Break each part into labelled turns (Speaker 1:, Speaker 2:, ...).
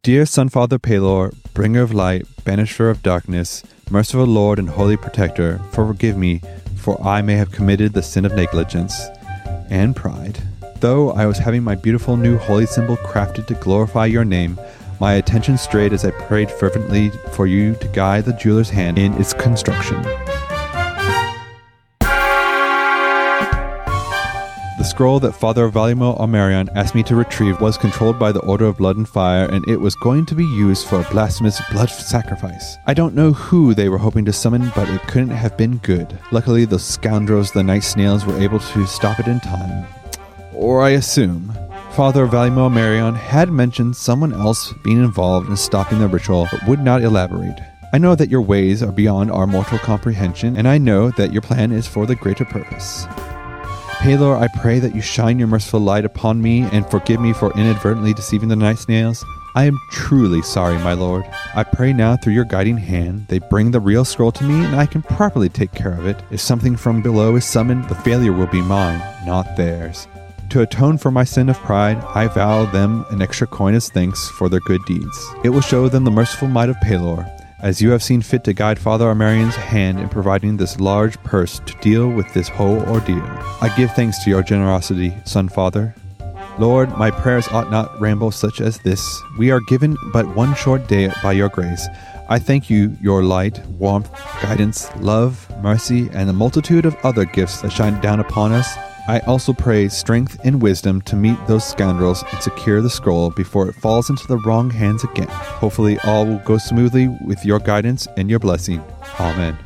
Speaker 1: Dear Son Father Pelor, bringer of light, banisher of darkness, merciful Lord and holy protector, forgive me, for I may have committed the sin of negligence and pride. Though I was having my beautiful new holy symbol crafted to glorify your name, my attention strayed as I prayed fervently for you to guide the jeweler's hand in its construction. The scroll that Father Valimo Almerion asked me to retrieve was controlled by the Order of Blood and Fire, and it was going to be used for a blasphemous blood sacrifice. I don't know who they were hoping to summon, but it couldn't have been good. Luckily, those scoundrels, the Night Snails, were able to stop it in time. Or I assume. Father Valimo Almerion had mentioned someone else being involved in stopping the ritual, but would not elaborate. I know that your ways are beyond our mortal comprehension, and I know that your plan is for the greater purpose. Pelor, I pray that you shine your merciful light upon me and forgive me for inadvertently deceiving the Night Snails. I am truly sorry, my lord. I pray now through your guiding hand, they bring the real scroll to me and I can properly take care of it. If something from below is summoned, the failure will be mine, not theirs. To atone for my sin of pride, I vow them an extra coin as thanks for their good deeds. It will show them the merciful might of Pelor, as you have seen fit to guide Father Armerion's hand in providing this large purse to deal with this whole ordeal. I give thanks to your generosity, Son Father. Lord, my prayers ought not ramble such as this. We are given but one short day by your grace. I thank you, your light, warmth, guidance, love, mercy, and a multitude of other gifts that shine down upon us. I also pray strength and wisdom to meet those scoundrels and secure the scroll before it falls into the wrong hands again. Hopefully all will go smoothly with your guidance and your blessing. Amen.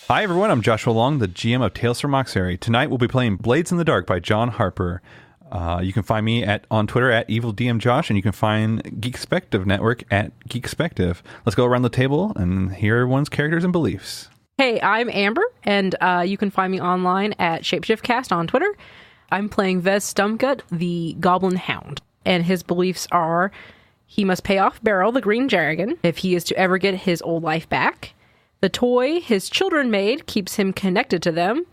Speaker 1: Hi everyone, I'm Joshua Long, the GM of Tales from Moxary. Tonight we'll be playing Blades in the Dark by John Harper. You can find me on Twitter at EvilDMJosh, and you can find Geekspective Network at Geekspective. Let's go around the table and hear everyone's characters and beliefs.
Speaker 2: Hey, I'm Amber, and you can find me online at ShapeshiftCast on Twitter. I'm playing Vez Stumpgut, the Goblin Hound, and his beliefs are he must pay off Beryl, the Green Dragon, if he is to ever get his old life back. The toy his children made keeps him connected to them.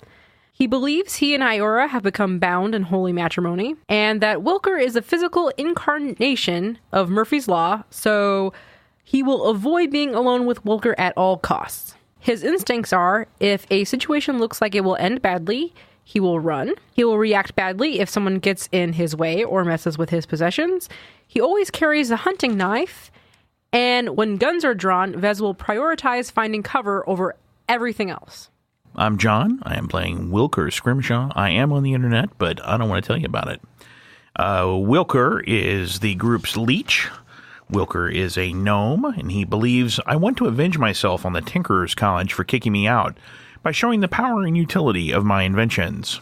Speaker 2: He believes he and Iora have become bound in holy matrimony, and that Wilker is a physical incarnation of Murphy's Law, so he will avoid being alone with Wilker at all costs. His instincts are, if a situation looks like it will end badly, he will run. He will react badly if someone gets in his way or messes with his possessions. He always carries a hunting knife, and when guns are drawn, Vez will prioritize finding cover over everything else.
Speaker 3: I'm John. I am playing Wilker Scrimshaw. I am on the internet, but I don't want to tell you about it. Wilker is the group's leech. Wilker is a gnome, and he believes I want to avenge myself on the Tinkerers College for kicking me out by showing the power and utility of my inventions.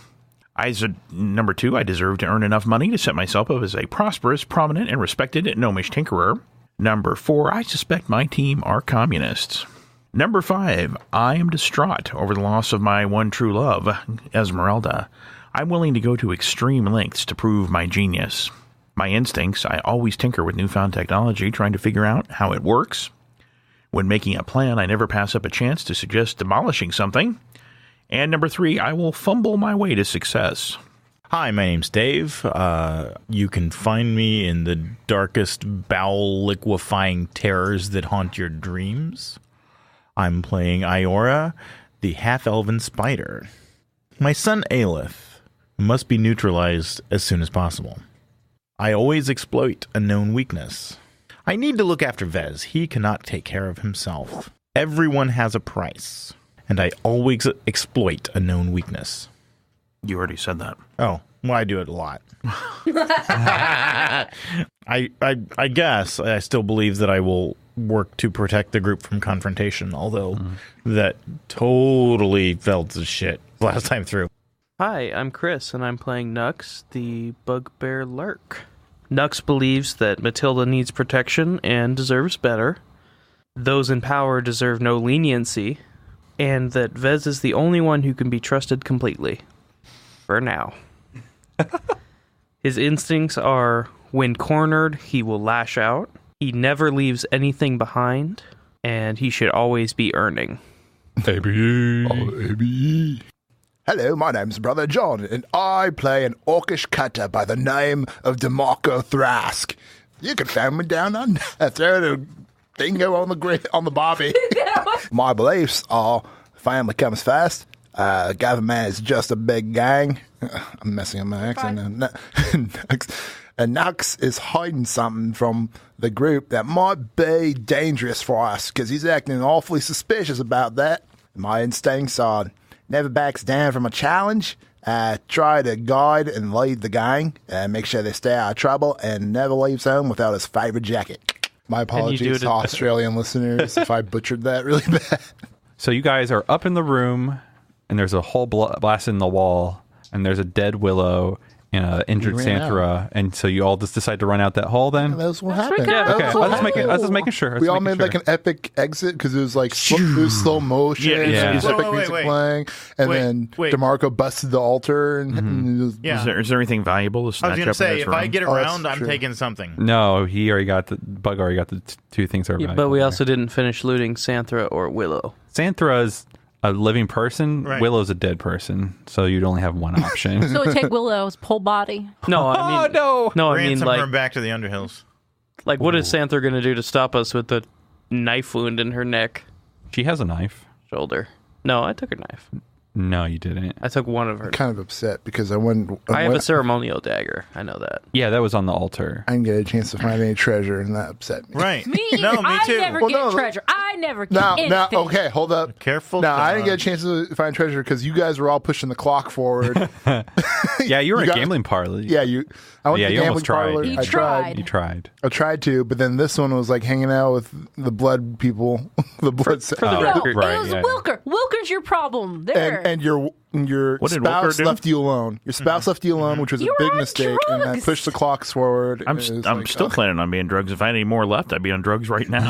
Speaker 3: Number 2, I deserve to earn enough money to set myself up as a prosperous, prominent, and respected gnomish tinkerer. Number 4, I suspect my team are communists. Number 5, I am distraught over the loss of my one true love, Esmeralda. I'm willing to go to extreme lengths to prove my genius. My instincts, I always tinker with newfound technology, trying to figure out how it works. When making a plan, I never pass up a chance to suggest demolishing something. And number 3, I will fumble my way to success.
Speaker 4: Hi, my name's Dave. You can find me in the darkest, bowel-liquefying terrors that haunt your dreams. I'm playing Iora, the half-elven spider. My son Aelith must be neutralized as soon as possible. I always exploit a known weakness. I need to look after Vez. He cannot take care of himself. Everyone has a price, and I always exploit a known weakness.
Speaker 3: You already said that.
Speaker 4: Oh, well, I do it a lot. I guess I still believe that I will work to protect the group from confrontation, although that totally fell to shit last time through.
Speaker 5: Hi, I'm Chris, and I'm playing Nux, the Bugbear Lurk. Nux believes that Matilda needs protection and deserves better. Those in power deserve no leniency, and that Vez is the only one who can be trusted completely. For now. His instincts are, when cornered, he will lash out. He never leaves anything behind, and he should always be earning.
Speaker 4: ABE.
Speaker 6: Hello, my name's Brother John, and I play an orcish cutter by the name of DeMarco Thrask. You can find me down on the dingo on the barbie. My beliefs are family comes first. Government is just a big gang. I'm messing up my accent. And Nux is hiding something from the group that might be dangerous for us because he's acting awfully suspicious about that. My instincts are never backs down from a challenge. Try to guide and lead the gang, make sure they stay out of trouble, and never leaves home without his favorite jacket. My apologies to Australian listeners if I butchered that really bad.
Speaker 1: So you guys are up in the room, and there's a hole blast in the wall, and there's a dead willow and an injured Santhera, and so you all just decide to run out that hole then?
Speaker 6: That's what happened.
Speaker 1: Okay, I was just making sure.
Speaker 6: We all made like an epic exit because it was like slow motion.
Speaker 3: Yeah.
Speaker 6: Epic music playing, and then DeMarco busted the altar. And
Speaker 3: Is there anything valuable to snatch
Speaker 4: I was
Speaker 3: up
Speaker 4: going to say,
Speaker 3: in this
Speaker 4: if
Speaker 3: room?
Speaker 4: I get around, I'm taking something.
Speaker 1: No, Bug already got the two things that are valuable.
Speaker 5: But we also didn't finish looting Santhera or Willow.
Speaker 1: Santhera is a living person.
Speaker 4: Right.
Speaker 1: Willow's a dead person, so you'd only have one option.
Speaker 2: So we take Willow's whole body.
Speaker 5: No, I mean, no, I mean
Speaker 4: Ransom her
Speaker 5: like,
Speaker 4: back to the Underhills.
Speaker 5: like what is Santhera going to do to stop us with the knife wound in her neck,
Speaker 1: She has a knife.
Speaker 5: shoulder? No, I took her knife.
Speaker 1: No, you didn't.
Speaker 5: I took one of her.
Speaker 6: kind of upset because I
Speaker 5: I have a ceremonial dagger. I know that.
Speaker 1: Yeah, that was on the altar.
Speaker 6: didn't get a chance to find any treasure, and that upset me.
Speaker 4: Right.
Speaker 2: Me,
Speaker 4: No, me
Speaker 2: I
Speaker 4: too.
Speaker 2: never
Speaker 6: Well,
Speaker 2: get
Speaker 6: no,
Speaker 2: treasure. I never get
Speaker 6: Now,
Speaker 2: anything.
Speaker 6: okay, hold up.
Speaker 4: Careful.
Speaker 6: No, I didn't
Speaker 4: John.
Speaker 6: get a chance to find treasure because you guys were all pushing the clock forward.
Speaker 1: Yeah, you were
Speaker 6: You
Speaker 1: a
Speaker 6: got-
Speaker 1: gambling parley.
Speaker 6: I went
Speaker 1: Yeah,
Speaker 6: to
Speaker 1: you
Speaker 6: the
Speaker 1: almost
Speaker 6: gambling
Speaker 1: tried.
Speaker 6: parlor.
Speaker 2: You
Speaker 6: I
Speaker 2: tried.
Speaker 1: You tried.
Speaker 6: I tried to, but then this one was like hanging out with the blood people, the blood.
Speaker 5: For the
Speaker 1: Oh,
Speaker 5: record,
Speaker 1: right,
Speaker 2: it was
Speaker 1: yeah.
Speaker 2: Wilker. Wilker's your problem. There.
Speaker 6: and your
Speaker 3: What did
Speaker 6: spouse
Speaker 3: Wilker do?
Speaker 6: left you alone. Your spouse left you alone, which was
Speaker 2: You
Speaker 6: a
Speaker 2: were
Speaker 6: big
Speaker 2: on
Speaker 6: mistake, and that
Speaker 2: drugs.
Speaker 6: pushed the clocks forward.
Speaker 3: I'm
Speaker 6: It was
Speaker 3: I'm
Speaker 6: like,
Speaker 3: still planning on being drugs. If I had any more left, I'd be on drugs right now.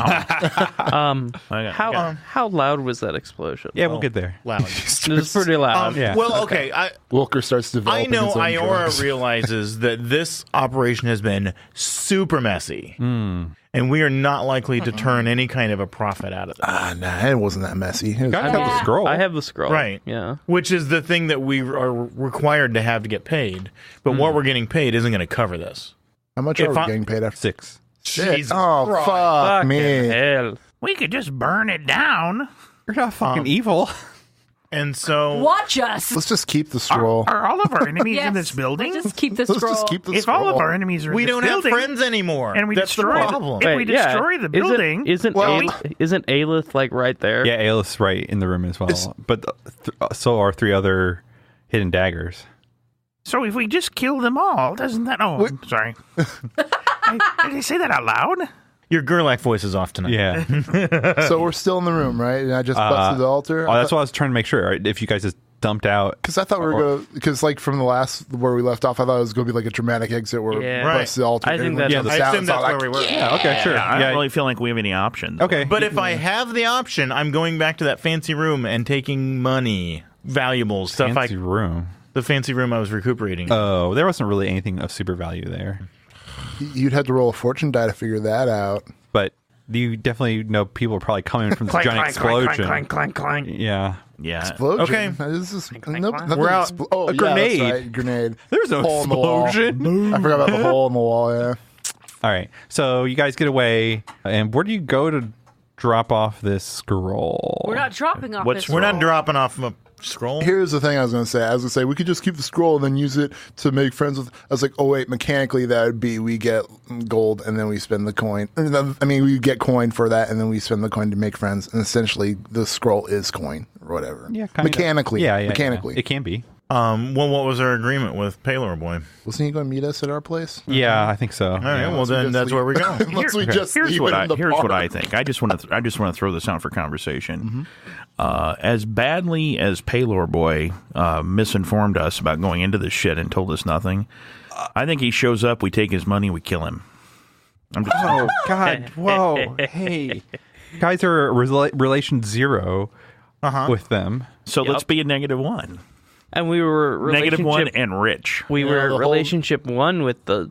Speaker 5: how loud was that explosion?
Speaker 1: Yeah, we'll get there.
Speaker 4: Loud.
Speaker 5: It was pretty loud.
Speaker 1: Yeah.
Speaker 4: Well, okay.
Speaker 6: Wilker starts
Speaker 4: I
Speaker 6: developing.
Speaker 4: know
Speaker 6: his own
Speaker 4: Iora
Speaker 6: drugs.
Speaker 4: realizes that this operation has been super messy. And we are not likely to turn any kind of a profit out of this.
Speaker 6: Nah, it wasn't that messy. It was-
Speaker 1: Gotta have the
Speaker 2: Yeah.
Speaker 1: scroll.
Speaker 5: I have the scroll.
Speaker 4: Right.
Speaker 5: Yeah.
Speaker 4: Which is the thing that we are required to have to get paid. But what we're getting paid isn't going to cover this.
Speaker 6: How much
Speaker 4: If
Speaker 6: are we
Speaker 4: I-
Speaker 6: getting paid after?
Speaker 1: 6.
Speaker 4: Jesus
Speaker 6: Oh,
Speaker 4: Christ.
Speaker 6: fuck
Speaker 5: Fucking
Speaker 6: me.
Speaker 5: hell.
Speaker 3: we could just burn it down.
Speaker 1: You're not fucking evil.
Speaker 4: And so
Speaker 2: Watch us.
Speaker 6: Let's just keep the scroll.
Speaker 3: Are all of our enemies
Speaker 2: Yes.
Speaker 3: in this building?
Speaker 2: Let's just keep the
Speaker 6: Let's
Speaker 2: scroll.
Speaker 6: just keep the
Speaker 3: If
Speaker 6: scroll.
Speaker 3: all of our enemies are
Speaker 4: we
Speaker 3: in this
Speaker 4: don't have
Speaker 3: building,
Speaker 4: friends anymore.
Speaker 3: and we
Speaker 4: That's the
Speaker 3: destroy the-
Speaker 4: problem.
Speaker 3: If we destroy the building,
Speaker 5: isn't
Speaker 6: Well-
Speaker 5: isn't Aelith like right there?
Speaker 1: Yeah, Aelith's right in the room as well. But so are 3 other hidden daggers.
Speaker 3: So if we just kill them all, doesn't that? Oh, I'm sorry. Did I say that out loud?
Speaker 4: Your Gerlach voice is off tonight.
Speaker 1: Yeah.
Speaker 6: So we're still in the room, right? And I just busted the altar.
Speaker 1: Oh, that's what I was trying to make sure. Right? If you guys just dumped out.
Speaker 6: Because I thought we were going to, because like from the last where we left off, I thought it was going to be like a dramatic exit where
Speaker 5: Yeah.
Speaker 6: we busted the altar.
Speaker 5: I think
Speaker 6: everyone
Speaker 5: that's-
Speaker 6: jumps
Speaker 4: I
Speaker 6: out,
Speaker 4: assume
Speaker 6: it's all
Speaker 4: that's
Speaker 6: like,
Speaker 4: where we were.
Speaker 1: Yeah, okay, sure.
Speaker 3: I
Speaker 1: Yeah.
Speaker 3: don't really feel like we have any options.
Speaker 1: Okay.
Speaker 4: But if I have the option, I'm going back to that fancy room and taking money, valuables, stuff
Speaker 1: Fancy
Speaker 4: like
Speaker 1: room.
Speaker 4: the fancy room I was recuperating.
Speaker 1: Oh, there wasn't really anything of super value there.
Speaker 6: You'd have to roll a fortune die to figure that out.
Speaker 1: But you definitely know people are probably coming from the giant explosion.
Speaker 5: clank.
Speaker 1: Yeah.
Speaker 3: Yeah.
Speaker 6: Explosion.
Speaker 4: Okay.
Speaker 6: This is,
Speaker 5: clank.
Speaker 6: nothing
Speaker 4: We're out.
Speaker 6: Oh,
Speaker 1: A
Speaker 6: yeah,
Speaker 1: grenade.
Speaker 6: That's right, grenade.
Speaker 1: There's no
Speaker 6: Hole in the wall.
Speaker 1: explosion.
Speaker 6: I forgot about the hole in the wall. Yeah.
Speaker 1: All right. So you guys get away. And where do you go to drop off this scroll?
Speaker 2: We're not dropping off
Speaker 3: What's-
Speaker 2: this
Speaker 4: We're not
Speaker 2: scroll.
Speaker 4: dropping off a scroll.
Speaker 6: Here's the thing I was going to say. I was going to say we could just keep the scroll and then use it to make friends with. I was like, oh wait, mechanically that would be we get gold and then we spend the coin. I mean, we get coin for that and then we spend the coin to make friends. And essentially, the scroll is coin or whatever.
Speaker 1: Yeah, kind
Speaker 6: mechanically.
Speaker 1: Yeah,
Speaker 6: mechanically.
Speaker 1: Yeah. It can be.
Speaker 4: Well, what was our agreement with Paler Boy?
Speaker 6: Wasn't he going to meet us at our place?
Speaker 1: Yeah, I think so.
Speaker 4: All right, well
Speaker 6: Unless we
Speaker 4: then
Speaker 6: just
Speaker 4: that's
Speaker 6: leave-
Speaker 4: where we go.
Speaker 6: Unless we just
Speaker 3: Here's
Speaker 6: leave
Speaker 3: what
Speaker 6: it
Speaker 3: I
Speaker 6: in the
Speaker 3: here's what I
Speaker 6: park.
Speaker 3: think. I just want to throw this out for conversation. As badly as Paylor Boy misinformed us about going into this shit and told us nothing, I think he shows up, we take his money, we kill him. I'm just
Speaker 1: Oh, God. Whoa. Hey. Guys are relation 0 with them.
Speaker 3: so let's be a -1.
Speaker 5: And we were
Speaker 3: -1 and rich.
Speaker 5: We
Speaker 6: Yeah,
Speaker 5: were
Speaker 6: the whole-
Speaker 5: relationship 1 with the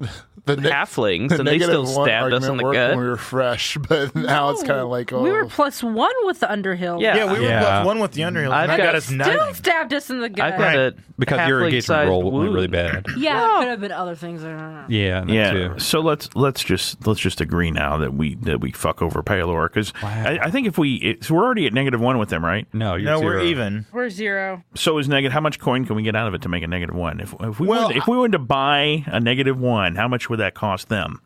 Speaker 5: halflings, and they still stabbed us in the
Speaker 6: worked
Speaker 5: gut.
Speaker 6: when we were fresh, but now it's kind of like, oh,
Speaker 2: We were +1 with the Underhill.
Speaker 5: Yeah.
Speaker 4: we were +1 with the Underhill.
Speaker 5: I've
Speaker 4: That
Speaker 5: got
Speaker 4: got us
Speaker 2: Still
Speaker 4: nothing.
Speaker 2: stabbed us in the gut.
Speaker 5: I've got a
Speaker 1: Because your engagement
Speaker 5: halfling-sized
Speaker 1: roll went really
Speaker 5: wound.
Speaker 1: bad.
Speaker 2: Yeah, there could have been other things. I don't know.
Speaker 1: Yeah, that
Speaker 3: Yeah.
Speaker 1: too.
Speaker 3: So let's just agree now that we fuck over Palor, because I think if so we're already at -1 with them, right?
Speaker 1: No, you're
Speaker 4: No,
Speaker 1: zero.
Speaker 4: we're even.
Speaker 2: We're 0.
Speaker 3: So is negative. How much coin can we get out of it to make a -1? If we
Speaker 4: Well,
Speaker 3: wanted, if we wanted to buy a -1, how much would that cost them?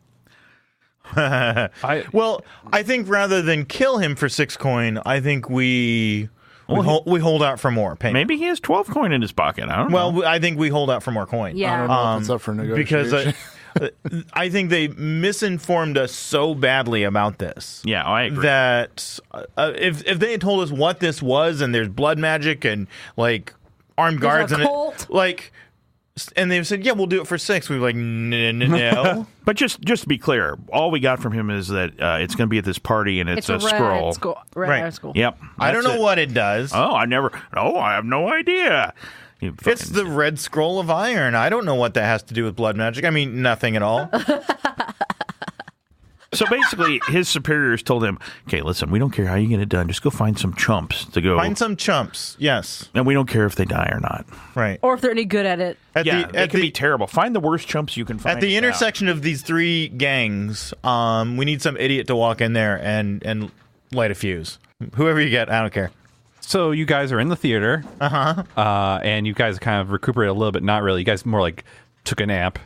Speaker 4: Well, I think rather than kill him for 6 coin, I think we hold out for more payment.
Speaker 3: Maybe he has 12 coin in his pocket. I don't know.
Speaker 4: Well, I think we hold out for more coin.
Speaker 6: I
Speaker 2: Yeah.
Speaker 6: don't know if it's up for
Speaker 4: Because
Speaker 6: negotiation.
Speaker 4: I think they misinformed us so badly about this.
Speaker 3: Yeah, I agree.
Speaker 4: That if they had told us what this was, and there's blood magic and like armed guards
Speaker 2: a
Speaker 4: and
Speaker 2: cult.
Speaker 4: and they said, yeah, we'll do it for 6. We were like, no.
Speaker 3: But just to be clear, all we got from him is that it's going to be at this party and it's a
Speaker 2: red
Speaker 3: scroll.
Speaker 2: Red
Speaker 4: Right.
Speaker 2: scroll.
Speaker 3: Yep.
Speaker 4: I don't
Speaker 3: that's
Speaker 4: know
Speaker 3: it.
Speaker 4: what it does.
Speaker 3: Oh, I have no idea. You
Speaker 4: It's
Speaker 3: fucking-
Speaker 4: the red scroll of iron. I don't know what that has to do with blood magic. I mean, nothing at all.
Speaker 3: So basically, his superiors told him, okay, listen, we don't care how you get it done. Just go find some chumps to go.
Speaker 4: Find some chumps. Yes.
Speaker 3: And we don't care if they die or not.
Speaker 4: Right.
Speaker 2: Or if they're any good at it.
Speaker 4: At
Speaker 3: Yeah,
Speaker 4: the,
Speaker 3: they
Speaker 4: at
Speaker 3: can
Speaker 4: the,
Speaker 3: be terrible. Find the worst chumps you can find.
Speaker 4: at the
Speaker 3: Yeah.
Speaker 4: intersection of these 3 gangs, we need some idiot to walk in there and light a fuse. Whoever you get, I don't care.
Speaker 1: So you guys are in the theater, and you guys kind of recuperate a little bit. Not really. You guys more like took a nap,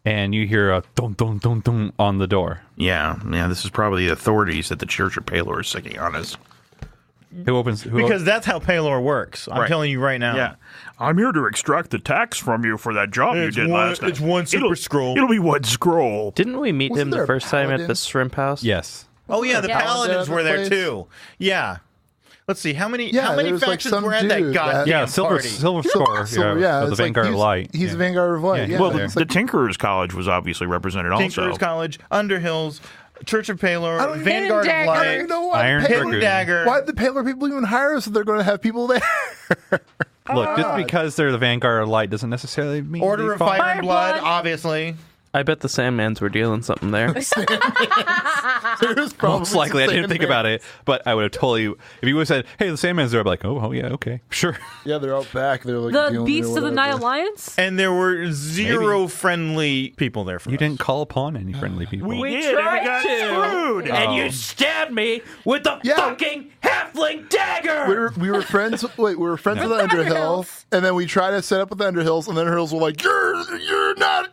Speaker 1: and you hear a dun dun dun dun on the door.
Speaker 3: Yeah. This is probably the authorities at the Church of Palor is sicking on us.
Speaker 1: Who opens?
Speaker 4: Because that's how Palor works. I'm
Speaker 3: Right.
Speaker 4: telling you right now.
Speaker 3: Yeah. I'm here to extract the tax from you for that job
Speaker 4: It's
Speaker 3: you did
Speaker 4: one-
Speaker 3: last night.
Speaker 4: it's one super scroll.
Speaker 3: It'll be one scroll.
Speaker 5: Didn't we meet
Speaker 6: Wasn't
Speaker 5: him
Speaker 6: there
Speaker 5: the
Speaker 6: a
Speaker 5: first time at
Speaker 6: paladin?
Speaker 5: the shrimp house?
Speaker 1: Yes.
Speaker 4: Oh yeah, the
Speaker 2: Yeah.
Speaker 4: paladins were there
Speaker 6: Place.
Speaker 4: too. Yeah. Let's see how many
Speaker 6: Yeah, there was, like,
Speaker 4: factions
Speaker 6: some
Speaker 4: were at that
Speaker 6: dude
Speaker 4: goddamn
Speaker 6: that-
Speaker 1: Yeah, silver
Speaker 4: party.
Speaker 1: score.
Speaker 6: So,
Speaker 1: of the
Speaker 6: it's
Speaker 1: Vanguard
Speaker 6: like
Speaker 1: of Light.
Speaker 6: He's
Speaker 1: Yeah.
Speaker 6: a Vanguard of Light.
Speaker 1: Yeah,
Speaker 6: Yeah,
Speaker 1: well,
Speaker 6: it's
Speaker 3: The
Speaker 6: like,
Speaker 3: Tinkerers College was obviously represented also.
Speaker 4: Tinker's College, Underhills, Church of Palor,
Speaker 6: I don't even-
Speaker 4: Vanguard of
Speaker 2: Hidden
Speaker 6: I don't
Speaker 4: Light,
Speaker 6: even know why.
Speaker 1: Iron
Speaker 6: Palor-
Speaker 4: Hidden Dagger.
Speaker 6: Why did the Palor people even hire us if they're going to have people there?
Speaker 1: Look, just because they're the Vanguard of Light doesn't necessarily mean
Speaker 4: Order
Speaker 1: they
Speaker 4: of
Speaker 1: fall-
Speaker 4: Fire and Blood,
Speaker 2: Blood.
Speaker 4: obviously.
Speaker 5: I bet the Sandmans were dealing something there.
Speaker 1: Most likely, I didn't think about it, but I would have totally. If you would have said, "Hey, the Sandman's there," I'd be like, "Oh, yeah, okay, sure."
Speaker 6: Yeah, they're out back. They're like
Speaker 2: The
Speaker 6: dealing
Speaker 2: Beasts
Speaker 6: with
Speaker 2: of the Night
Speaker 6: whatever.
Speaker 2: Alliance?
Speaker 4: And there were 0 friendly people there for
Speaker 1: You
Speaker 4: us.
Speaker 1: didn't call upon any friendly people.
Speaker 3: We did, and we got screwed.
Speaker 5: and you stabbed me with the
Speaker 6: Yeah.
Speaker 5: fucking halfling dagger!
Speaker 6: We were friends. Wait, we were friends with the Underhill,
Speaker 2: Underhills.
Speaker 6: and then we tried to set up with the Underhills, and the Underhills were like, "You're not."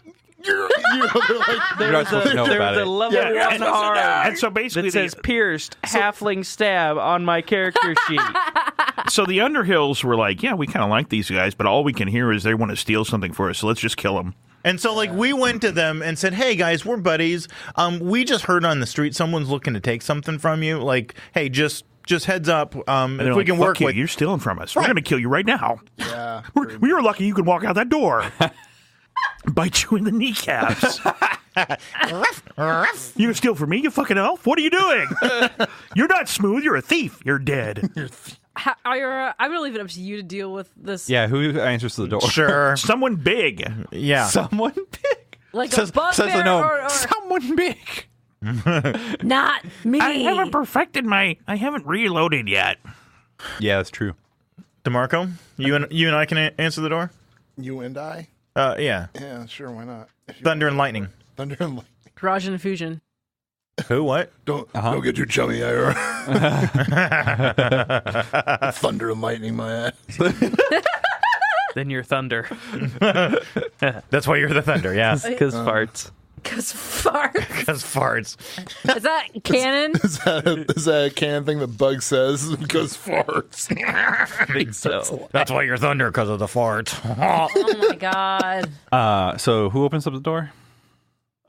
Speaker 6: You're they're like,
Speaker 1: You're not supposed to know
Speaker 5: There
Speaker 1: about
Speaker 5: was a
Speaker 1: it.
Speaker 5: level
Speaker 6: Yeah.
Speaker 5: 1 hard
Speaker 3: And so basically,
Speaker 5: that says pierced halfling stab on my character sheet.
Speaker 3: so the Underhills were like, yeah, we kind of like these guys, but all we can hear is they want to steal something for us, so let's just kill them.
Speaker 4: And so, like, we went to them and said, "Hey, guys, we're buddies. We just heard on the street someone's looking to take something from you. Like, hey, just heads up.
Speaker 3: And they're
Speaker 4: If we
Speaker 3: like,
Speaker 4: can
Speaker 3: "Fuck
Speaker 4: work
Speaker 3: you,
Speaker 4: with."
Speaker 3: you're stealing from us. We're
Speaker 4: Right.
Speaker 3: going to kill you right now.
Speaker 6: yeah.
Speaker 3: We are lucky you can walk out that door. Bite you in the kneecaps. You steal from me, you fucking elf? What are you doing? You're not smooth. You're a thief. You're dead.
Speaker 2: I'm going to leave it up to you to deal with this.
Speaker 1: Yeah, who answers to the door?
Speaker 4: Sure.
Speaker 3: Someone big.
Speaker 4: Yeah.
Speaker 1: Someone big.
Speaker 2: Like
Speaker 1: Says
Speaker 2: a bugbear
Speaker 1: the gnome.
Speaker 2: or
Speaker 1: Someone big.
Speaker 2: not me.
Speaker 3: I haven't reloaded yet.
Speaker 1: Yeah, that's true.
Speaker 4: DeMarco, you and I can answer the door.
Speaker 6: You and I.
Speaker 4: Yeah.
Speaker 6: Yeah, sure. Why not? If you
Speaker 4: Thunder and lightning.
Speaker 6: Thunder and Lightning.
Speaker 2: Garage and Infusion.
Speaker 4: Who? What?
Speaker 6: Don't get too chummy, Ira. Thunder and Lightning, my ass.
Speaker 5: Then you're thunder.
Speaker 4: That's why you're the thunder. Yeah.
Speaker 5: Because farts.
Speaker 2: Because fart.
Speaker 4: Because farts.
Speaker 2: Is that canon?
Speaker 6: Is that a canon thing that Bug says because farts?
Speaker 5: I think so.
Speaker 4: That's why you're thunder, because of the fart.
Speaker 2: Oh my god.
Speaker 1: So who opens up the door?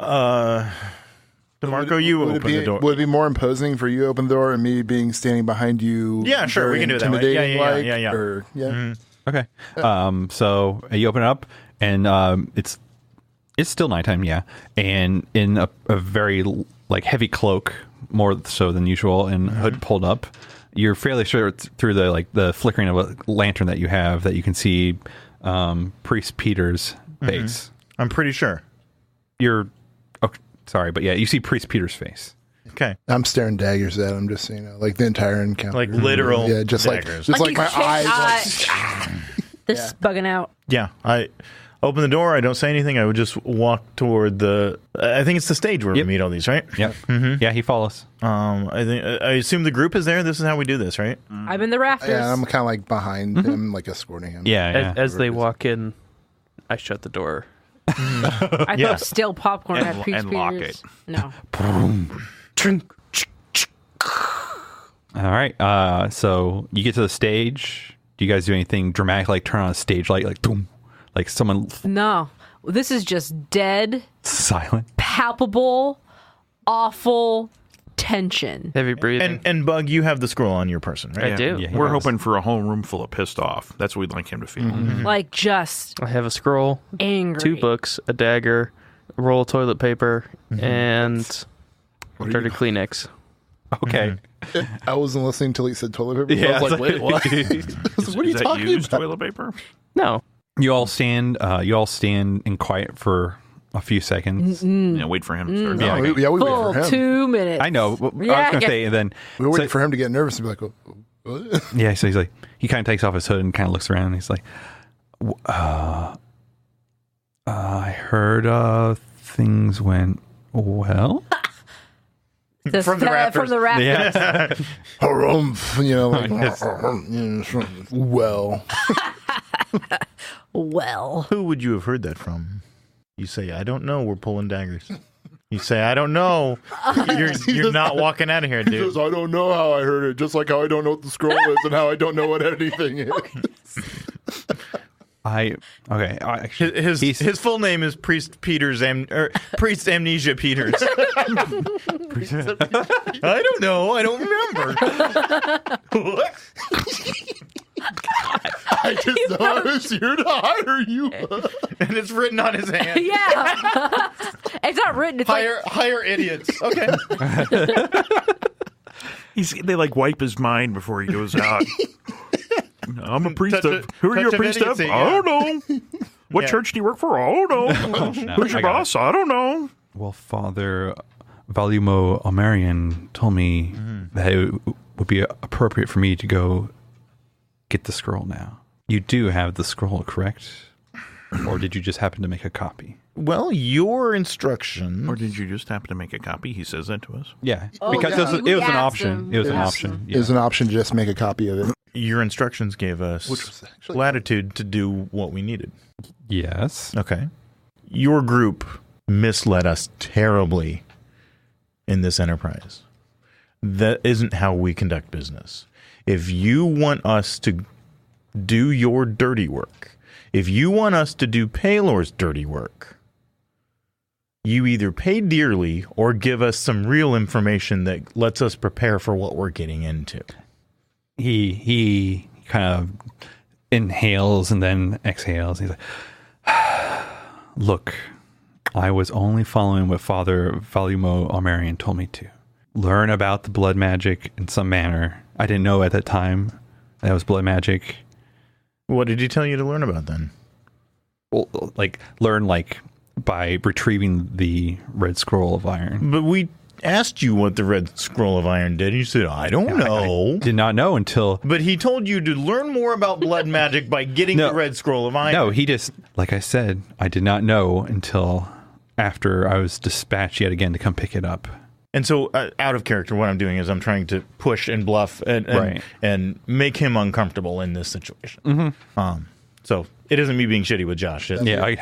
Speaker 4: DeMarco, you
Speaker 6: would
Speaker 4: open the door.
Speaker 6: Would it be more imposing for you to open the door and me being standing behind you?
Speaker 4: Yeah, sure, we
Speaker 6: very
Speaker 4: can do it that way. Yeah,
Speaker 6: intimidating,
Speaker 4: yeah, yeah,
Speaker 6: like,
Speaker 4: yeah.
Speaker 6: Or, yeah.
Speaker 1: Okay. So you open it up, and it's still nighttime, yeah, and in a very like heavy cloak, more so than usual, and hood pulled up. You're fairly sure through the flickering of a lantern that you have that you can see Priest Peter's face.
Speaker 4: I'm pretty sure.
Speaker 1: Sorry, but yeah, you see Priest Peter's face.
Speaker 4: Okay.
Speaker 6: I'm staring daggers at him, just so you know, like the entire encounter.
Speaker 4: Like literal
Speaker 6: yeah, just
Speaker 4: daggers.
Speaker 6: like my eyes.
Speaker 2: This is bugging out.
Speaker 4: Yeah, I open the door. I don't say anything. I would just walk toward the. I think it's the stage where we meet all these, right?
Speaker 1: Yep. Yeah, he follows.
Speaker 4: I assume the group is there. This is how we do this, right?
Speaker 2: I'm in the rafters.
Speaker 6: Yeah, I'm kind of like behind him, like escorting him.
Speaker 1: Yeah.
Speaker 5: As they walk in, I shut the door.
Speaker 2: I throw stale popcorn at Priest
Speaker 3: and lock
Speaker 2: Peters. No.
Speaker 1: All right. So you get to the stage. Do you guys do anything dramatic, like turn on a stage light, like boom, like someone
Speaker 2: No. This is just dead,
Speaker 1: silent?
Speaker 2: palpable, awful tension.
Speaker 5: Heavy breathing.
Speaker 4: And Bug, you have the scroll on your person, right?
Speaker 5: I do.
Speaker 1: Yeah, he
Speaker 3: We're
Speaker 1: does.
Speaker 3: hoping for a whole room full of pissed off. That's what we'd like him to feel.
Speaker 2: Like just
Speaker 5: I have a scroll,
Speaker 2: angry.
Speaker 5: 2 books, a dagger, a roll of toilet paper, and dirty Kleenex.
Speaker 1: Okay.
Speaker 6: I wasn't listening till he said toilet paper.
Speaker 1: Yeah,
Speaker 6: I was like, wait, what?
Speaker 3: Is
Speaker 6: What are you
Speaker 3: that
Speaker 6: talking
Speaker 3: used
Speaker 6: about?
Speaker 3: toilet paper?
Speaker 5: No.
Speaker 1: You all stand in quiet for a few seconds.
Speaker 3: Yeah, wait for him to start.
Speaker 1: Yeah,
Speaker 3: talking.
Speaker 1: okay.
Speaker 6: We wait
Speaker 2: Full
Speaker 6: for him.
Speaker 2: 2 minutes.
Speaker 1: I know. But I
Speaker 2: Yeah,
Speaker 1: was gonna say, and then
Speaker 6: We were waiting for him to get nervous and be like, oh, what?
Speaker 1: yeah. So he's like, he kind of takes off his hood and kind of looks around. And he's like, I heard things went well.
Speaker 4: From the rafters.
Speaker 2: From the rafters.
Speaker 1: Yeah.
Speaker 6: Harumph, you know, like, well.
Speaker 2: Well.
Speaker 4: Who would you have heard that from? You say, I don't know. We're pulling daggers. You say, I don't know. You're not walking out of here,
Speaker 6: He
Speaker 4: dude.
Speaker 6: says, I don't know how I heard it, just like how I don't know what the scroll is and how I don't know what anything is.
Speaker 1: Actually,
Speaker 4: His full name is Priest Peters Priest Amnesia Peters. I don't know. I don't remember. What?
Speaker 6: I just know I was here to hire you.
Speaker 4: And it's written on his hand.
Speaker 2: Yeah. It's not written. It's
Speaker 4: Hire idiots. Okay.
Speaker 3: They like wipe his mind before he goes out. I'm a priest of. Who are you a
Speaker 4: touch of
Speaker 3: priest of?
Speaker 4: idiocy,
Speaker 3: I don't know. What
Speaker 4: Yeah.
Speaker 3: church do you work for? I don't know.
Speaker 1: no,
Speaker 3: Who's your
Speaker 1: I got
Speaker 3: boss? I don't know.
Speaker 1: well, Father Valumo Omarian told me that it would be appropriate for me to go get the scroll now. You do have the scroll, correct? Or did you just happen to make a copy?
Speaker 4: Well, your instructions.
Speaker 3: Or did you just happen to make a copy? He says that to us.
Speaker 1: Yeah,
Speaker 2: Oh,
Speaker 1: because
Speaker 2: yeah.
Speaker 1: it
Speaker 2: We
Speaker 1: was an
Speaker 2: asked
Speaker 1: option.
Speaker 2: him.
Speaker 1: It was
Speaker 2: We
Speaker 1: an
Speaker 2: asked
Speaker 1: option.
Speaker 2: him.
Speaker 1: Yeah.
Speaker 6: It was an option to just make a copy of it.
Speaker 4: Your instructions gave us
Speaker 6: Which was actually
Speaker 4: latitude to do what we needed.
Speaker 1: Yes.
Speaker 4: Okay. Your group misled us terribly in this enterprise. That isn't how we conduct business. If you want us to do your dirty work, if you want us to do Paylor's dirty work, you either pay dearly or give us some real information that lets us prepare for what we're getting into.
Speaker 1: He kind of inhales and then exhales. He's like, look, I was only following what Father Valumo Omarian told me to. Learn about the blood magic in some manner. I didn't know at that time that was blood magic.
Speaker 4: What did he tell you to learn about then?
Speaker 1: Well, learn by retrieving the Red Scroll of Iron.
Speaker 4: But we asked you what the Red Scroll of Iron did. You said, I don't know.
Speaker 1: I did not know until...
Speaker 4: But he told you to learn more about blood magic by getting
Speaker 1: No.
Speaker 4: the Red Scroll of Iron.
Speaker 1: No, he just, like I said, I did not know until after I was dispatched yet again to come pick it up.
Speaker 4: And so, out of character, what I'm doing is I'm trying to push and bluff
Speaker 1: Right.
Speaker 4: and make him uncomfortable in this situation. Mm-hmm. So it isn't me being shitty with Josh.
Speaker 1: Yeah,
Speaker 4: I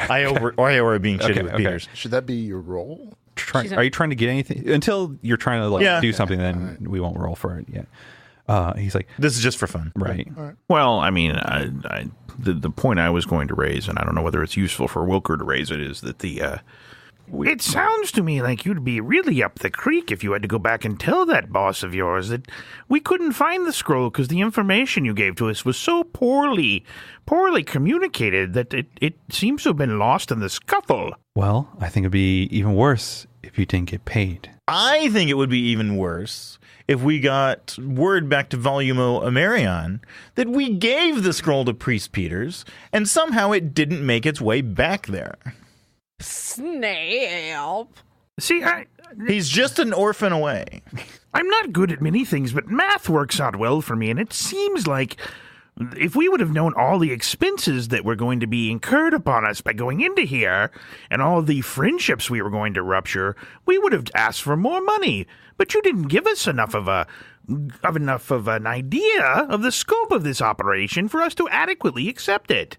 Speaker 4: being shitty with
Speaker 1: okay.
Speaker 4: Peters.
Speaker 6: Should that be your role?
Speaker 1: Are you trying to get anything? Until you're trying to
Speaker 4: Yeah.
Speaker 1: do something, then we won't roll for it yet. He's like,
Speaker 4: This is just for fun.
Speaker 1: right.
Speaker 3: Well, I mean, the point I was going to raise, and I don't know whether it's useful for Wilker to raise it, is that It sounds to me like you'd be really up the creek if you had to go back and tell that boss of yours that we couldn't find the scroll because the information you gave to us was so poorly communicated that it seems to have been lost in the scuffle.
Speaker 1: Well, I think it'd be even worse if you didn't get paid.
Speaker 4: I think it would be even worse if we got word back to Volumo Amerion that we gave the scroll to Priest Peters and somehow it didn't make its way back there.
Speaker 2: Snape.
Speaker 3: See,
Speaker 4: He's just an orphan away.
Speaker 3: I'm not good at many things, but math works out well for me, and it seems like if we would have known all the expenses that were going to be incurred upon us by going into here, and all the friendships we were going to rupture, we would have asked for more money. But you didn't give us enough of an idea of the scope of this operation for us to adequately accept it.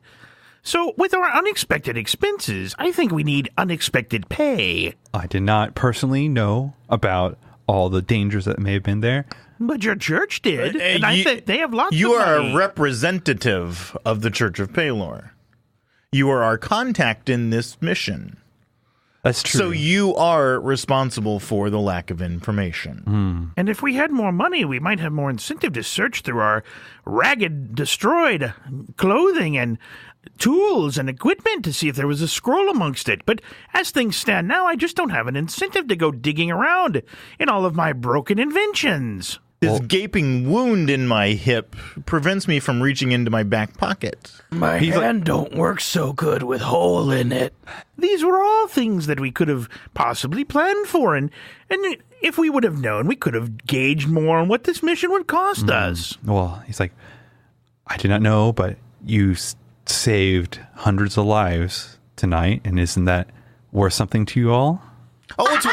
Speaker 3: So, with our unexpected expenses, I think we need unexpected pay.
Speaker 1: I did not personally know about all the dangers that may have been there.
Speaker 3: But your church did, and I think they have lots of money.
Speaker 4: You are a representative of the Church of Palor. You are our contact in this mission.
Speaker 1: That's true.
Speaker 4: So you are responsible for the lack of information.
Speaker 3: And if we had more money, we might have more incentive to search through our ragged, destroyed clothing and tools and equipment to see if there was a scroll amongst it. But as things stand now, I just don't have an incentive to go digging around in all of my broken inventions.
Speaker 4: This gaping wound in my hip prevents me from reaching into my back pocket.
Speaker 5: My hand don't work so good with hole in it.
Speaker 3: These were all things that we could have possibly planned for, and if we would have known, we could have gauged more on what this mission would cost us.
Speaker 1: Well, he's like, I did not know, but you saved hundreds of lives tonight, and isn't that worth something to you all?
Speaker 4: Oh, it's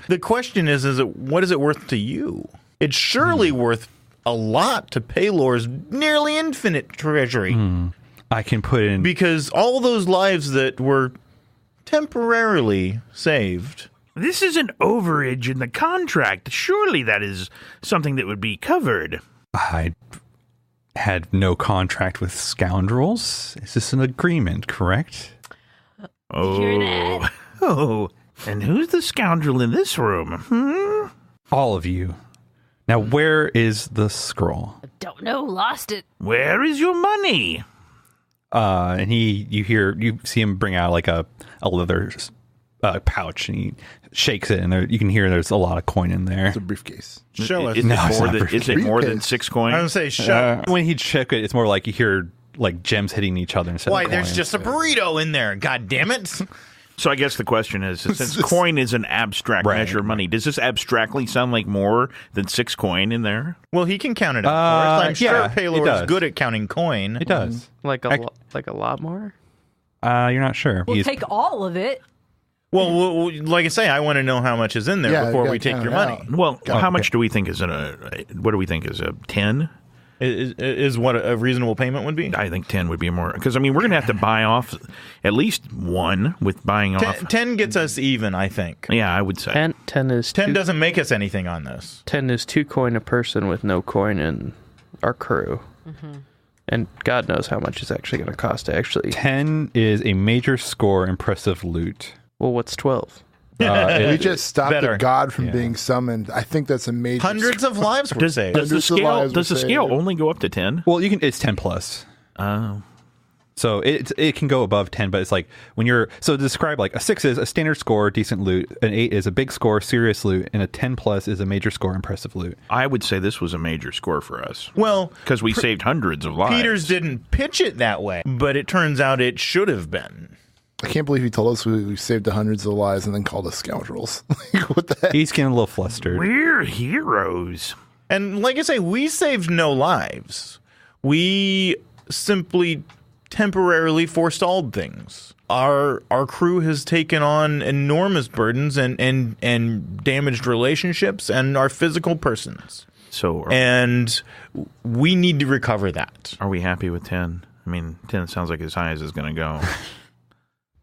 Speaker 4: the question is what is it worth to you? It's surely worth a lot to Palor's nearly infinite treasury.
Speaker 1: I can put in...
Speaker 4: Because all those lives that were temporarily saved...
Speaker 3: This is an overage in the contract. Surely that is something that would be covered.
Speaker 1: I had no contract with scoundrels. Is this an agreement, correct?
Speaker 3: Oh, and who's the scoundrel in this room?
Speaker 1: All of you. Now, where is the scroll?
Speaker 2: Don't know. Lost it.
Speaker 3: Where is your money?
Speaker 1: And you see him bring out like a leather pouch, and he shakes it, and you can hear there's a lot of coin in there.
Speaker 6: It's a briefcase.
Speaker 4: Show us.
Speaker 3: Is it more than 6 coins?
Speaker 4: I was going to say,
Speaker 1: When he shook it, it's more like you hear like gems hitting each other instead
Speaker 4: why,
Speaker 1: of
Speaker 4: there's
Speaker 1: coins.
Speaker 4: just a burrito in there. God damn it.
Speaker 3: So I guess the question is, since coin is an abstract measure of money, does this abstractly sound like more than 6 coin in there?
Speaker 4: Well, he can count it up for us. I'm sure
Speaker 1: yeah,
Speaker 4: Palor
Speaker 1: it does.
Speaker 4: is good at counting coin.
Speaker 1: It does.
Speaker 5: Like a lot more?
Speaker 1: You're not sure.
Speaker 2: We'll take all of it.
Speaker 4: Well, like I say, I want to know how much is in there
Speaker 6: Yeah,
Speaker 4: before
Speaker 6: you
Speaker 4: we
Speaker 6: gotta
Speaker 4: take your
Speaker 6: count it
Speaker 4: money.
Speaker 6: out.
Speaker 3: Well, how much do we think is what do we think is a 10?
Speaker 4: Is what a reasonable payment would be?
Speaker 3: I think 10 would be more, because I mean, we're going to have to buy off at least one with buying off.
Speaker 4: 10 gets us even, I think.
Speaker 3: Yeah, I would say.
Speaker 5: 10 is
Speaker 4: 10
Speaker 5: two,
Speaker 4: doesn't make us anything on this.
Speaker 5: 10 is 2 coin a person with no coin in our crew. And God knows how much it's actually going to cost to actually.
Speaker 1: 10 is a major score, impressive loot.
Speaker 5: Well, what's 12?
Speaker 6: We just stopped
Speaker 4: better.
Speaker 6: the god from
Speaker 1: Yeah.
Speaker 6: being summoned. I think that's a major...
Speaker 4: Hundreds of lives were
Speaker 3: Does
Speaker 4: saved.
Speaker 3: the
Speaker 6: Hundreds of
Speaker 3: scale
Speaker 6: lives
Speaker 3: does the
Speaker 6: were
Speaker 3: scale
Speaker 6: saved.
Speaker 3: only go up to 10?
Speaker 1: Well, it's 10 plus.
Speaker 3: Oh.
Speaker 1: So it can go above 10, but it's like when you're... So to describe, like a 6 is a standard score, decent loot. An 8 is a big score, serious loot. And a 10 plus is a major score, impressive loot.
Speaker 3: I would say this was a major score for us.
Speaker 4: Well,
Speaker 3: Because we saved hundreds of lives.
Speaker 4: Peters didn't pitch it that way, but it turns out it should have been.
Speaker 6: I can't believe he told us we saved hundreds of lives and then called us scoundrels. Like, what the heck?
Speaker 1: He's getting a little flustered.
Speaker 3: We're heroes.
Speaker 4: And like I say, we saved no lives. We simply temporarily forestalled things. Our crew has taken on enormous burdens and damaged relationships and our physical persons.
Speaker 3: So
Speaker 4: And we need to recover that.
Speaker 3: are we happy with 10? I mean, 10 sounds like as high as it's going to go.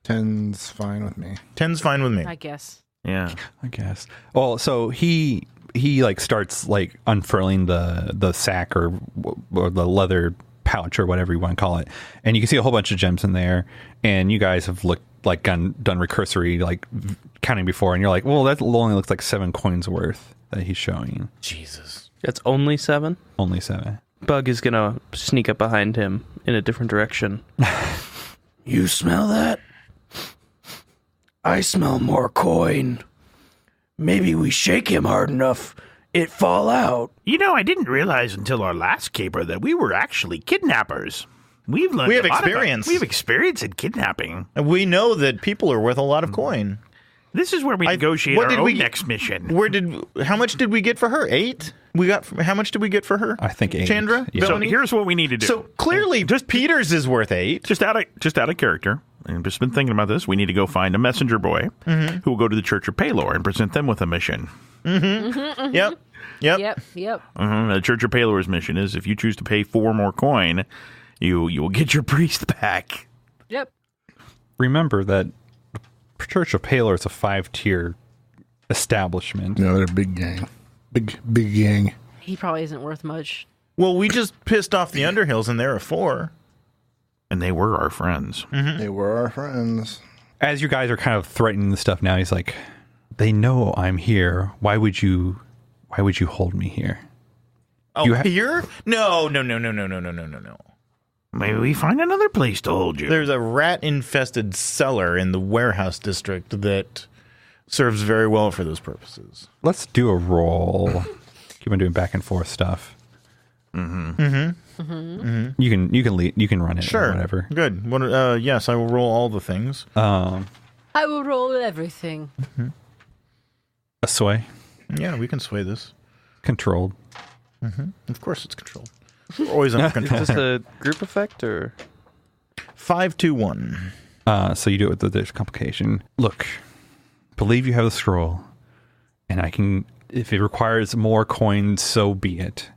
Speaker 6: 10's fine with me.
Speaker 4: 10's fine with me.
Speaker 2: I guess.
Speaker 3: Yeah.
Speaker 1: I guess. Well, so he like starts like unfurling the sack or the leather pouch or whatever you want to call it, and you can see a whole bunch of gems in there. And you guys have looked like done recursory like counting before, and you're like, well, that only looks like 7 coins worth that he's showing.
Speaker 4: Jesus.
Speaker 5: It's only 7?
Speaker 1: Only 7.
Speaker 5: Bug is gonna sneak up behind him in a different direction. You smell that? I smell more coin. Maybe we shake him hard enough, it fall out.
Speaker 3: You know, I didn't realize until our last caper that we were actually kidnappers. We've learned
Speaker 4: We have
Speaker 3: a lot
Speaker 4: experience.
Speaker 3: We have experience in kidnapping.
Speaker 4: And we know that people are worth a lot of coin.
Speaker 3: This is where we negotiate
Speaker 4: what
Speaker 3: our
Speaker 4: did
Speaker 3: own
Speaker 4: we-
Speaker 3: next mission.
Speaker 4: How much did we get for her? 8? How much did we get for her?
Speaker 1: I think 8.
Speaker 4: Chandra?
Speaker 1: Yeah.
Speaker 3: So
Speaker 4: Bellamy?
Speaker 3: here's what we need to do.
Speaker 4: So clearly, just Peters is worth 8.
Speaker 3: Just out of character, I've just been thinking about this. We need to go find a messenger boy who will go to the Church of Palor and present them with a mission.
Speaker 4: Yep.
Speaker 2: Yep.
Speaker 3: The Church of Palor's mission is if you choose to pay 4 more coin, you will get your priest back.
Speaker 2: Yep.
Speaker 1: Remember that Church of Palor is a 5-tier establishment.
Speaker 6: No, they're a big gang. Big gang.
Speaker 2: He probably isn't worth much.
Speaker 4: Well, we just pissed off the Underhills, and they're a 4.
Speaker 3: And they were our friends.
Speaker 6: They were our friends.
Speaker 1: As you guys are kind of threatening the stuff now, he's like, they know I'm here. Why would you hold me here?
Speaker 4: Oh,
Speaker 1: You
Speaker 4: here? No.
Speaker 3: Maybe we find another place to hold you.
Speaker 4: There's a rat-infested cellar in the warehouse district that serves very well for those purposes.
Speaker 1: Let's do a roll. Keep on doing back and forth stuff. You can lead, you can run it.
Speaker 4: Sure.
Speaker 1: Or whatever.
Speaker 4: Good. Yes, I will roll all the things.
Speaker 2: I will roll everything.
Speaker 1: A sway,
Speaker 4: Yeah, we can sway this.
Speaker 1: controlled.
Speaker 4: Of course it's controlled. We're always under control.
Speaker 5: Is this a group effect or?
Speaker 4: 5, 2, 1.
Speaker 1: So you do it with the complication. Look, believe you have the scroll, and I can. If it requires more coins, so be it.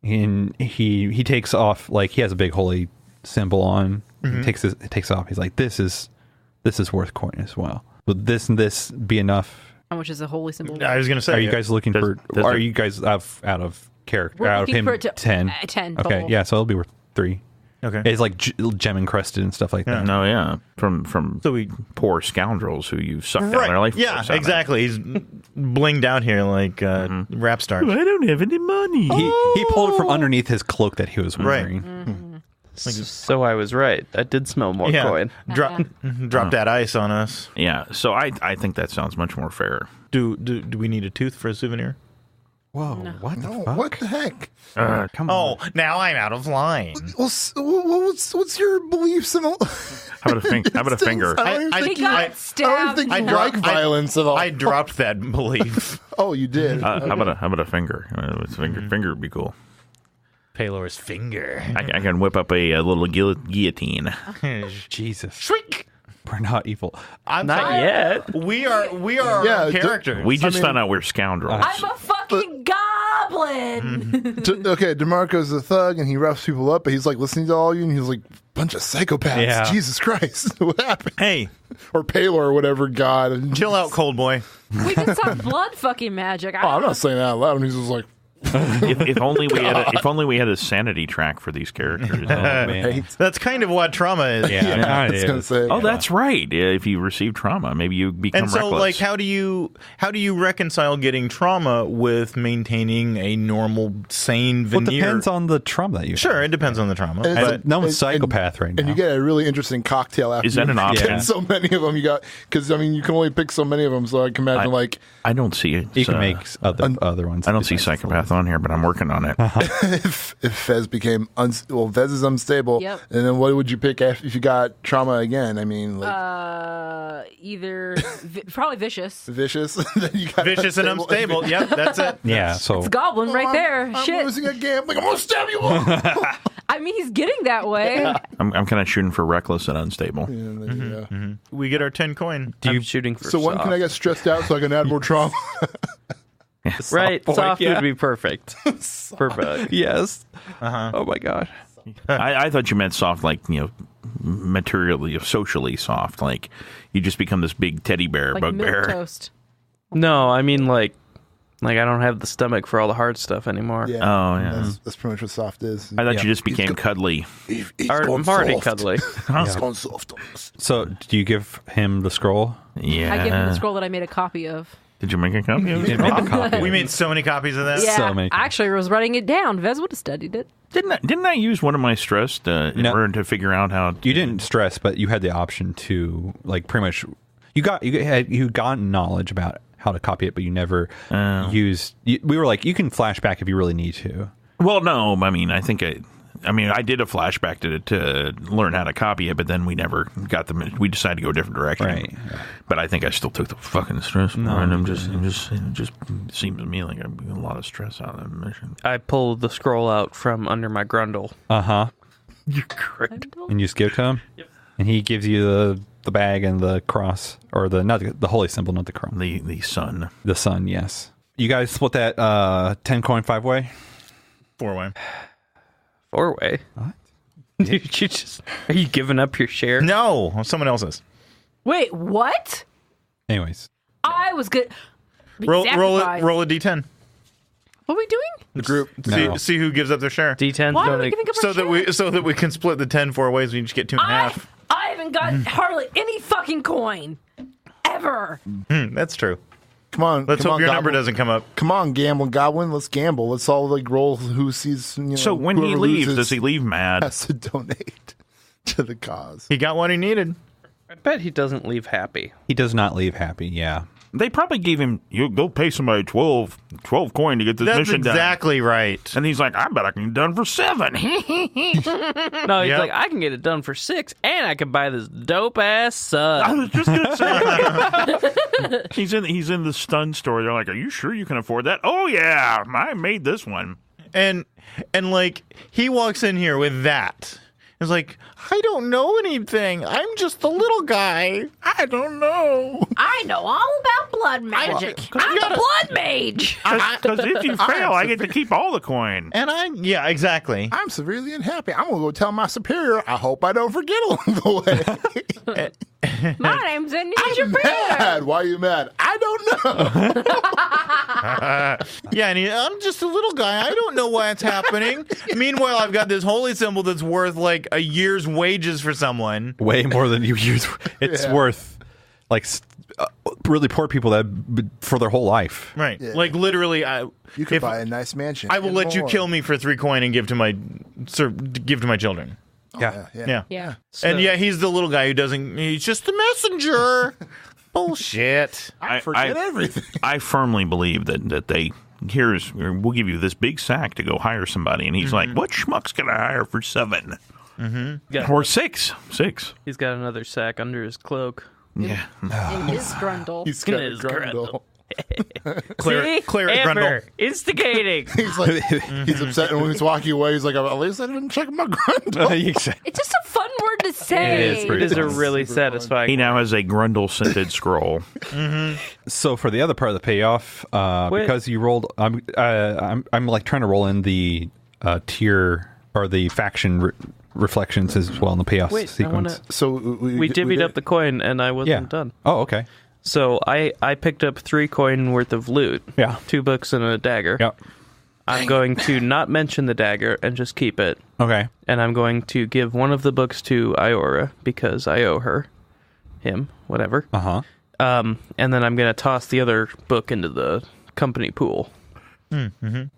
Speaker 1: And he takes off, like he has a big holy symbol on. He takes it off. He's like, this is worth coin as well. Would this and this be enough?
Speaker 2: How much is a holy symbol?
Speaker 4: I was going to say,
Speaker 1: Are you guys looking for?
Speaker 3: does
Speaker 1: Are
Speaker 3: it-
Speaker 1: you guys out of character?
Speaker 2: We're
Speaker 1: Out of
Speaker 2: looking
Speaker 1: him,
Speaker 2: for it to-
Speaker 1: 10.
Speaker 2: 10
Speaker 1: Okay,
Speaker 2: total.
Speaker 1: yeah. So it'll be worth 3.
Speaker 4: Okay.
Speaker 1: It's like gem encrusted and stuff like that.
Speaker 3: No, yeah. From
Speaker 4: So we
Speaker 3: poor scoundrels who you've sucked out their life.
Speaker 4: Yeah,
Speaker 3: force out of.
Speaker 4: exactly. He's blinged out here like rap stars.
Speaker 3: I don't have any money.
Speaker 1: He pulled it from underneath his cloak that he was wearing.
Speaker 5: So I was right. I did smell more coin.
Speaker 4: Drop that ice on us.
Speaker 3: Yeah, so I think that sounds much more fair.
Speaker 4: Do we need a tooth for a souvenir?
Speaker 1: Whoa! What the
Speaker 6: No,
Speaker 1: fuck?
Speaker 6: what the heck?
Speaker 1: Come on!
Speaker 4: Oh, now I'm out of line.
Speaker 6: What's your beliefs in all?
Speaker 3: How about a finger? How about a finger?
Speaker 6: I don't even
Speaker 4: I-
Speaker 6: think
Speaker 2: He
Speaker 6: you-
Speaker 2: got
Speaker 6: I don't
Speaker 2: stabbed.
Speaker 6: think you
Speaker 4: I
Speaker 6: like
Speaker 4: dropped-
Speaker 6: violence at all.
Speaker 4: I dropped that belief.
Speaker 6: Oh, you did.
Speaker 3: How about a finger? Finger would be cool.
Speaker 4: Palor's finger.
Speaker 3: I can whip up a little guillotine.
Speaker 1: Jesus!
Speaker 4: Shriek.
Speaker 1: We're not evil.
Speaker 4: I'm
Speaker 5: Not
Speaker 4: sorry.
Speaker 5: yet.
Speaker 4: We are
Speaker 6: Yeah,
Speaker 4: our characters.
Speaker 3: We just found out we're scoundrels.
Speaker 2: I'm a fucking goblin.
Speaker 6: Okay, DeMarco's a thug and he roughs people up, but he's like listening to all you and he's like, bunch of psychopaths.
Speaker 1: Yeah.
Speaker 6: Jesus Christ. What happened?
Speaker 4: Hey,
Speaker 6: Or Palor or whatever god. And
Speaker 4: chill out, cold boy.
Speaker 2: We can stop blood fucking magic.
Speaker 6: Oh, I'm not saying that out loud. And he's just like,
Speaker 3: if only we had a sanity track for these characters.
Speaker 1: Man.
Speaker 4: That's kind of what trauma is.
Speaker 1: Yeah,
Speaker 6: I
Speaker 1: it
Speaker 6: was going to
Speaker 1: is.
Speaker 6: say.
Speaker 3: Oh, that's right. If you receive trauma, maybe you become
Speaker 4: And so,
Speaker 3: reckless.
Speaker 4: like, how do you reconcile getting trauma with maintaining a normal, sane
Speaker 1: Well, it
Speaker 4: veneer?
Speaker 1: depends on the trauma that you.
Speaker 4: Sure, it depends on the trauma.
Speaker 6: And it's
Speaker 1: But no one's
Speaker 6: and-
Speaker 1: psychopath right now.
Speaker 6: And you get a really interesting cocktail after
Speaker 3: Is that
Speaker 6: you
Speaker 3: an option?
Speaker 6: get so many of them. You got, because I mean, you can only pick so many of them. So I can imagine, like,
Speaker 3: I don't see it.
Speaker 1: You can make other ones.
Speaker 3: I don't see
Speaker 1: besides
Speaker 3: psychopath on here, but I'm working on it.
Speaker 6: if Fez became Fez is unstable,
Speaker 2: Yep.
Speaker 6: and then what would you pick if you got trauma again? I mean, like
Speaker 2: Either probably vicious.
Speaker 6: vicious, then you got
Speaker 4: Vicious and unstable. Yep, that's it.
Speaker 1: Yeah. So
Speaker 2: It's goblin right there.
Speaker 6: I'm
Speaker 2: Shit.
Speaker 6: losing a game. Like I'm gonna stab you.
Speaker 2: I mean, he's getting that way.
Speaker 3: I'm kind of shooting for reckless and unstable.
Speaker 6: Yeah.
Speaker 4: We get our 10 coin.
Speaker 5: I'm shooting for
Speaker 6: So when can I get stressed out so I can add more trauma?
Speaker 5: Right,
Speaker 1: boy,
Speaker 5: soft
Speaker 1: yeah.
Speaker 5: would be perfect. Perfect.
Speaker 1: yes. Oh my god.
Speaker 3: I thought you meant soft, like, materially, socially soft. Like you just become this big teddy bear,
Speaker 2: Like
Speaker 3: bugbear.
Speaker 2: milk toast.
Speaker 5: No, I mean like Like, I don't have the stomach for all the hard stuff anymore.
Speaker 6: Yeah.
Speaker 3: Oh, yeah.
Speaker 6: That's pretty much what soft is.
Speaker 3: I thought you just became cuddly.
Speaker 5: I'm already cuddly.
Speaker 6: He's gone soft on us.
Speaker 1: So, do you give him the scroll?
Speaker 3: Yeah.
Speaker 2: I gave him the scroll that I made a copy of.
Speaker 3: Did you make a copy of
Speaker 1: You
Speaker 3: it?
Speaker 1: didn't make a copy.
Speaker 4: We made so many copies of that.
Speaker 2: Yeah,
Speaker 1: So many.
Speaker 2: I actually was writing it down. Vez would have studied it.
Speaker 3: Didn't I use one of my stress in
Speaker 1: No.
Speaker 3: order to figure out how?
Speaker 1: You didn't stress, but you had the option to, like, pretty much. You got knowledge about how to copy it, but you never used. We were like, you can flashback if you really need to.
Speaker 3: Well, no. I mean, I think I did a flashback to learn how to copy it, but then we never got them. We decided to go a different direction.
Speaker 1: Right.
Speaker 3: But I think I still took the fucking stress. No, and it just seems to me like I'm getting a lot of stress out of that mission.
Speaker 5: I pulled the scroll out from under my grundle.
Speaker 3: You're great.
Speaker 1: And you just give it to him. Yep. And he gives you the bag and the cross, or not the holy symbol, not the cross.
Speaker 3: The sun.
Speaker 1: The sun. Yes. You guys split that 10 coin 5-way.
Speaker 4: 4-way.
Speaker 5: 4-way.
Speaker 1: What?
Speaker 5: Are you giving up your share?
Speaker 4: No, someone else's.
Speaker 2: Wait, what?
Speaker 1: Anyways,
Speaker 2: I was good.
Speaker 4: Roll
Speaker 2: Sacrifice.
Speaker 4: a d10.
Speaker 2: What are we doing?
Speaker 6: The group.
Speaker 1: No.
Speaker 4: See who gives up their share.
Speaker 5: D10.
Speaker 2: Why are we giving up our share?
Speaker 4: So that we can split the 10 4 ways. We each get 2.5.
Speaker 2: I haven't got hardly any fucking coin. Ever.
Speaker 4: That's true.
Speaker 6: Come on.
Speaker 4: Let's
Speaker 6: come
Speaker 4: hope
Speaker 6: on,
Speaker 4: your
Speaker 6: Goblin.
Speaker 4: number doesn't come up.
Speaker 6: Come on, gambling goblin. Let's gamble. Let's all like roll who sees.
Speaker 3: So when he
Speaker 6: whoever
Speaker 3: leaves,
Speaker 6: loses
Speaker 3: does he leave mad?
Speaker 6: has to donate to the cause.
Speaker 4: He got what he needed.
Speaker 5: I bet he doesn't leave happy.
Speaker 1: he does not leave happy. Yeah.
Speaker 3: They probably gave him, you go pay somebody 12 coin to get this
Speaker 4: That's
Speaker 3: mission done.
Speaker 4: exactly right.
Speaker 3: And he's like, I bet I can get it done for 7.
Speaker 5: No, he's
Speaker 4: Yep.
Speaker 5: like, I can get it done for 6, and I can buy this dope ass
Speaker 3: I
Speaker 5: sun.
Speaker 3: was just gonna say, he's in the stun store. They're like, "Are you sure you can afford that?" Oh yeah, I made this one.
Speaker 4: And like he walks in here with that. It's like, I don't know anything. I'm just the little guy. I don't know.
Speaker 2: I know all about blood magic. I'm the blood mage.
Speaker 3: Because if you fail, I get to keep all the coin.
Speaker 4: And yeah, exactly.
Speaker 6: I'm severely unhappy. I'm gonna go tell my superior. I hope I don't forget along the way.
Speaker 2: My name's Ninja
Speaker 6: I'm mad. Why are you mad? I don't know.
Speaker 4: Yeah, and I'm just a little guy. I don't know why it's happening. Meanwhile, I've got this holy symbol that's worth like a year's wages for someone.
Speaker 1: Way more than you use. It's worth like really poor people that for their whole life.
Speaker 4: Right.
Speaker 6: Yeah.
Speaker 4: Like literally,
Speaker 6: You could buy a nice mansion.
Speaker 4: I will
Speaker 6: and
Speaker 4: let you
Speaker 6: more.
Speaker 4: kill me for 3 coin and give to my children.
Speaker 1: Yeah.
Speaker 4: Yeah.
Speaker 2: Yeah.
Speaker 4: And yeah, he's the little guy who doesn't. He's just the messenger. Bullshit.
Speaker 6: I forget everything.
Speaker 3: I firmly believe that they we'll give you this big sack to go hire somebody, and he's like, "What schmucks can I hire for 7? Or 6? 6?
Speaker 5: He's got another sack under his cloak.
Speaker 3: Yeah.
Speaker 2: In his grundle.
Speaker 6: He's got a
Speaker 5: His
Speaker 6: grundle.
Speaker 5: See?
Speaker 4: Cleric
Speaker 5: Amber,
Speaker 4: Grundle.
Speaker 5: Instigating.
Speaker 6: He's like, he's upset, and when he's walking away, he's like, "At least I didn't check my grundle."
Speaker 2: It's just a fun word to say.
Speaker 5: It is a
Speaker 6: fun.
Speaker 5: really
Speaker 6: Super
Speaker 5: satisfying.
Speaker 3: He now has a Grundle scented scroll.
Speaker 1: So for the other part of the payoff, because you rolled, I'm like trying to roll in the tier or the faction reflections as well in the payoff
Speaker 5: Wait, I
Speaker 1: sequence.
Speaker 5: wanna-
Speaker 6: So
Speaker 5: we divvied up the coin, and I wasn't done.
Speaker 1: Oh, okay.
Speaker 5: So I picked up 3 coin worth of loot.
Speaker 1: Yeah.
Speaker 5: 2 books and a dagger.
Speaker 1: Yep.
Speaker 5: I'm going to not mention the dagger and just keep it.
Speaker 1: Okay.
Speaker 5: And I'm going to give one of the books to Iora because I owe her. Him. Whatever.
Speaker 1: Uh-huh.
Speaker 5: And then I'm going to toss the other book into the company pool.
Speaker 3: The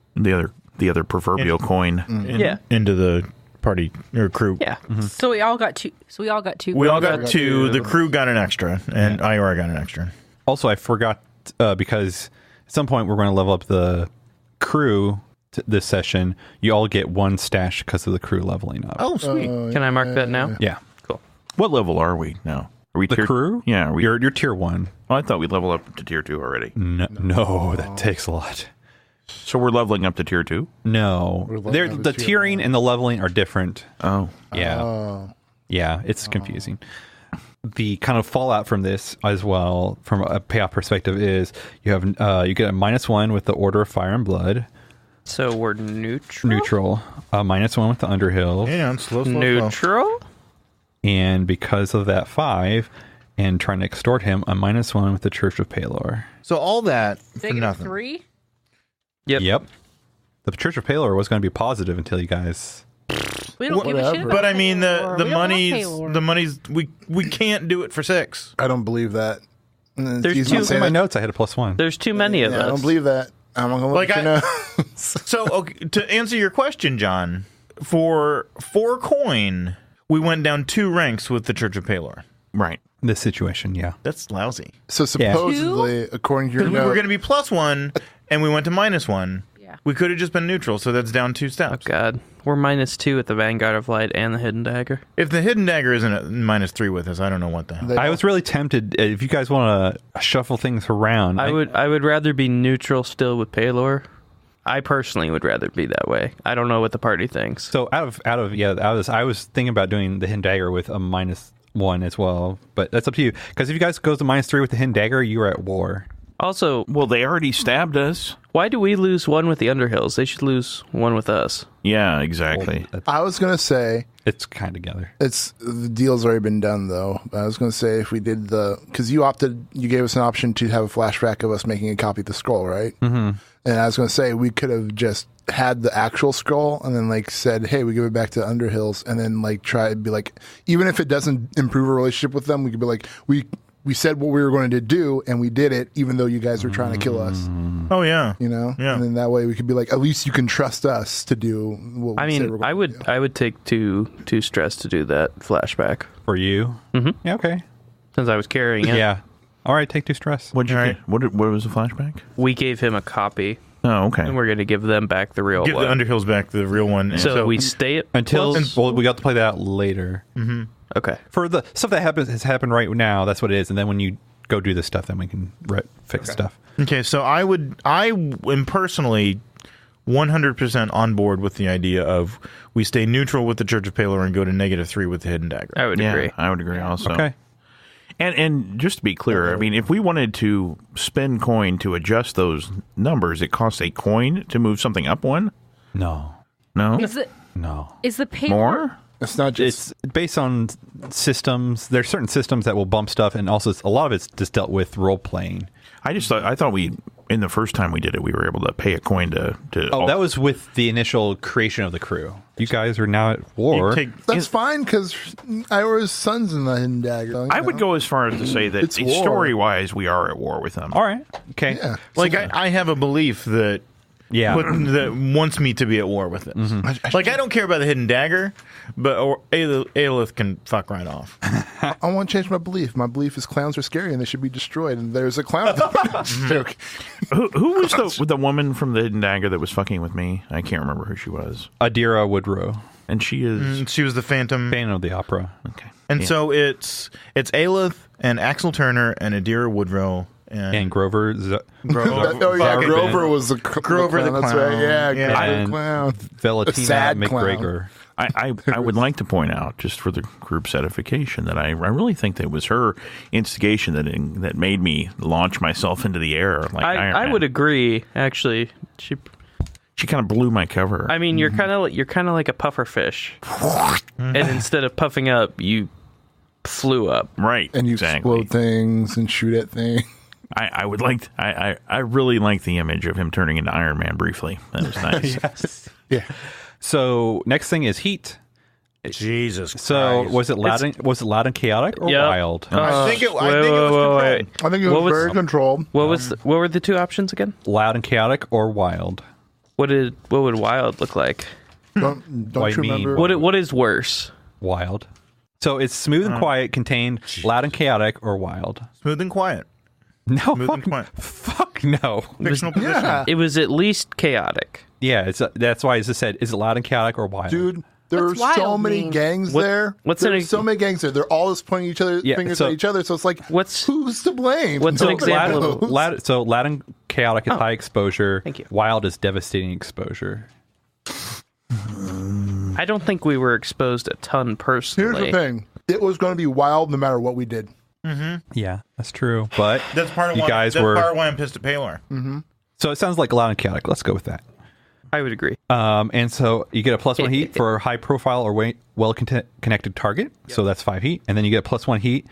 Speaker 3: other proverbial coin.
Speaker 5: Yeah.
Speaker 4: Into the party or crew.
Speaker 5: Yeah.
Speaker 2: So we all got 2. So we all got 2.
Speaker 4: We all got
Speaker 6: got
Speaker 4: 2.
Speaker 6: two.
Speaker 4: The crew got an extra, and Iora got an extra.
Speaker 1: Also, I forgot because at some point we're going to level up the crew this session. You all get 1 stash because of the crew leveling up.
Speaker 4: Oh, sweet.
Speaker 5: Can I mark that now?
Speaker 1: Yeah.
Speaker 5: Cool.
Speaker 3: What level are we now? Are we
Speaker 1: The crew?
Speaker 3: Yeah. Are we,
Speaker 1: You're tier 1.
Speaker 3: oh, I thought we leveled up to tier 2 already.
Speaker 1: No, that takes a lot.
Speaker 3: So we're leveling up to tier 2?
Speaker 1: No.
Speaker 6: leveling up
Speaker 1: The
Speaker 6: to tier
Speaker 1: tiering and the leveling are different.
Speaker 3: Oh.
Speaker 1: Yeah. Yeah, it's confusing. The kind of fallout from this as well, from a payoff perspective, is you have you get a -1 with the Order of Fire and Blood.
Speaker 5: So we're neutral?
Speaker 1: Neutral. -1 with the Underhill.
Speaker 4: Yeah, slow.
Speaker 5: Neutral?
Speaker 1: And because of that 5, and trying to extort him, a -1 with the Church of Palor.
Speaker 4: So all that
Speaker 2: So
Speaker 4: for
Speaker 2: you get
Speaker 4: nothing.
Speaker 2: 3? Yep.
Speaker 1: The Church of Palor was going to be positive until you guys.
Speaker 2: We don't give a shit about
Speaker 4: But I mean,
Speaker 2: Paylor.
Speaker 4: the
Speaker 2: We don't want
Speaker 4: money's
Speaker 2: Paylor.
Speaker 4: the money's we can't do it for 6.
Speaker 6: I don't believe that.
Speaker 5: There's
Speaker 6: Excuse me,
Speaker 5: two-
Speaker 6: say
Speaker 1: In my
Speaker 6: that.
Speaker 1: notes, I had a +1.
Speaker 5: There's too many of
Speaker 6: Yeah,
Speaker 5: us.
Speaker 6: I don't believe that. I'm going to let
Speaker 4: Like
Speaker 6: you know.
Speaker 4: So, okay, to answer your question, John, for 4 coin, we went down 2 ranks with the Church of Palor.
Speaker 3: Right.
Speaker 1: This situation, yeah.
Speaker 4: That's lousy.
Speaker 6: So supposedly, according to your
Speaker 4: We were
Speaker 6: note,
Speaker 4: going to be +1, and we went to -1.
Speaker 2: Yeah.
Speaker 4: We could have just been neutral, so that's down 2 steps.
Speaker 5: God, we're -2 at the Vanguard of Light and the Hidden Dagger.
Speaker 4: If the Hidden Dagger isn't at -3 with us, I don't know what the hell.
Speaker 6: they
Speaker 1: I
Speaker 6: don't-
Speaker 1: was really tempted. If you guys want to shuffle things around,
Speaker 5: I would rather be neutral still with Paylor. I personally would rather be that way. I don't know what the party thinks.
Speaker 1: So out of this, I was thinking about doing the Hidden Dagger with a -1 as well, but that's up to you. Because if you guys goes to -3 with the Hidden Dagger, you are at war.
Speaker 5: Also,
Speaker 3: Well, they already stabbed us.
Speaker 5: why do we lose one with the Underhills? They should lose one with us.
Speaker 3: Yeah, exactly.
Speaker 6: I was going to say,
Speaker 1: It's kind of together.
Speaker 6: the deal's already been done, though. I was going to say if we did because you gave us an option to have a flashback of us making a copy of the scroll, right? Mm-hmm. And I was going to say we could have just had the actual scroll and then like said, hey, we give it back to Underhills, and then like try to be like, even if it doesn't improve our relationship with them, we could be like, we said what we were going to do and we did it, even though you guys were trying to kill us.
Speaker 4: Oh, yeah.
Speaker 6: You know,
Speaker 4: Yeah.
Speaker 6: and then that way we could be like, at least you can trust us to do what we
Speaker 5: I
Speaker 6: said
Speaker 5: mean,
Speaker 6: we're going to do.
Speaker 5: I would take two stress to do that flashback
Speaker 1: For you? Mm-hmm. Yeah, okay.
Speaker 5: since I was carrying it.
Speaker 1: Yeah. All right, take 2 stress.
Speaker 3: What'd you
Speaker 4: All
Speaker 3: get? What was the flashback?
Speaker 5: We gave him a copy,
Speaker 3: Oh, okay.
Speaker 5: and we're going to give them back the real
Speaker 4: Give
Speaker 5: one.
Speaker 4: the Underhills back the real one.
Speaker 5: so we stay at
Speaker 1: Until
Speaker 5: plus-
Speaker 1: well, we got to play that out later.
Speaker 5: okay.
Speaker 1: For the stuff that has happened right now, that's what it is. And then when you go do this stuff, then we can fix stuff.
Speaker 4: Okay, so I am personally 100% on board with the idea of we stay neutral with the Church of Palor and go to -3 with the Hidden Dagger.
Speaker 5: I would agree.
Speaker 3: I would agree also.
Speaker 1: Okay.
Speaker 3: And just to be clear, I mean, if we wanted to spend coin to adjust those numbers, it costs a coin to move something up 1?
Speaker 1: No.
Speaker 3: No?
Speaker 2: Is the Paylor
Speaker 3: More?
Speaker 6: It's not just
Speaker 1: It's based on systems. There's certain systems that will bump stuff, and also a lot of it's just dealt with role playing.
Speaker 3: I thought in the first time we did it, we were able to pay a coin to
Speaker 1: Oh, that was with the initial creation of the crew. You guys are now at war.
Speaker 6: that's fine because Iora's son's in the Hidden Dagger.
Speaker 3: I would go as far as to say that
Speaker 6: It's war.
Speaker 3: story-wise, we are at war with them.
Speaker 1: All right. Okay.
Speaker 6: Yeah.
Speaker 4: Like, I have a belief that
Speaker 1: Yeah.
Speaker 4: that wants me to be at war with it. Like, I don't care about the Hidden Dagger, but Aelith can fuck right off.
Speaker 6: I want to change my belief. My belief is clowns are scary and they should be destroyed. And there's a clown. Joke.
Speaker 3: Who was the woman from the Hidden Dagger that was fucking with me? I can't remember who she was.
Speaker 1: Adira Woodrow,
Speaker 3: And she is...
Speaker 4: She was the Phantom.
Speaker 1: fan of the opera.
Speaker 3: Okay.
Speaker 4: And
Speaker 3: Yeah.
Speaker 4: so it's Aelith and Axel Turner and Adira Woodrow
Speaker 1: And Grover.
Speaker 6: Oh yeah,
Speaker 4: Fucking
Speaker 6: Grover was the
Speaker 4: Grover the
Speaker 6: clown. That's
Speaker 4: clown.
Speaker 6: right. Yeah,
Speaker 4: Yeah.
Speaker 6: Grover the
Speaker 1: And
Speaker 6: clown. A
Speaker 1: Velotina
Speaker 6: sad clown.
Speaker 1: McGregor.
Speaker 3: I would like to point out, just for the group's edification, that I really think that it was her instigation that made me launch myself into the air. Like Iron
Speaker 5: I
Speaker 3: Man.
Speaker 5: would agree. Actually,
Speaker 3: She kind of blew my cover.
Speaker 5: I mean, you're kind of like a puffer fish, and instead of puffing up, you flew up.
Speaker 3: right.
Speaker 6: And you
Speaker 3: exactly.
Speaker 6: explode things and shoot at things.
Speaker 3: I would like. I really like the image of him turning into Iron Man briefly. That was nice.
Speaker 1: Yes.
Speaker 6: Yeah.
Speaker 1: So next thing is heat.
Speaker 4: Jesus
Speaker 1: So
Speaker 4: Christ.
Speaker 1: was it loud and chaotic or
Speaker 5: Yep.
Speaker 1: wild?
Speaker 4: I think it was
Speaker 5: wait.
Speaker 6: I think it
Speaker 5: What
Speaker 6: was
Speaker 5: was-
Speaker 6: very controlled.
Speaker 5: What were the two options again?
Speaker 1: Loud and chaotic or wild?
Speaker 5: What would wild look like?
Speaker 6: Don't
Speaker 1: What
Speaker 6: you
Speaker 1: do you mean?
Speaker 6: remember?
Speaker 5: What is worse?
Speaker 1: Wild. So it's smooth and quiet, contained, loud and chaotic, or wild.
Speaker 4: Smooth and quiet.
Speaker 1: No,
Speaker 4: Smooth and quiet.
Speaker 1: fuck no.
Speaker 4: Fictional position.
Speaker 6: Yeah.
Speaker 5: It was at least chaotic.
Speaker 1: Yeah, that's why I just said, is it loud and chaotic or wild?
Speaker 6: Dude, there
Speaker 2: What's
Speaker 6: are so
Speaker 2: wild
Speaker 6: many
Speaker 2: mean?
Speaker 6: gangs there.
Speaker 5: what's
Speaker 6: There's
Speaker 5: an-
Speaker 6: so many gangs there. They're all just pointing each other
Speaker 1: Yeah,
Speaker 6: fingers
Speaker 1: so-
Speaker 6: at each other. So it's like,
Speaker 5: What's-
Speaker 6: who's to blame?
Speaker 5: what's an
Speaker 6: Nobody
Speaker 5: example
Speaker 6: knows.
Speaker 5: of-
Speaker 1: loud and chaotic is high exposure.
Speaker 5: Thank you.
Speaker 1: Wild is devastating exposure.
Speaker 5: I don't think we were exposed a ton
Speaker 6: Here's
Speaker 5: personally.
Speaker 6: the thing: it was going to be wild no matter what we did.
Speaker 1: Yeah, that's true. But
Speaker 4: That's part of
Speaker 1: you
Speaker 4: why.
Speaker 1: guys
Speaker 4: That's
Speaker 1: were.
Speaker 4: part of why I'm pissed at Palor.
Speaker 1: So it sounds like loud and chaotic. Let's go with that.
Speaker 5: I would agree.
Speaker 1: And so you get a +1 heat for high profile or well-connected target. Yep. So that's 5 heat. And then you get a +1 heat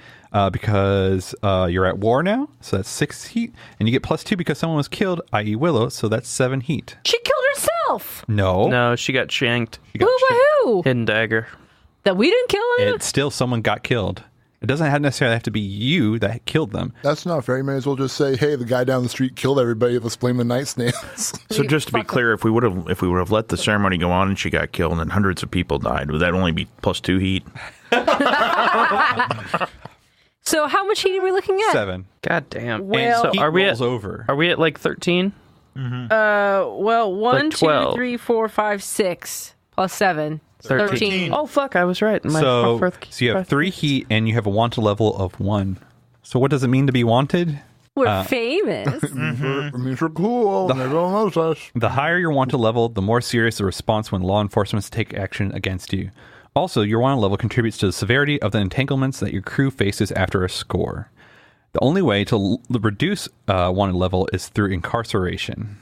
Speaker 1: because you're at war now. So that's 6 heat. And you get +2 because someone was killed, i.e. Willow. So that's 7 heat.
Speaker 2: She killed herself.
Speaker 5: No, she got shanked.
Speaker 2: Who?
Speaker 5: Hidden dagger.
Speaker 2: That we didn't kill her?
Speaker 1: It's still someone got killed. It doesn't necessarily have to be you that killed them.
Speaker 6: That's not fair. You may as well just say, "Hey, the guy down the street killed everybody. Let's blame the night snails."
Speaker 3: So just to be clear, if we would have let the ceremony go on and she got killed and hundreds of people died, would that only be +2 heat?
Speaker 2: So how much heat are we looking at?
Speaker 1: 7.
Speaker 5: God damn.
Speaker 2: Well,
Speaker 5: so
Speaker 1: Heat
Speaker 5: are we
Speaker 1: rolls
Speaker 5: at
Speaker 1: over.
Speaker 5: Are we at like 13?
Speaker 2: Well, 1,
Speaker 5: Like
Speaker 2: 2,
Speaker 5: 12.
Speaker 2: 3, 4, 5, 6 plus 7. 13.
Speaker 5: Oh fuck, I was right.
Speaker 1: So you have 3 heat and you have a wanted level of 1. So what does it mean to be wanted?
Speaker 2: We're famous.
Speaker 6: It means we're cool. And everyone knows us.
Speaker 1: The higher your wanted level, the more serious the response when law enforcement take action against you. Also, your wanted level contributes to the severity of the entanglements that your crew faces after a score. The only way to reduce wanted level is through incarceration.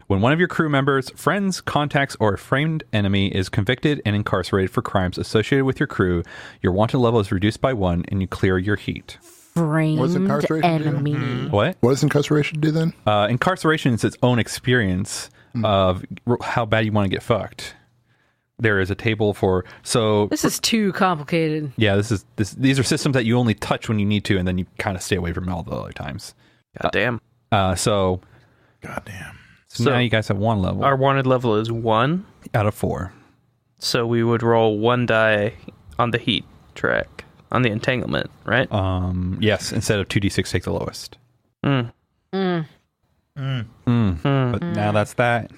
Speaker 1: When one of your crew members, friends, contacts, or a framed enemy is convicted and incarcerated for crimes associated with your crew, your wanted level is reduced by 1 and you clear your heat.
Speaker 6: What's
Speaker 2: Framed
Speaker 6: incarceration do?
Speaker 2: enemy.
Speaker 1: What?
Speaker 6: What does incarceration do then?
Speaker 1: Incarceration is its own experience of how bad you want to get fucked. There is a table for
Speaker 2: This is too complicated.
Speaker 1: yeah. These are systems that you only touch when you need to, and then you kind of stay away from all the other times.
Speaker 5: God damn.
Speaker 1: So
Speaker 4: Goddamn.
Speaker 1: now you guys have 1 level
Speaker 5: Our wanted level is 1,
Speaker 1: out of 4.
Speaker 5: so we would roll 1 die on the heat track, on the entanglement, right?
Speaker 1: Yes, instead of 2d6, take the lowest. But now that's that.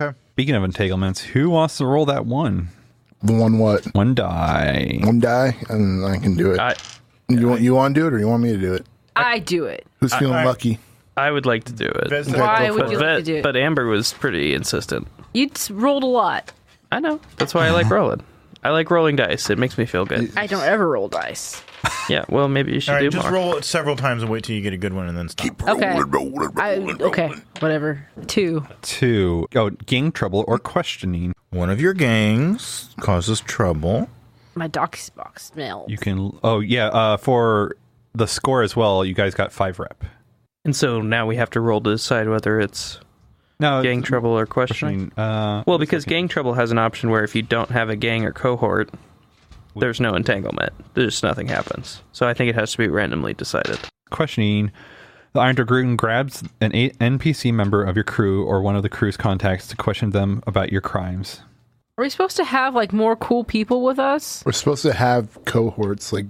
Speaker 6: Okay.
Speaker 1: Speaking of entanglements, who wants to roll that 1?
Speaker 6: The one what?
Speaker 1: 1 die.
Speaker 6: One die, and I can do it. You want to do it, or you want me to do it?
Speaker 2: I do it.
Speaker 6: Who's feeling lucky?
Speaker 5: I would like to do it.
Speaker 2: Why would you like to do it?
Speaker 5: But Amber was pretty insistent.
Speaker 2: You rolled a lot.
Speaker 5: I know. That's why I like rolling. I like rolling dice. It makes me feel good.
Speaker 2: I don't ever roll dice.
Speaker 5: Yeah, well, maybe you should
Speaker 4: All right,
Speaker 5: do
Speaker 4: just
Speaker 5: more.
Speaker 4: roll it several times and wait till you get a good one and then stop.
Speaker 2: Okay.
Speaker 6: Rolling.
Speaker 2: Okay, whatever. 2.
Speaker 1: 2. Oh, gang trouble or questioning.
Speaker 4: One of your gangs causes trouble.
Speaker 2: My dox box smells.
Speaker 1: You can. Oh yeah. For the score as well, you guys got 5 rep.
Speaker 5: And so now we have to roll to decide whether it's
Speaker 1: No
Speaker 5: gang trouble or questioning. Well, because gang trouble has an option where if you don't have a gang or cohort, there's no entanglement. There's nothing happens. So I think it has to be randomly decided.
Speaker 1: questioning. The Iron Dragoon grabs an NPC member of your crew or one of the crew's contacts to question them about your crimes.
Speaker 2: Are we supposed to have like more cool people with us?
Speaker 6: We're supposed to have cohorts, like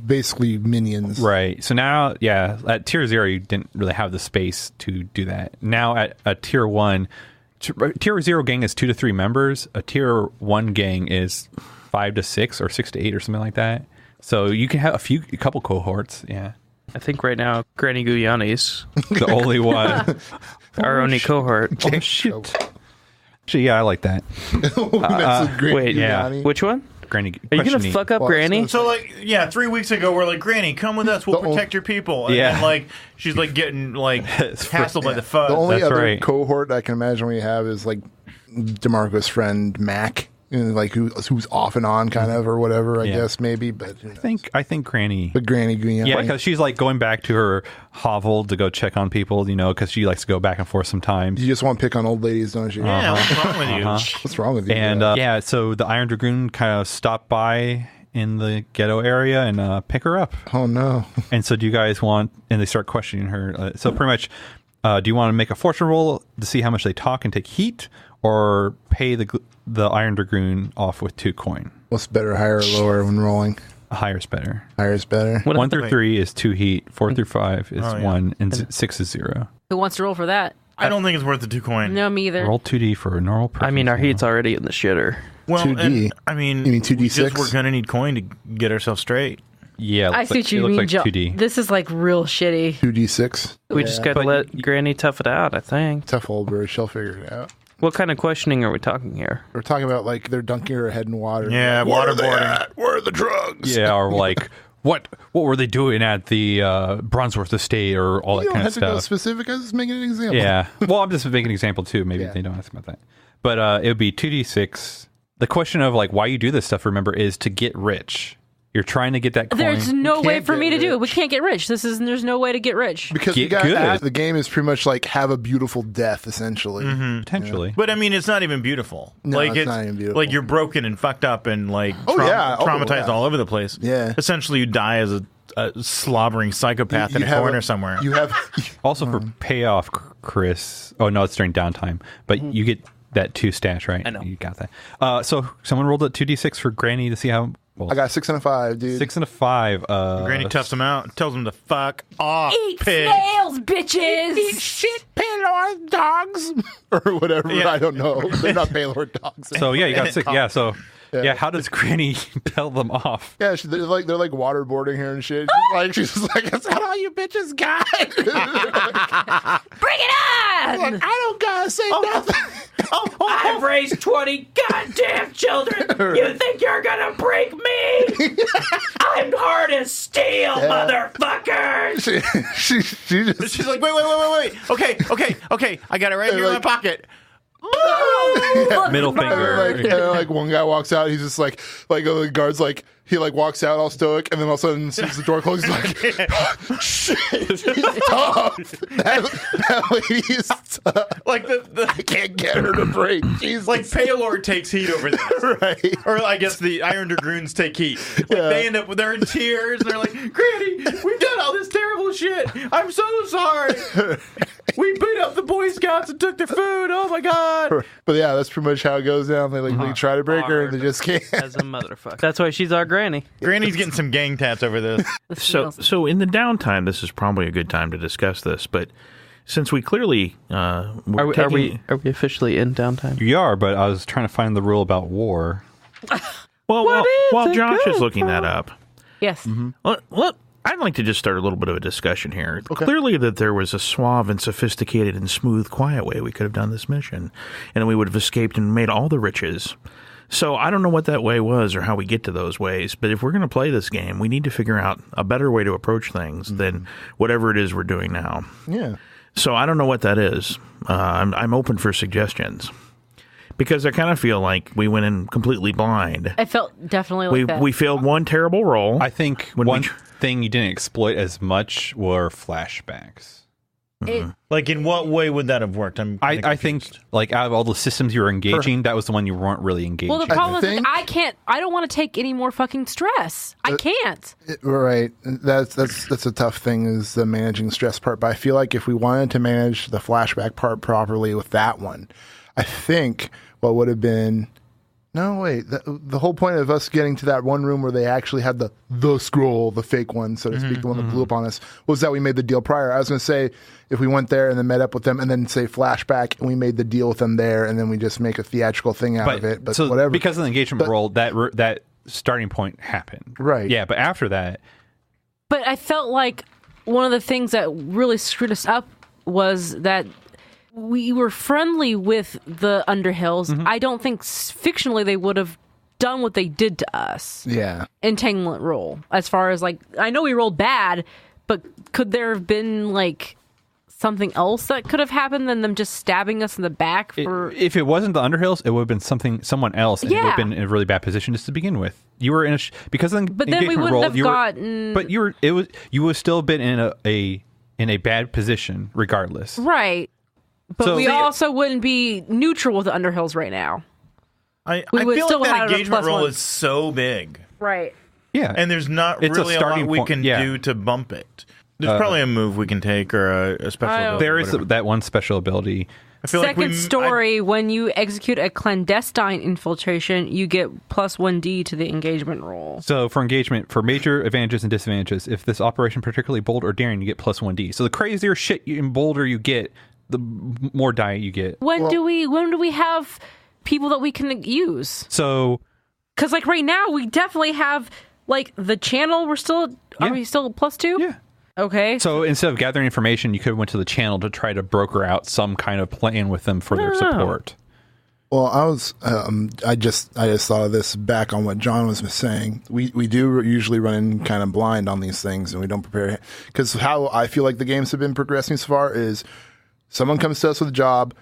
Speaker 6: basically minions.
Speaker 1: Right. So now, yeah, at tier 0, you didn't really have the space to do that. Now at tier 1, tier 0 gang is 2 to 3 members. A tier 1 gang is 5 to 6 or 6 to 8 or something like that. So you can have a couple cohorts. Yeah.
Speaker 5: I think right now, Granny Guyani's
Speaker 1: The only one.
Speaker 5: our only cohort.
Speaker 1: Oh, shit. Actually, yeah, I like that.
Speaker 6: That's a great
Speaker 5: wait,
Speaker 1: yeah.
Speaker 6: Giuliani.
Speaker 5: Which one?
Speaker 1: Granny,
Speaker 5: Are you going to
Speaker 1: questioning.
Speaker 5: fuck up
Speaker 6: Well,
Speaker 5: Granny?
Speaker 4: So, like, yeah, 3 weeks ago, we're like, Granny, come with us. We'll
Speaker 6: The ol-
Speaker 4: protect your people. And
Speaker 1: Yeah.
Speaker 4: then, like, she's, like, getting, like, hassled by the fuzz.
Speaker 6: The only
Speaker 1: That's
Speaker 6: other
Speaker 1: right.
Speaker 6: cohort I can imagine we have is like DeMarco's friend Mac, you know, like who's off and on kind of or whatever. I
Speaker 1: Yeah.
Speaker 6: guess maybe, but you know.
Speaker 1: I think Granny.
Speaker 6: But Granny Giuliani.
Speaker 1: Yeah, because she's like going back to her hovel to go check on people, you know, because she likes to go back and forth sometimes.
Speaker 6: You just want to pick on old ladies, don't you?
Speaker 4: Yeah, what's wrong with you?
Speaker 6: What's wrong with you?
Speaker 1: And yeah, so the Iron Dragoon kind of stopped by in the ghetto area and pick her up.
Speaker 6: Oh no.
Speaker 1: And so do you guys want, and they start questioning her. So pretty much, do you want to make a fortune roll to see how much they talk and take heat, or pay the Iron Dragoon off with 2 coin?
Speaker 6: What's better, higher or lower when rolling?
Speaker 1: Higher is better.
Speaker 6: Higher is better.
Speaker 5: What
Speaker 1: 1
Speaker 5: if the-
Speaker 1: through 3 is 2 heat, 4 through 5 is
Speaker 4: Oh, yeah.
Speaker 1: 1, and 6 is 0.
Speaker 2: Who wants to roll for that?
Speaker 4: I don't think it's worth the 2 coin.
Speaker 2: No, me either.
Speaker 1: Roll 2d for a normal person.
Speaker 5: I mean, our heat's already in the shitter.
Speaker 4: Well,
Speaker 6: 2D.
Speaker 4: and, I mean,
Speaker 6: You mean 2d6?
Speaker 4: We're going to need coin to get ourselves straight.
Speaker 1: Yeah,
Speaker 2: I see what you mean, Joe.
Speaker 1: 2D.
Speaker 2: This is like real shitty.
Speaker 6: 2d6.
Speaker 5: We just got to
Speaker 1: But-
Speaker 5: let Granny tough it out, I think.
Speaker 6: Tough old bird. She'll figure it out.
Speaker 5: What kind of questioning are we talking here?
Speaker 6: We're talking about like they're dunking her head in water.
Speaker 4: Yeah,
Speaker 6: Where are they
Speaker 4: waterboarding.
Speaker 6: at? Where are the drugs?
Speaker 1: Yeah, or like what were they doing at the Brunsworth estate or all
Speaker 6: You
Speaker 1: that
Speaker 6: don't
Speaker 1: kind
Speaker 6: have
Speaker 1: of
Speaker 6: to go
Speaker 1: stuff.
Speaker 6: specific. I was just making an example.
Speaker 1: Yeah. Well, I'm just making an example too. Maybe
Speaker 6: Yeah.
Speaker 1: they don't ask about that. But it would be 2d6. The question of like why you do this stuff, remember, is to get rich. You're trying to get that coin.
Speaker 2: There's no way
Speaker 6: can't
Speaker 2: for
Speaker 6: get
Speaker 2: me to do it. We
Speaker 6: rich.
Speaker 2: can't get rich. There's no way to get rich.
Speaker 6: Because
Speaker 1: Get
Speaker 6: you got
Speaker 1: good.
Speaker 6: the game is pretty much like have a beautiful death, essentially.
Speaker 1: Potentially.
Speaker 4: But I mean, it's not even beautiful.
Speaker 6: No,
Speaker 4: like
Speaker 6: it's not even beautiful.
Speaker 4: Like you're broken and fucked up and like traumatized all over the place.
Speaker 6: Yeah.
Speaker 4: Essentially, you die as a slobbering psychopath in a corner somewhere.
Speaker 6: You have
Speaker 1: Also for payoff, Chris. Oh no, it's during downtime. But you get that 2 stash, right?
Speaker 5: I know.
Speaker 1: You got that. So someone rolled a 2d6 for Granny to see how. Well,
Speaker 6: I got 6 and a 5, dude.
Speaker 1: 6 and a 5.
Speaker 4: Granny toughs him out, tells him to fuck off.
Speaker 2: Eat
Speaker 4: pig.
Speaker 2: snails, bitches.
Speaker 6: Eat shit, Paylord dogs, or whatever.
Speaker 4: Yeah.
Speaker 6: I don't know. They're not Paylord dogs.
Speaker 1: So yeah, you got 6. Yeah. So yeah, how does Granny tell them off?
Speaker 6: Yeah, they're like waterboarding her and shit. She's just like, is that all you bitches got?
Speaker 2: Bring it on!
Speaker 6: Like, I don't gotta say nothing.
Speaker 5: I've raised 20 goddamn children. You think you're gonna break me? I'm hard as steel, motherfuckers.
Speaker 6: She just
Speaker 4: She's like, wait. Okay. I got it right here in my pocket.
Speaker 1: Middle finger.
Speaker 6: like one guy walks out. He's just like the guard's like he like walks out all stoic, and then all of a sudden sees the door closed. He's like, shit, he's tough. That lady is tough.
Speaker 4: Like
Speaker 6: I can't get her to break. Jesus.
Speaker 4: like Paylord takes heat over this.
Speaker 6: Right.
Speaker 4: Or I guess the Iron Dragoons take heat. Like they end up they're in tears and they're like, Granny, we've done all this terrible shit. I'm so sorry. We beat up the Boy Scouts and took their food. Oh my god.
Speaker 6: But yeah, that's pretty much how it goes down. They they try to break her and they just can't.
Speaker 5: As a motherfucker. That's why she's our granny.
Speaker 4: Granny's getting some gang tats over this.
Speaker 3: So in the downtime, this is probably a good time to discuss this. But since we clearly
Speaker 5: Are we officially in downtime?
Speaker 1: You are, but I was trying to find the rule about war.
Speaker 3: while Josh is looking that up,
Speaker 2: Yes.
Speaker 3: well, I'd like to just start a little bit of a discussion here. Clearly that there was a suave and sophisticated and smooth, quiet way we could have done this mission, and we would have escaped and made all the riches. So I don't know what that way was or how we get to those ways, but if we're going to play this game, we need to figure out a better way to approach things than whatever it is we're doing now.
Speaker 6: Yeah.
Speaker 3: So I don't know what that is. I'm open for suggestions. Because I kind of feel like we went in completely blind.
Speaker 2: I felt definitely like that.
Speaker 3: We failed one terrible roll.
Speaker 1: I think one thing you didn't exploit as much were flashbacks.
Speaker 4: Like, in what way would that have worked?
Speaker 1: I think, like, out of all the systems you were engaging, that was the one you weren't really engaging.
Speaker 2: Well, the problem is
Speaker 6: think-
Speaker 2: I don't want to take any more fucking stress. I can't.
Speaker 6: Right. That's a tough thing is the managing stress part. But I feel like if we wanted to manage the flashback part properly with that one, I think what would have been the whole point of us getting to that one room where they actually had the scroll, the fake one, so to speak, the one that blew up on us, was that we made the deal prior. I was going to say if we went there and then met up with them and then say flashback and we made the deal with them there and then we just make a theatrical thing out of it. But
Speaker 1: so
Speaker 6: whatever.
Speaker 1: Because of the engagement role, that starting point happened.
Speaker 6: Right.
Speaker 1: Yeah, but after that,
Speaker 2: But I felt like one of the things that really screwed us up was that we were friendly with the Underhills. I don't think fictionally they would have done what they did to us.
Speaker 6: Yeah.
Speaker 2: Entanglement roll. As far as like, I know we rolled bad, but could there have been like something else that could have happened than them just stabbing us in the back for?
Speaker 1: if it wasn't the Underhills, it would have been someone else, and it would have been in a really bad position just to begin with. You were in because of the
Speaker 2: But then we
Speaker 1: engagement
Speaker 2: wouldn't
Speaker 1: role,
Speaker 2: have gotten.
Speaker 1: But you would still have been in a bad position regardless.
Speaker 2: Right. But
Speaker 1: So-
Speaker 2: we also wouldn't be neutral with the Underhills right now.
Speaker 4: I
Speaker 2: would
Speaker 4: feel
Speaker 2: still
Speaker 4: like that
Speaker 2: have a
Speaker 4: engagement
Speaker 2: +1.
Speaker 4: roll is so big.
Speaker 2: Right.
Speaker 1: Yeah,
Speaker 4: And there's not
Speaker 1: It's a
Speaker 4: really a
Speaker 1: starting
Speaker 4: lot we
Speaker 1: point,
Speaker 4: can
Speaker 1: yeah.
Speaker 4: do to bump it. There's probably a move we can take or a special ability.
Speaker 1: there is
Speaker 4: whatever.
Speaker 1: that one special ability.
Speaker 4: I feel
Speaker 2: Second
Speaker 4: like
Speaker 2: story, when you execute a clandestine infiltration, you get +1d to the engagement roll.
Speaker 1: So for engagement, for major advantages and disadvantages, if this operation particularly bold or daring, you get +1d. So the crazier shit and bolder you get, the more die you get.
Speaker 2: When do we have people that we can use?
Speaker 1: So
Speaker 2: Because like right now, we definitely have like the channel. Are we still +2?
Speaker 1: yeah.
Speaker 2: Okay.
Speaker 1: So instead of gathering information, you could have went to the channel to try to broker out some kind of plan with them for their support.
Speaker 6: Well, I just thought of this back on what John was saying. We do usually run in kind of blind on these things, and we don't prepare. Because how I feel like the games have been progressing so far is someone comes to us with a job,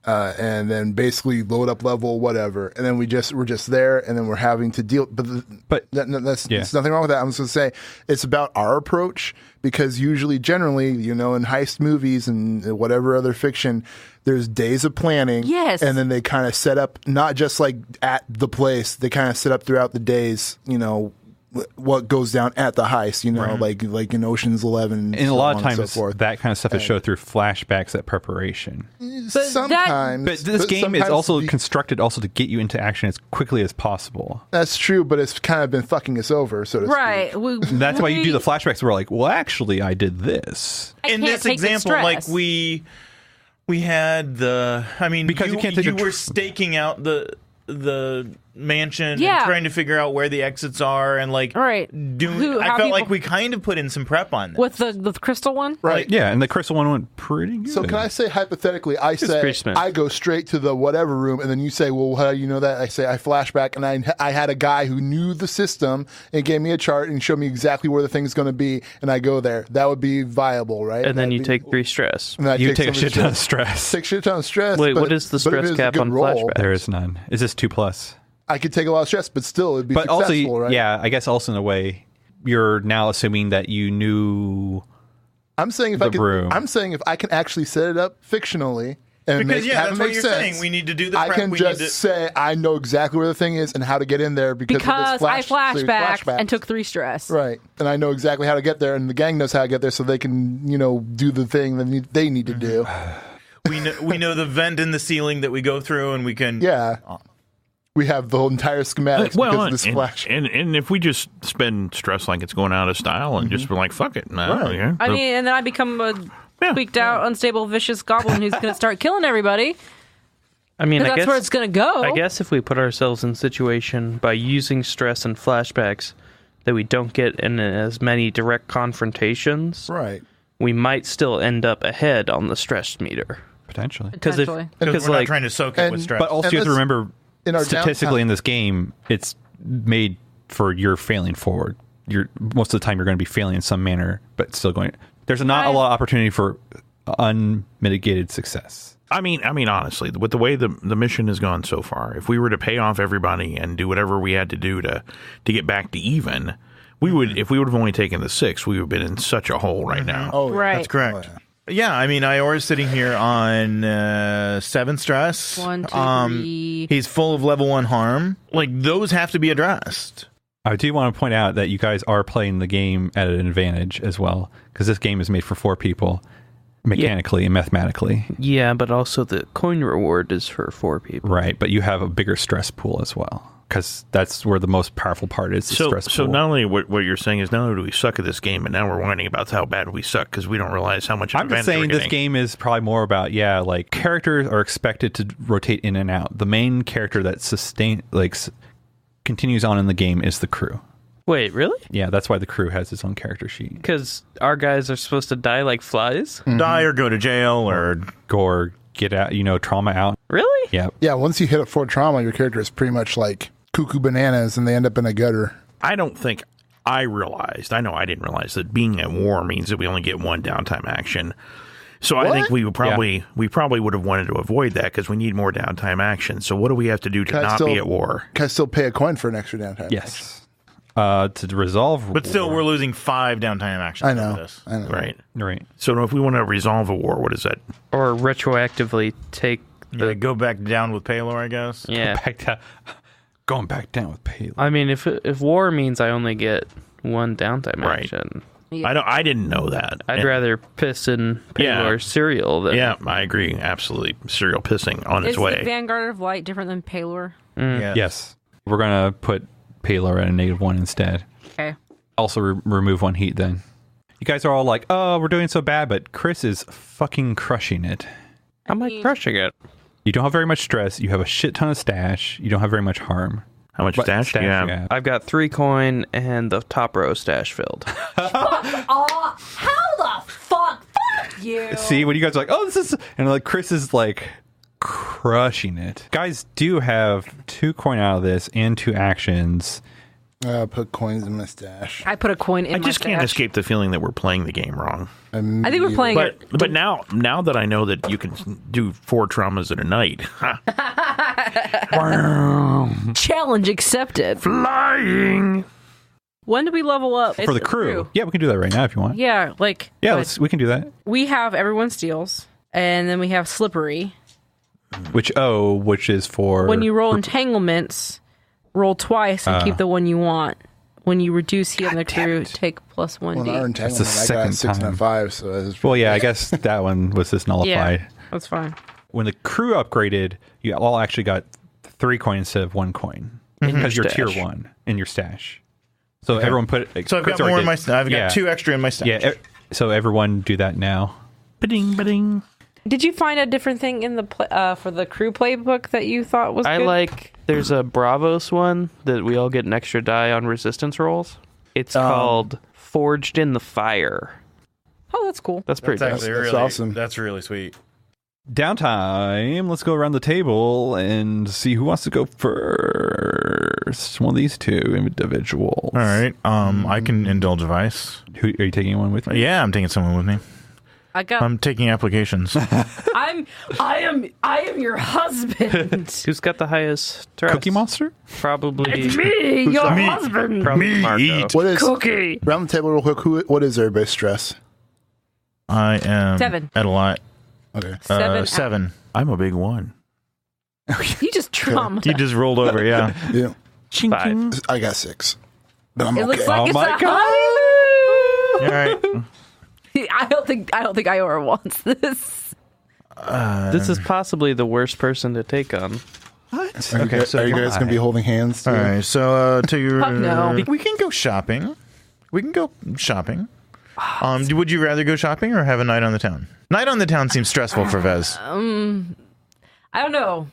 Speaker 6: and then basically load up level, whatever. And then we're just there, and then we're having to deal. But there's nothing wrong with that. I'm just going to say it's about our approach, because generally, in heist movies and whatever other fiction, there's days of planning.
Speaker 2: Yes.
Speaker 6: And then they kind of set up, not just like at the place, they kind of set up throughout the days, what goes down at the heist, like in Ocean's 11,
Speaker 1: and a lot of times
Speaker 6: so forth.
Speaker 1: that kind of stuff is showed through flashbacks at preparation.
Speaker 6: Sometimes,
Speaker 1: But this game is also constructed also to get you into action as quickly as possible.
Speaker 6: That's true, but it's kind of been fucking us over, so to
Speaker 2: Right.
Speaker 6: speak.
Speaker 1: That's why you do the flashbacks. We're like, well, actually, I did this.
Speaker 2: I
Speaker 4: In
Speaker 2: can't
Speaker 4: this
Speaker 2: take the
Speaker 4: example, like
Speaker 2: stress.
Speaker 4: we had
Speaker 1: Because you can't take
Speaker 4: you were staking out the mansion
Speaker 2: Yeah.
Speaker 4: and trying to figure out where the exits are, and like
Speaker 2: Right.
Speaker 4: I felt like we kind of put in some prep on this.
Speaker 2: With the crystal one?
Speaker 6: Right.
Speaker 1: Yeah, and the crystal one went pretty good.
Speaker 6: So can I say hypothetically, I
Speaker 5: pretty
Speaker 6: say
Speaker 5: smooth.
Speaker 6: I go straight to the whatever room, and then you say, well, how do you know that? I say I flashback, and I had a guy who knew the system and gave me a chart and showed me exactly where the thing's going to be, and I go there. That would be viable, right?
Speaker 5: And then you
Speaker 6: That'd
Speaker 5: take 3 stress.
Speaker 6: and I
Speaker 1: You take a
Speaker 6: some
Speaker 1: shit ton of stress.
Speaker 6: Take shit ton of stress.
Speaker 5: Wait,
Speaker 6: but-
Speaker 5: what is the
Speaker 6: but if
Speaker 5: stress
Speaker 6: it's a
Speaker 5: cap
Speaker 6: good
Speaker 5: on
Speaker 6: roll,
Speaker 5: flashback?
Speaker 1: There is none. Is this 2+?
Speaker 6: I could take a lot of stress, but still it'd be
Speaker 1: But also,
Speaker 6: successful, right?
Speaker 1: yeah, I guess also in a way, you're now assuming that you knew.
Speaker 6: I'm saying if
Speaker 1: the room.
Speaker 6: I'm saying if I can actually set it up fictionally and
Speaker 4: Because
Speaker 6: have
Speaker 4: that's
Speaker 6: it
Speaker 4: what
Speaker 6: make
Speaker 4: you're
Speaker 6: sense,
Speaker 4: saying. We need to do the
Speaker 6: I
Speaker 4: prep.
Speaker 6: can
Speaker 4: we
Speaker 6: just
Speaker 4: need to,
Speaker 6: say I know exactly where the thing is and how to get in there because of
Speaker 2: Because
Speaker 6: this
Speaker 2: I flashback
Speaker 6: flashbacks.
Speaker 2: and took 3 stress.
Speaker 6: Right, and I know exactly how to get there, and the gang knows how to get there, so they can, do the thing that they need to do.
Speaker 4: we know the vent in the ceiling that we go through, and we can.
Speaker 6: Yeah, we have the whole entire schematics because of this flash.
Speaker 3: and if we just spend stress like it's going out of style and just be like, fuck it. No,
Speaker 6: Right.
Speaker 3: yeah.
Speaker 2: I mean, and then I become a tweaked out, unstable, vicious goblin who's going to start killing everybody.
Speaker 5: I mean,
Speaker 2: 'Cause
Speaker 5: I
Speaker 2: that's
Speaker 5: guess
Speaker 2: where it's going to go.
Speaker 5: I guess if we put ourselves in a situation by using stress and flashbacks that we don't get in as many direct confrontations,
Speaker 6: Right.
Speaker 5: we might still end up ahead on the stress meter.
Speaker 1: Potentially.
Speaker 5: Because
Speaker 2: Potentially.
Speaker 4: Because we're
Speaker 5: like
Speaker 4: not trying to soak it
Speaker 6: and-
Speaker 4: with stress.
Speaker 1: But also,
Speaker 6: And
Speaker 1: you have to
Speaker 6: let's-
Speaker 1: remember,
Speaker 6: in our
Speaker 1: statistically
Speaker 6: downtime-
Speaker 1: in this game, it's made for your failing forward. Most of the time, you're going to be failing in some manner, but still going. There's not a lot of opportunity for unmitigated success.
Speaker 3: I mean, honestly, with the way the mission has gone so far, if we were to pay off everybody and do whatever we had to do to get back to even, we would. If we would have only taken the 6, we would have been in such a hole right now.
Speaker 6: Oh, yeah.
Speaker 2: Right.
Speaker 4: That's correct.
Speaker 6: Oh,
Speaker 4: Yeah, I mean, Iora's sitting here on 7 stress.
Speaker 2: 1, 2, 3.
Speaker 4: He's full of level 1 harm. Like, those have to be addressed.
Speaker 1: I do want to point out that you guys are playing the game at an advantage as well, because this game is made for 4 people, mechanically and mathematically.
Speaker 5: Yeah, but also the coin reward is for 4 people.
Speaker 1: Right, but you have a bigger stress pool as well, because that's where the most powerful part is, the stress
Speaker 3: So
Speaker 1: pool.
Speaker 3: not only what you're saying is not only do we suck at this game, but now we're whining about how bad we suck because we don't realize how much
Speaker 1: I'm just saying this game is probably more about, like characters are expected to rotate in and out. The main character that continues on in the game is the crew.
Speaker 5: Wait, really?
Speaker 1: Yeah, that's why the crew has its own character sheet.
Speaker 5: Because our guys are supposed to die like flies?
Speaker 4: Die or go to jail or...
Speaker 1: Or get out, trauma out.
Speaker 5: Really?
Speaker 1: Yeah.
Speaker 6: Yeah, once you hit a 4 trauma, your character is pretty much like cuckoo bananas, and they end up in a gutter.
Speaker 3: I don't think I know I didn't realize that being at war means that we only get 1 downtime action. So I think we would probably would have wanted to avoid that because we need more downtime action. So what do we have to do to not be at war?
Speaker 6: Can I still pay a coin for an extra downtime?
Speaker 1: Yes. To resolve,
Speaker 4: But still,
Speaker 1: war.
Speaker 4: we're losing 5 downtime actions.
Speaker 6: I know.
Speaker 4: over this.
Speaker 6: I know.
Speaker 3: Right.
Speaker 1: Right.
Speaker 3: So if we want to resolve a war, what is that?
Speaker 5: Or retroactively take
Speaker 4: Yeah, go back down with Paylor, I guess.
Speaker 5: Yeah.
Speaker 1: Going back down with Paley.
Speaker 5: I mean, if war means I only get 1 downtime
Speaker 3: Right.
Speaker 5: action,
Speaker 3: I didn't know that.
Speaker 5: I'd
Speaker 3: And-
Speaker 5: rather piss in
Speaker 3: Yeah.
Speaker 5: Paylor cereal than...
Speaker 3: Yeah, I agree. Absolutely. Serial pissing on its
Speaker 2: Is
Speaker 3: way.
Speaker 2: the Vanguard of Light different than Palor?
Speaker 1: Yes. We're going to put Palor at a -1 instead.
Speaker 2: Okay.
Speaker 1: Also remove 1 heat then. You guys are all like, oh, we're doing so bad, but Chris is fucking crushing it.
Speaker 5: How am I crushing it?
Speaker 1: You don't have very much stress. You have a shit ton of stash. You don't have very much harm.
Speaker 3: How much
Speaker 1: But
Speaker 3: stash do you have?
Speaker 1: you have.
Speaker 5: I've got 3 coin and the top row stash filled.
Speaker 2: Oh, how the fuck? Fuck you.
Speaker 1: See, when you guys are like, oh, this is... And like Chris is like crushing it. Guys do have 2 coin out of this and 2 actions.
Speaker 6: Put coins in my stash.
Speaker 2: I put a coin in
Speaker 3: I
Speaker 2: my
Speaker 3: just can't
Speaker 2: stash.
Speaker 3: escape the feeling that we're playing the game wrong.
Speaker 2: I think we're playing it.
Speaker 3: But now that I know that you can do 4 traumas in a night,
Speaker 2: Challenge accepted.
Speaker 3: flying.
Speaker 2: When do we level up?
Speaker 1: For the crew. Yeah, we can do that right now if you want.
Speaker 2: Yeah, like
Speaker 1: Yeah, we can do that.
Speaker 2: we have everyone steals, and then we have slippery.
Speaker 1: Which is for
Speaker 2: When you roll entanglements, roll twice and keep the one you want. When you reduce heal in the crew, take +1d.
Speaker 6: Well, our entanglement,
Speaker 1: That's the
Speaker 6: I got
Speaker 1: second
Speaker 6: 6 and
Speaker 1: time.
Speaker 6: a 5, so that's
Speaker 1: Well, yeah, I guess that one was just nullified.
Speaker 2: Yeah, that's fine.
Speaker 1: When the crew upgraded, you all actually got 3 coins instead of 1 coin because you're tier
Speaker 5: stash.
Speaker 1: 1 in your stash. So everyone put.
Speaker 4: So I've got more in my stash. I've got 2 extra in my stash.
Speaker 1: Yeah. So everyone do that now.
Speaker 3: Ba-ding, ba-ding.
Speaker 2: Did you find a different thing in the for the crew playbook that you thought was
Speaker 5: I
Speaker 2: good?
Speaker 5: like, there's a Bravos one that we all get an extra die on resistance rolls. It's called Forged in the Fire.
Speaker 2: Oh, that's cool.
Speaker 5: That's pretty
Speaker 4: That's
Speaker 5: dope.
Speaker 4: actually
Speaker 6: That's
Speaker 4: really
Speaker 6: awesome.
Speaker 4: That's really sweet.
Speaker 1: Downtime. Let's go around the table and see who wants to go first. One of these 2 individuals.
Speaker 4: All right. I can indulge a vice.
Speaker 1: Who are you taking one with?
Speaker 4: Yeah, I'm taking someone with me.
Speaker 2: I got.
Speaker 4: I'm taking applications.
Speaker 2: I am your husband.
Speaker 5: Who's got the highest trust?
Speaker 1: Cookie Monster?
Speaker 5: Probably
Speaker 2: Me, your husband.
Speaker 5: Probably Marco.
Speaker 6: What is
Speaker 2: Cookie.
Speaker 6: around the table real quick? What is everybody's stress?
Speaker 4: I am
Speaker 2: 7.
Speaker 4: at a lot.
Speaker 6: Okay,
Speaker 2: 7.
Speaker 4: 7.
Speaker 3: I'm a big 1.
Speaker 2: You just traumatized.
Speaker 4: You just rolled over, yeah.
Speaker 6: yeah,
Speaker 3: Ching,
Speaker 5: 5.
Speaker 3: ching.
Speaker 6: I got 6, but I'm
Speaker 2: It
Speaker 6: okay.
Speaker 2: looks like
Speaker 1: Oh
Speaker 2: it's
Speaker 1: my
Speaker 2: a
Speaker 1: God.
Speaker 4: All right.
Speaker 2: I don't think Iora wants this.
Speaker 5: This is possibly the worst person to take on.
Speaker 1: What?
Speaker 6: Are you guys going to be holding hands? Too?
Speaker 4: All right. So to your,
Speaker 2: Fuck no.
Speaker 4: we can go shopping. We can go shopping. Would you rather go shopping or have a night on the town? Night on the town seems stressful for Vez
Speaker 2: I don't know.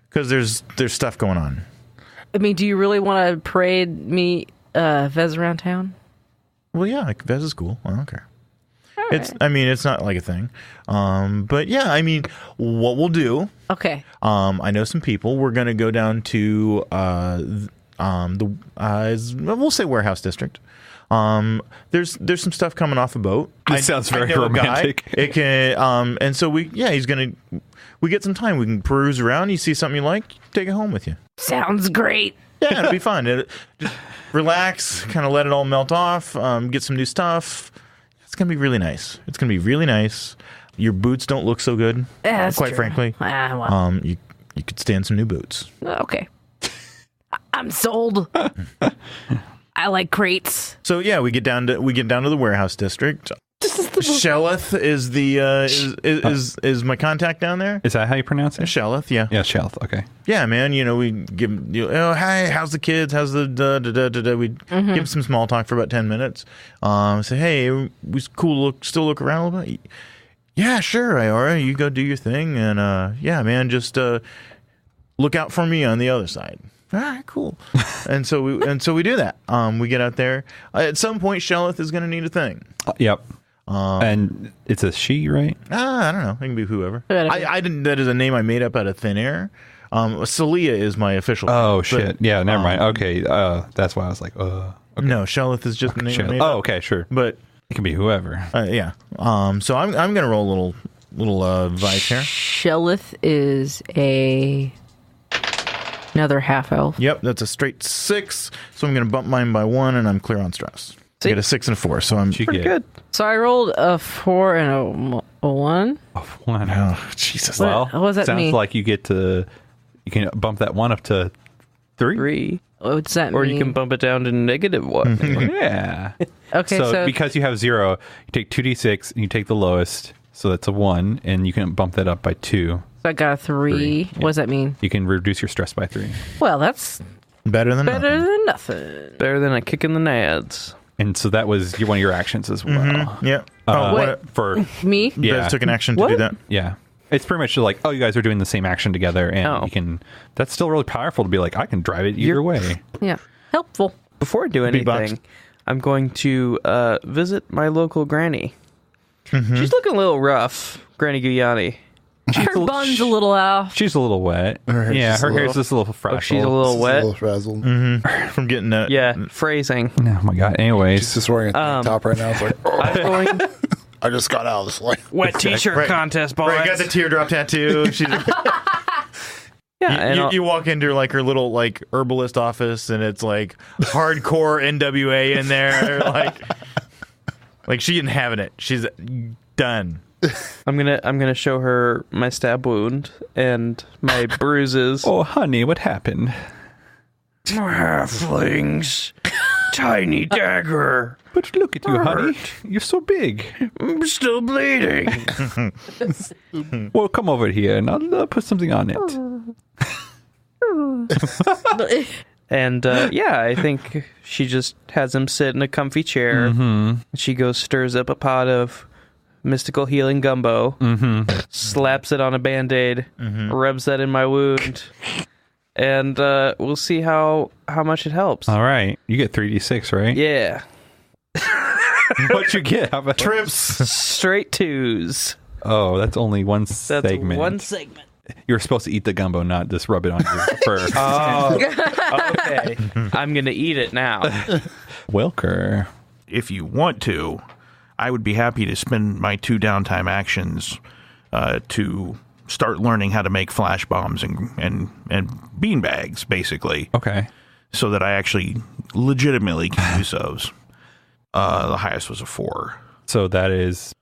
Speaker 4: because there's stuff going on.
Speaker 2: I mean, do you really want to parade me Vez around town?
Speaker 4: Well, yeah, like, Vez is cool. I don't care.
Speaker 2: All
Speaker 4: It's.
Speaker 2: right.
Speaker 4: I mean, it's not like a thing. But yeah, I mean, what we'll do.
Speaker 2: Okay.
Speaker 4: I know some people. We're gonna go down to we'll say warehouse district. There's some stuff coming off a boat.
Speaker 1: This sounds very
Speaker 4: know a guy.
Speaker 1: romantic.
Speaker 4: It can and so we get some time. We can peruse around. You see something you like, take it home with you.
Speaker 2: Sounds great.
Speaker 4: Yeah, it'll be fun. Just relax, kind of let it all melt off. Get some new stuff. It's gonna be really nice. It's gonna be really nice. Your boots don't look so good,
Speaker 2: Yeah, that's
Speaker 4: quite
Speaker 2: true.
Speaker 4: frankly.
Speaker 2: Well,
Speaker 4: You could stand some new boots.
Speaker 2: okay. I'm sold. I like crates.
Speaker 4: So yeah, we get down to the warehouse district. Shelleth is the is my contact down there.
Speaker 1: Is that how you pronounce it?
Speaker 4: Shelleth, yeah,
Speaker 1: Yeah, Shelf. Okay.
Speaker 4: yeah, man. You know, we give hi, how's the kids? How's the We give some small talk for about 10 minutes. Say, hey, we still look around a little bit. Yeah, sure, Iora, you go do your thing, and yeah, man, just look out for me on the other side. All right, cool. and so we do that. We get out there. At some point, Shelleth is going to need a thing.
Speaker 1: Yep. And it's a she, right?
Speaker 4: I don't know. It can be whoever.
Speaker 2: Whatever.
Speaker 4: I didn't. That is a name I made up out of thin air. Celia is my official.
Speaker 1: Oh
Speaker 4: name,
Speaker 1: shit.
Speaker 4: but,
Speaker 1: Yeah. Never mind. Okay. That's why I was like, okay.
Speaker 4: No, Shelleth is just a name I
Speaker 1: Shit.
Speaker 4: made
Speaker 1: Oh,
Speaker 4: up.
Speaker 1: okay. Sure.
Speaker 4: But
Speaker 1: It can be whoever.
Speaker 4: yeah. So I'm gonna roll a little vice here.
Speaker 2: Shellith is another half elf.
Speaker 4: Yep, that's a straight 6. So I'm gonna bump mine by 1, and I'm clear on stress. I get a 6 and a 4, so I'm
Speaker 1: She
Speaker 5: Pretty
Speaker 1: get
Speaker 5: good.
Speaker 2: So I rolled a 4 and a 1.
Speaker 1: one.
Speaker 4: Oh, Jesus.
Speaker 2: What?
Speaker 1: Well,
Speaker 2: What does that
Speaker 1: sounds
Speaker 2: mean?
Speaker 1: like you can bump that 1 up to 3.
Speaker 5: 3.
Speaker 2: What does that
Speaker 5: Or
Speaker 2: mean?
Speaker 5: you can bump it down to -1.
Speaker 1: Yeah.
Speaker 2: Okay,
Speaker 1: so
Speaker 2: so
Speaker 1: because you have 0, you take 2d6 and you take the lowest, so that's a 1, and you can bump that up by 2.
Speaker 2: I got a 3.
Speaker 1: Three,
Speaker 2: What does that mean?
Speaker 1: You can reduce your stress by 3.
Speaker 2: Well, that's
Speaker 4: Better than
Speaker 2: better
Speaker 4: nothing.
Speaker 2: than nothing.
Speaker 5: Better than a kick in the nads.
Speaker 1: And so that was one of your actions as well.
Speaker 4: Yeah.
Speaker 1: For
Speaker 2: Me?
Speaker 4: You
Speaker 1: yeah,
Speaker 4: guys took an action to
Speaker 2: What?
Speaker 4: do that.
Speaker 1: yeah. It's pretty much like, oh, you guys are doing the same action together, and
Speaker 5: Oh.
Speaker 1: you can. That's still really powerful to be like, I can drive it either way.
Speaker 2: Yeah. Helpful.
Speaker 5: Before I do
Speaker 4: Big box.
Speaker 5: anything, I'm going to visit my local granny. She's looking a little rough, Granny Guyani.
Speaker 2: Her bun's a little off.
Speaker 1: She's a little wet.
Speaker 6: Her hair's
Speaker 1: Yeah,
Speaker 6: just
Speaker 1: her
Speaker 6: a
Speaker 1: hair's
Speaker 6: little-
Speaker 1: just a little frazzled.
Speaker 5: Oh, she's a little
Speaker 6: She's
Speaker 5: wet.
Speaker 6: a little frazzled.
Speaker 4: From getting that.
Speaker 5: Yeah, phrasing.
Speaker 1: Oh my god. Anyways,
Speaker 6: She's just wearing a tank top right now. It's like, oh,
Speaker 5: I'm going
Speaker 6: I just got out of the sleigh.
Speaker 5: wet t-shirt
Speaker 4: Right.
Speaker 5: contest, boys.
Speaker 4: Right, got the teardrop tattoo. She's,
Speaker 5: Yeah, and
Speaker 4: you walk into like her little like herbalist office, and it's like hardcore NWA in there. Like she ain't having it. She's done.
Speaker 5: I'm gonna show her my stab wound and my bruises.
Speaker 1: oh honey, what happened?
Speaker 5: Halflings, tiny dagger.
Speaker 1: But look at you, honey. You're so big.
Speaker 5: I'm still bleeding.
Speaker 1: Well, come over here and I'll put something on it.
Speaker 5: And yeah, I think she just has him sit in a comfy chair. She goes, stirs up a pot of mystical healing gumbo, slaps it on a Band-Aid, rubs that in my wound, and we'll see how much it helps.
Speaker 1: All right. You get 3d6, right?
Speaker 5: Yeah.
Speaker 1: What'd you get? How about
Speaker 4: Trips.
Speaker 5: Straight twos.
Speaker 1: Oh, that's only one
Speaker 5: That's
Speaker 1: segment.
Speaker 5: one segment.
Speaker 1: You're supposed to eat the gumbo, not just rub it on your fur.
Speaker 5: Okay. I'm going to eat it now.
Speaker 1: Wilker.
Speaker 3: If you want to, I would be happy to spend my 2 downtime actions to start learning how to make flash bombs and bean bags, basically,
Speaker 1: Okay.
Speaker 3: so that I actually legitimately can use those. The highest was a 4.
Speaker 1: So that is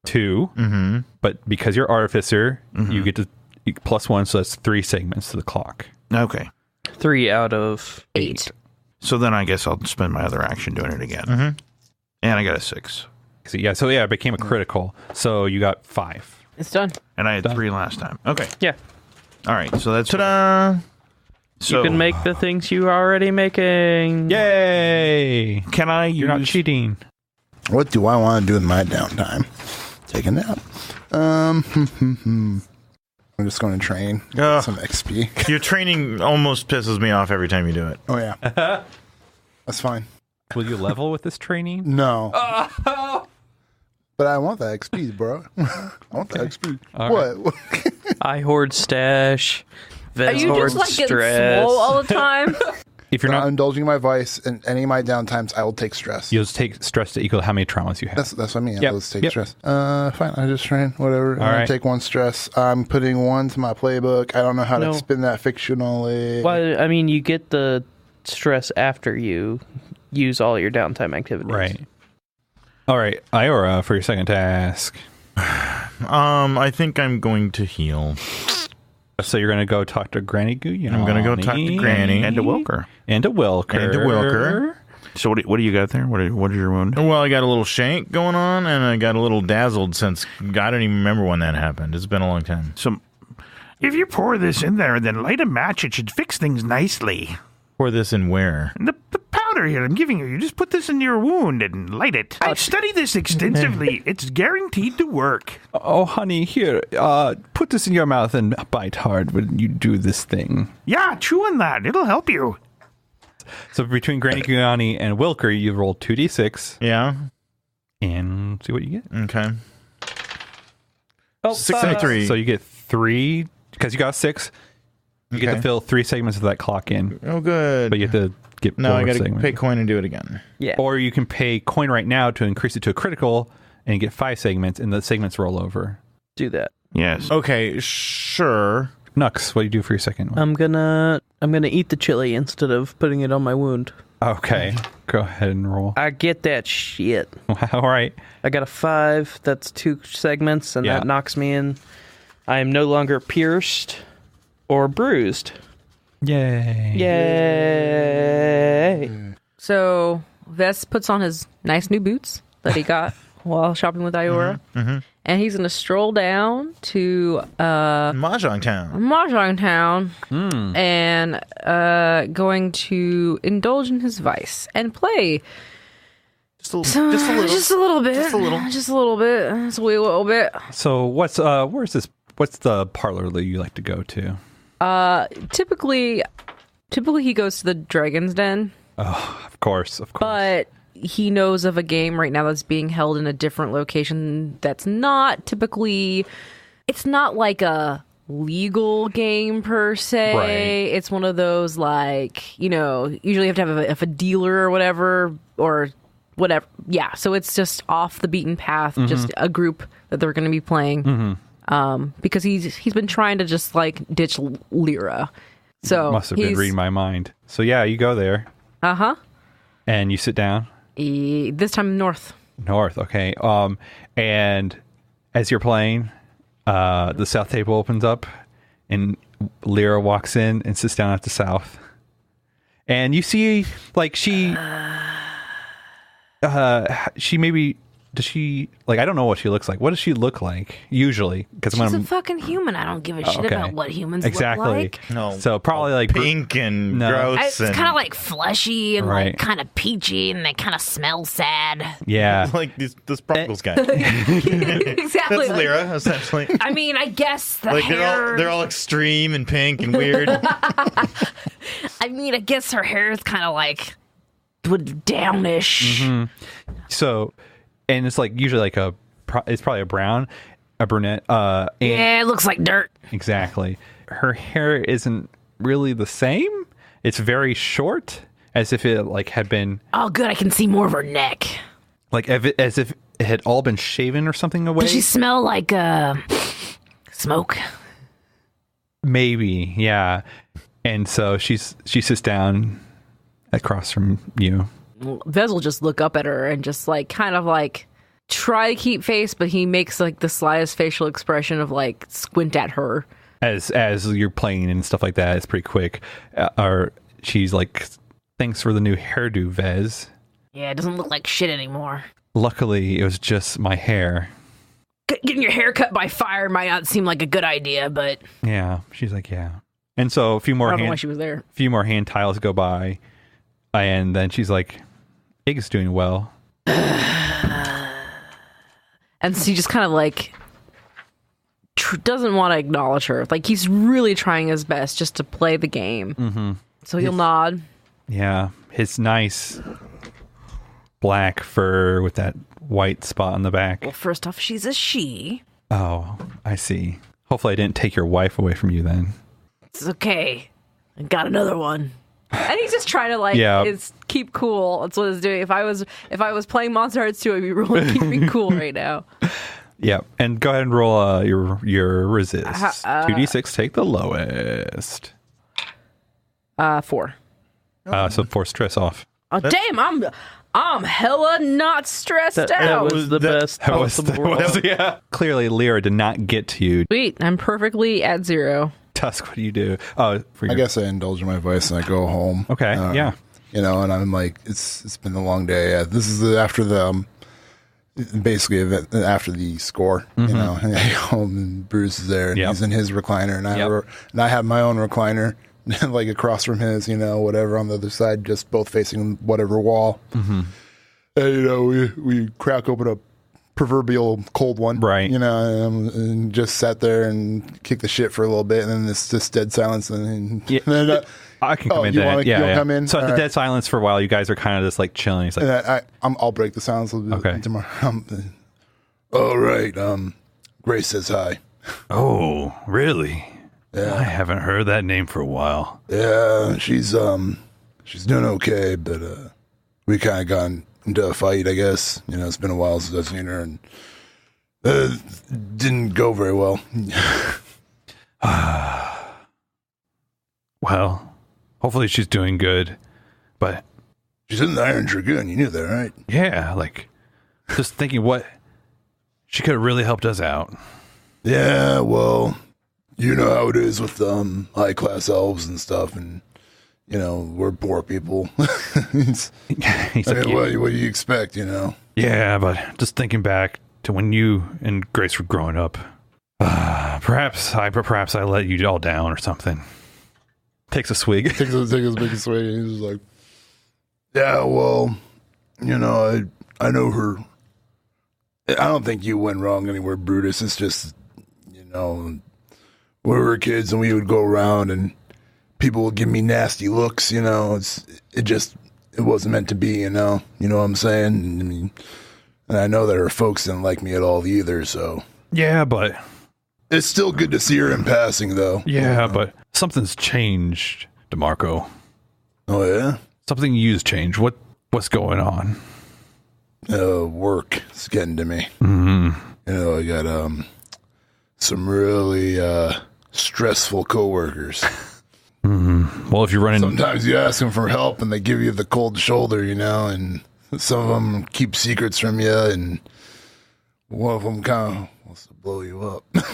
Speaker 1: 2. Mm-hmm. But because you're artificer, you get to +1, so that's 3 segments to the clock.
Speaker 3: Okay.
Speaker 5: 3 out of
Speaker 2: 8.
Speaker 3: So then I guess I'll spend my other action doing it again. And I got a 6.
Speaker 1: So yeah, it became a critical. So you got 5.
Speaker 2: It's done.
Speaker 3: And I had 3 last time. Okay.
Speaker 5: Yeah.
Speaker 3: All right. So that's...
Speaker 4: Ta-da!
Speaker 3: So
Speaker 5: You can make the things you are already making.
Speaker 1: Yay!
Speaker 3: Can I
Speaker 1: You're not
Speaker 3: use...
Speaker 1: cheating.
Speaker 6: What do I want to do in my downtime? Take a nap. I'm just going to train. Get
Speaker 4: Ugh.
Speaker 6: some XP.
Speaker 4: Your training almost pisses me off every time you do it.
Speaker 6: Oh, yeah. That's fine.
Speaker 1: Will you level with this training?
Speaker 6: No. But I want that XP, bro. I want that XP.
Speaker 1: All
Speaker 6: What?
Speaker 5: I hoard stash.
Speaker 2: Are
Speaker 5: Vez
Speaker 2: you
Speaker 5: hoard
Speaker 2: just like getting
Speaker 5: stress.
Speaker 2: swole all the time?
Speaker 1: If you're
Speaker 6: Not
Speaker 1: not,
Speaker 6: indulging my vice in any of my downtimes, I will take stress.
Speaker 1: you'll just take stress to equal how many traumas you have.
Speaker 6: That's what I mean.
Speaker 1: Yep,
Speaker 6: I'll just take
Speaker 1: yep.
Speaker 6: stress. Fine. I just train. Whatever. I'm
Speaker 1: right.
Speaker 6: gonna take 1 stress. I'm putting 1 to my playbook. I don't know how
Speaker 5: No.
Speaker 6: to spin that fictionally.
Speaker 5: Well, I mean, you get the stress after you use all your downtime activities.
Speaker 1: Right. All right, Iora, for your second task.
Speaker 4: I think I'm going to heal.
Speaker 1: So you're going to go talk to Granny Goo.
Speaker 4: I'm gonna go talk to Granny.
Speaker 3: And to Wilker.
Speaker 1: And to Wilker.
Speaker 4: And to Wilker.
Speaker 3: So what do you got there? What is your wound?
Speaker 4: Well, I got a little shank going on, and I got a little dazzled since I don't even remember when that happened. It's been a long time.
Speaker 3: So if you pour this in there and then light a match, it should fix things nicely.
Speaker 4: Pour this in where?
Speaker 3: And the powder here I'm giving you just put this in your wound and light it. I've studied this extensively. It's guaranteed to work.
Speaker 1: Oh, honey, here, put this in your mouth and bite hard when you do this thing.
Speaker 3: Yeah, chew on that. It'll help you.
Speaker 1: So between Granny Guyani and Wilker, you roll 2d6
Speaker 4: Yeah.
Speaker 1: and see what you get.
Speaker 4: Okay.
Speaker 5: Oh,
Speaker 4: 6
Speaker 1: So you get 3, because you got 6, you get
Speaker 4: Okay.
Speaker 1: to fill 3 segments of that clock in,
Speaker 4: Oh, good.
Speaker 1: but you have to get
Speaker 4: No,
Speaker 1: 4
Speaker 4: I got to
Speaker 1: segments.
Speaker 4: pay coin and do it again.
Speaker 5: Yeah.
Speaker 1: Or you can pay coin right now to increase it to a critical and get 5 segments, and the segments roll over.
Speaker 5: do that.
Speaker 3: Yes.
Speaker 4: Okay, sure.
Speaker 1: Nux, what do you do for your second one?
Speaker 5: I'm gonna eat the chili instead of putting it on my wound.
Speaker 1: Okay, go ahead and roll.
Speaker 5: I get that shit.
Speaker 1: All right.
Speaker 5: I got a 5. That's 2 segments, and
Speaker 1: Yeah.
Speaker 5: that knocks me in. I am no longer pierced or bruised.
Speaker 1: Yay.
Speaker 5: Yay!
Speaker 2: So Vess puts on his nice new boots that he got while shopping with Iora. And he's going to stroll down to
Speaker 4: Mahjong Town.
Speaker 2: Mahjong Town and going to indulge in his vice and play.
Speaker 4: Just a little.
Speaker 2: Just a little bit.
Speaker 4: Just a little.
Speaker 2: Just a little bit. Just a wee little bit.
Speaker 1: So what's what's the parlor that you like to go to?
Speaker 2: Typically he goes to the Dragon's Den,
Speaker 1: Of course.
Speaker 2: but he knows of a game right now that's being held in a different location that's not typically it's not like a legal game per se.
Speaker 1: Right.
Speaker 2: It's one of those like, usually you have to have a dealer or whatever. Yeah, so it's just off the beaten path, just a group that they're going to be playing. Because he's been trying to just like ditch Lyra. So
Speaker 1: Must have been reading my mind. So yeah, you go there. And you sit down.
Speaker 2: This time north.
Speaker 1: North, okay. And as you're playing, the south table opens up, and Lyra walks in and sits down at the south. And you see, like, she maybe, does she, like, I don't know what she looks like. What does she look like, usually? Because
Speaker 2: She's a fucking human. I don't give a shit about what humans look like.
Speaker 4: No.
Speaker 1: So probably like
Speaker 4: pink and gross.
Speaker 2: It's
Speaker 4: and
Speaker 2: kind of like fleshy and
Speaker 1: Right.
Speaker 2: like kind of peachy, and they kind of smell sad.
Speaker 1: Yeah.
Speaker 4: like this Sprockles guy.
Speaker 2: Exactly.
Speaker 4: That's Lyra, essentially.
Speaker 2: I mean, I guess the
Speaker 4: Like
Speaker 2: hair.
Speaker 4: they're all extreme and pink and weird.
Speaker 2: I mean, I guess her hair is kind of like downish.
Speaker 1: So, and it's like usually like it's probably a brunette. And
Speaker 2: Yeah, it looks like dirt.
Speaker 1: exactly. Her hair isn't really the same. It's very short, as if it like had been
Speaker 2: Oh, good. I can see more of her neck.
Speaker 1: like as if it had all been shaven or something away.
Speaker 2: Does she smell like smoke?
Speaker 1: Maybe, yeah. And so she sits down across from you.
Speaker 2: Vez will just look up at her and just like kind of like try to keep face, but he makes like the slightest facial expression of like squint at her.
Speaker 1: As you're playing and stuff like that, it's pretty quick. Or she's like, "Thanks for the new hairdo, Vez.
Speaker 2: Yeah, it doesn't look like shit anymore.
Speaker 1: Luckily, it was just my hair."
Speaker 2: Getting your hair cut by fire might not seem like a good idea, but
Speaker 1: Yeah, she's like, "Yeah." And so a few
Speaker 2: I
Speaker 1: more
Speaker 2: don't know why she was there.
Speaker 1: hand tiles go by, and then she's like, "Ig's doing well."
Speaker 2: And so he just kind of like doesn't want to acknowledge her. Like he's really trying his best just to play the game. So he'll nod.
Speaker 1: Yeah, his nice black fur with that white spot on the back.
Speaker 2: Well, first off, she's a she.
Speaker 1: Oh, I see. Hopefully I didn't take your wife away from you then.
Speaker 2: It's okay. I got another one. And he's just trying to like keep cool. That's what he's doing. If I was playing Monster Hearts 2, I'd be really keeping cool right now.
Speaker 1: Yeah, and go ahead and roll your resist. 2d6, take the lowest.
Speaker 2: 4.
Speaker 1: So 4 stress off.
Speaker 2: Oh damn! I'm hella not stressed
Speaker 5: That
Speaker 2: out.
Speaker 5: was the best possible roll.
Speaker 1: Yeah. Clearly, Lyra did not get to you.
Speaker 2: Sweet, I'm perfectly at 0.
Speaker 1: Tusk, what do you do? Oh,
Speaker 6: I guess I indulge in my vice and I go home.
Speaker 1: Okay, yeah.
Speaker 6: And I'm like, it's been a long day. This is after the basically after the score. And I go home and Bruce is there and he's in his recliner and I have my own recliner like across from his, whatever on the other side, just both facing whatever wall. And we crack open a proverbial cold one,
Speaker 1: right?
Speaker 6: And just sat there and kicked the shit for a little bit, and then this just dead silence. And then
Speaker 1: I can come in.
Speaker 6: Come in?
Speaker 1: So the dead silence for a while. You guys are kind of just like chilling. It's like
Speaker 6: I'll break the silence a little bit
Speaker 1: okay.
Speaker 6: tomorrow. All right. Grace says hi.
Speaker 1: Oh, really?
Speaker 6: Yeah.
Speaker 1: I haven't heard that name for a while.
Speaker 6: Yeah, she's doing okay, but we kind of got into a fight, I guess. It's been a while since I've seen her, and didn't go very well.
Speaker 1: Well, hopefully she's doing good, but
Speaker 6: she's in the Iron Dragoon. You knew that, right?
Speaker 1: Yeah, like just thinking what she could have really helped us out.
Speaker 6: Yeah, well, you know how it is with high class elves and stuff, and we're poor people. He's like, what do you expect,
Speaker 1: Yeah, but just thinking back to when you and Grace were growing up, perhaps I let you all down or something. Takes a swig.
Speaker 6: Takes a big swig, and he's just like, yeah, well, I know her. I don't think you went wrong anywhere, Brutus. It's just, when we were kids and we would go around and people would give me nasty looks, it wasn't meant to be, you know what I'm saying? I mean, and I know that her folks didn't like me at all either, so.
Speaker 1: Yeah, but
Speaker 6: It's still good to see her in passing, though.
Speaker 1: Yeah, but something's changed, DeMarco.
Speaker 6: Oh, yeah?
Speaker 1: Something you's changed. What's going on?
Speaker 6: Work is getting to me.
Speaker 1: Mm-hmm.
Speaker 6: I got some really stressful coworkers.
Speaker 1: Mm-hmm. Well, if you're running...
Speaker 6: Sometimes you ask them for help and they give you the cold shoulder, and some of them keep secrets from you, and one of them kind of wants to blow you up. And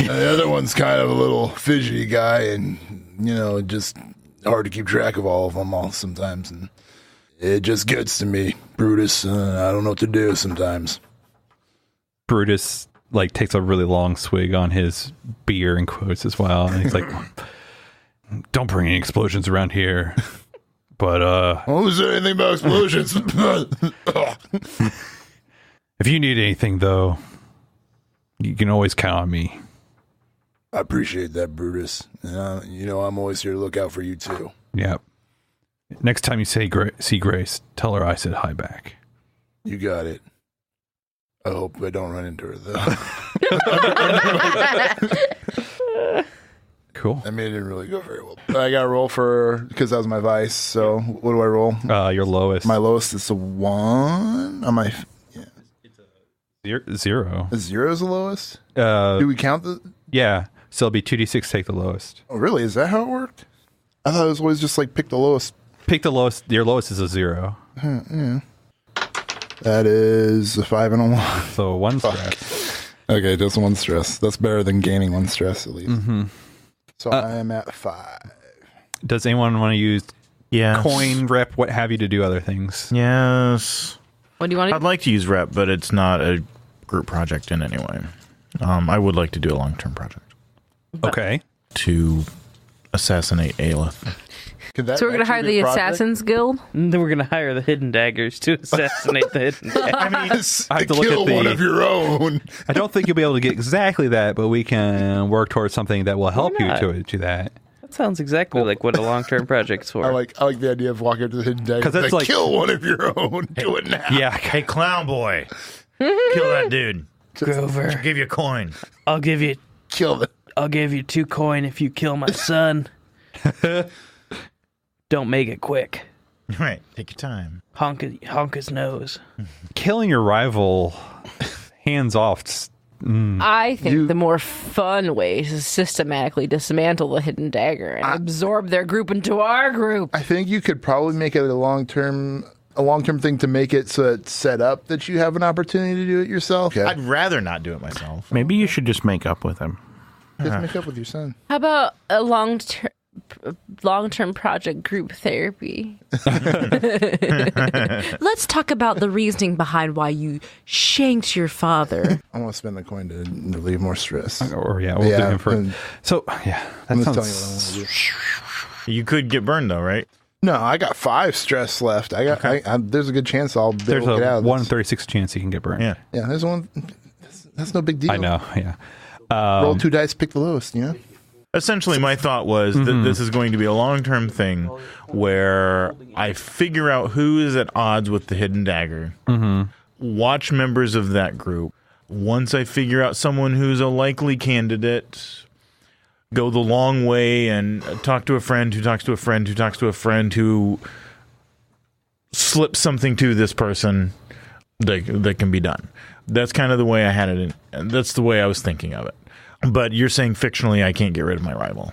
Speaker 6: the other one's kind of a little fidgety guy, and, just hard to keep track of all of them all sometimes. And it just gets to me, Brutus. I don't know what to do sometimes.
Speaker 1: Brutus, takes a really long swig on his beer and quotes as well. And he's like, don't bring any explosions around here. But,
Speaker 6: who's there anything about explosions?
Speaker 1: If you need anything, though, you can always count on me.
Speaker 6: I appreciate that, Brutus. And, I'm always here to look out for you, too.
Speaker 1: Yeah. Next time you see Grace, tell her I said hi back.
Speaker 6: You got it. I hope I don't run into her, though.
Speaker 1: Cool.
Speaker 6: I mean, it didn't really go very well. I got to roll because that was my vice. So what do I roll?
Speaker 1: Your lowest.
Speaker 6: My lowest is a 1 on my...
Speaker 1: Zero.
Speaker 6: A 0 is the lowest?
Speaker 1: Do
Speaker 6: we count the...
Speaker 1: Yeah. So it'll be 2d6, take the lowest.
Speaker 6: Oh, really? Is that how it worked? I thought it was always just pick the lowest.
Speaker 1: Pick the lowest. Your lowest is a 0.
Speaker 6: Yeah. That is a 5 and a 1.
Speaker 1: So 1 stress.
Speaker 6: Okay, just 1 stress. That's better than gaining 1 stress, at least.
Speaker 1: Mm-hmm.
Speaker 6: So I am at 5.
Speaker 1: Does anyone want to use
Speaker 4: Yes.
Speaker 1: coin, rep, what have you to do other things?
Speaker 4: Yes.
Speaker 2: What do you want to
Speaker 4: I'd like to use rep, but it's not a group project in any way. I would like to do a long-term project
Speaker 1: Okay.
Speaker 4: to assassinate Aelith.
Speaker 2: So we're going to hire the Assassins Guild?
Speaker 5: And then we're going to hire the Hidden Daggers to assassinate the Hidden Daggers.
Speaker 6: I mean,
Speaker 1: I have to look
Speaker 6: kill
Speaker 1: at the-
Speaker 6: one of your own.
Speaker 1: I don't think you'll be able to get exactly that, but we can work towards something that will help you
Speaker 5: not?
Speaker 1: to do that.
Speaker 5: That sounds exactly like what a long-term project's for.
Speaker 6: I like the idea of walking up to the Hidden Dagger.
Speaker 1: 'Cause that's
Speaker 6: kill one of your own. Do it now.
Speaker 1: Yeah.
Speaker 4: Hey, clown boy. Kill that dude.
Speaker 5: Grover,
Speaker 4: Give you a coin.
Speaker 5: I'll give you
Speaker 6: Kill the...
Speaker 5: 2 coin if you kill my son. Don't make it quick.
Speaker 4: Right. Take your time.
Speaker 5: Honk his nose.
Speaker 1: Killing your rival hands off.
Speaker 2: I think the more fun way is to systematically dismantle the Hidden Dagger and absorb their group into our group.
Speaker 6: I think you could probably make it a long-term thing to make it so it's set up that you have an opportunity to do it yourself. Okay.
Speaker 4: I'd rather not do it myself.
Speaker 3: Maybe you should just make up with him.
Speaker 6: Just make up with your son.
Speaker 2: How about a long-term project group therapy? Let's talk about the reasoning behind why you shanked your father.
Speaker 6: I want to spend the coin to relieve more stress.
Speaker 1: Or we'll do him for.
Speaker 6: and
Speaker 1: So yeah,
Speaker 6: I'm
Speaker 1: that
Speaker 6: just telling you what I
Speaker 1: sounds.
Speaker 6: want to do.
Speaker 4: You could get burned, though, right?
Speaker 6: No, I got 5 stress left. There's a good chance I'll be
Speaker 1: There's
Speaker 6: able to get out
Speaker 1: a
Speaker 6: of
Speaker 1: 1 in
Speaker 6: this.
Speaker 1: 36 chance he can get burned.
Speaker 4: Yeah.
Speaker 6: Yeah, there's one. That's no big deal.
Speaker 1: I know. Yeah.
Speaker 6: Roll 2 dice, pick the lowest.
Speaker 4: Essentially, my thought was that this is going to be a long-term thing where I figure out who is at odds with the Hidden Dagger, watch members of that group. Once I figure out someone who's a likely candidate, go the long way and talk to a friend who talks to a friend who talks to a friend who slips something to this person that can be done. That's kind of the way I had it, and that's the way I was thinking of it. But you're saying fictionally I can't get rid of my rival.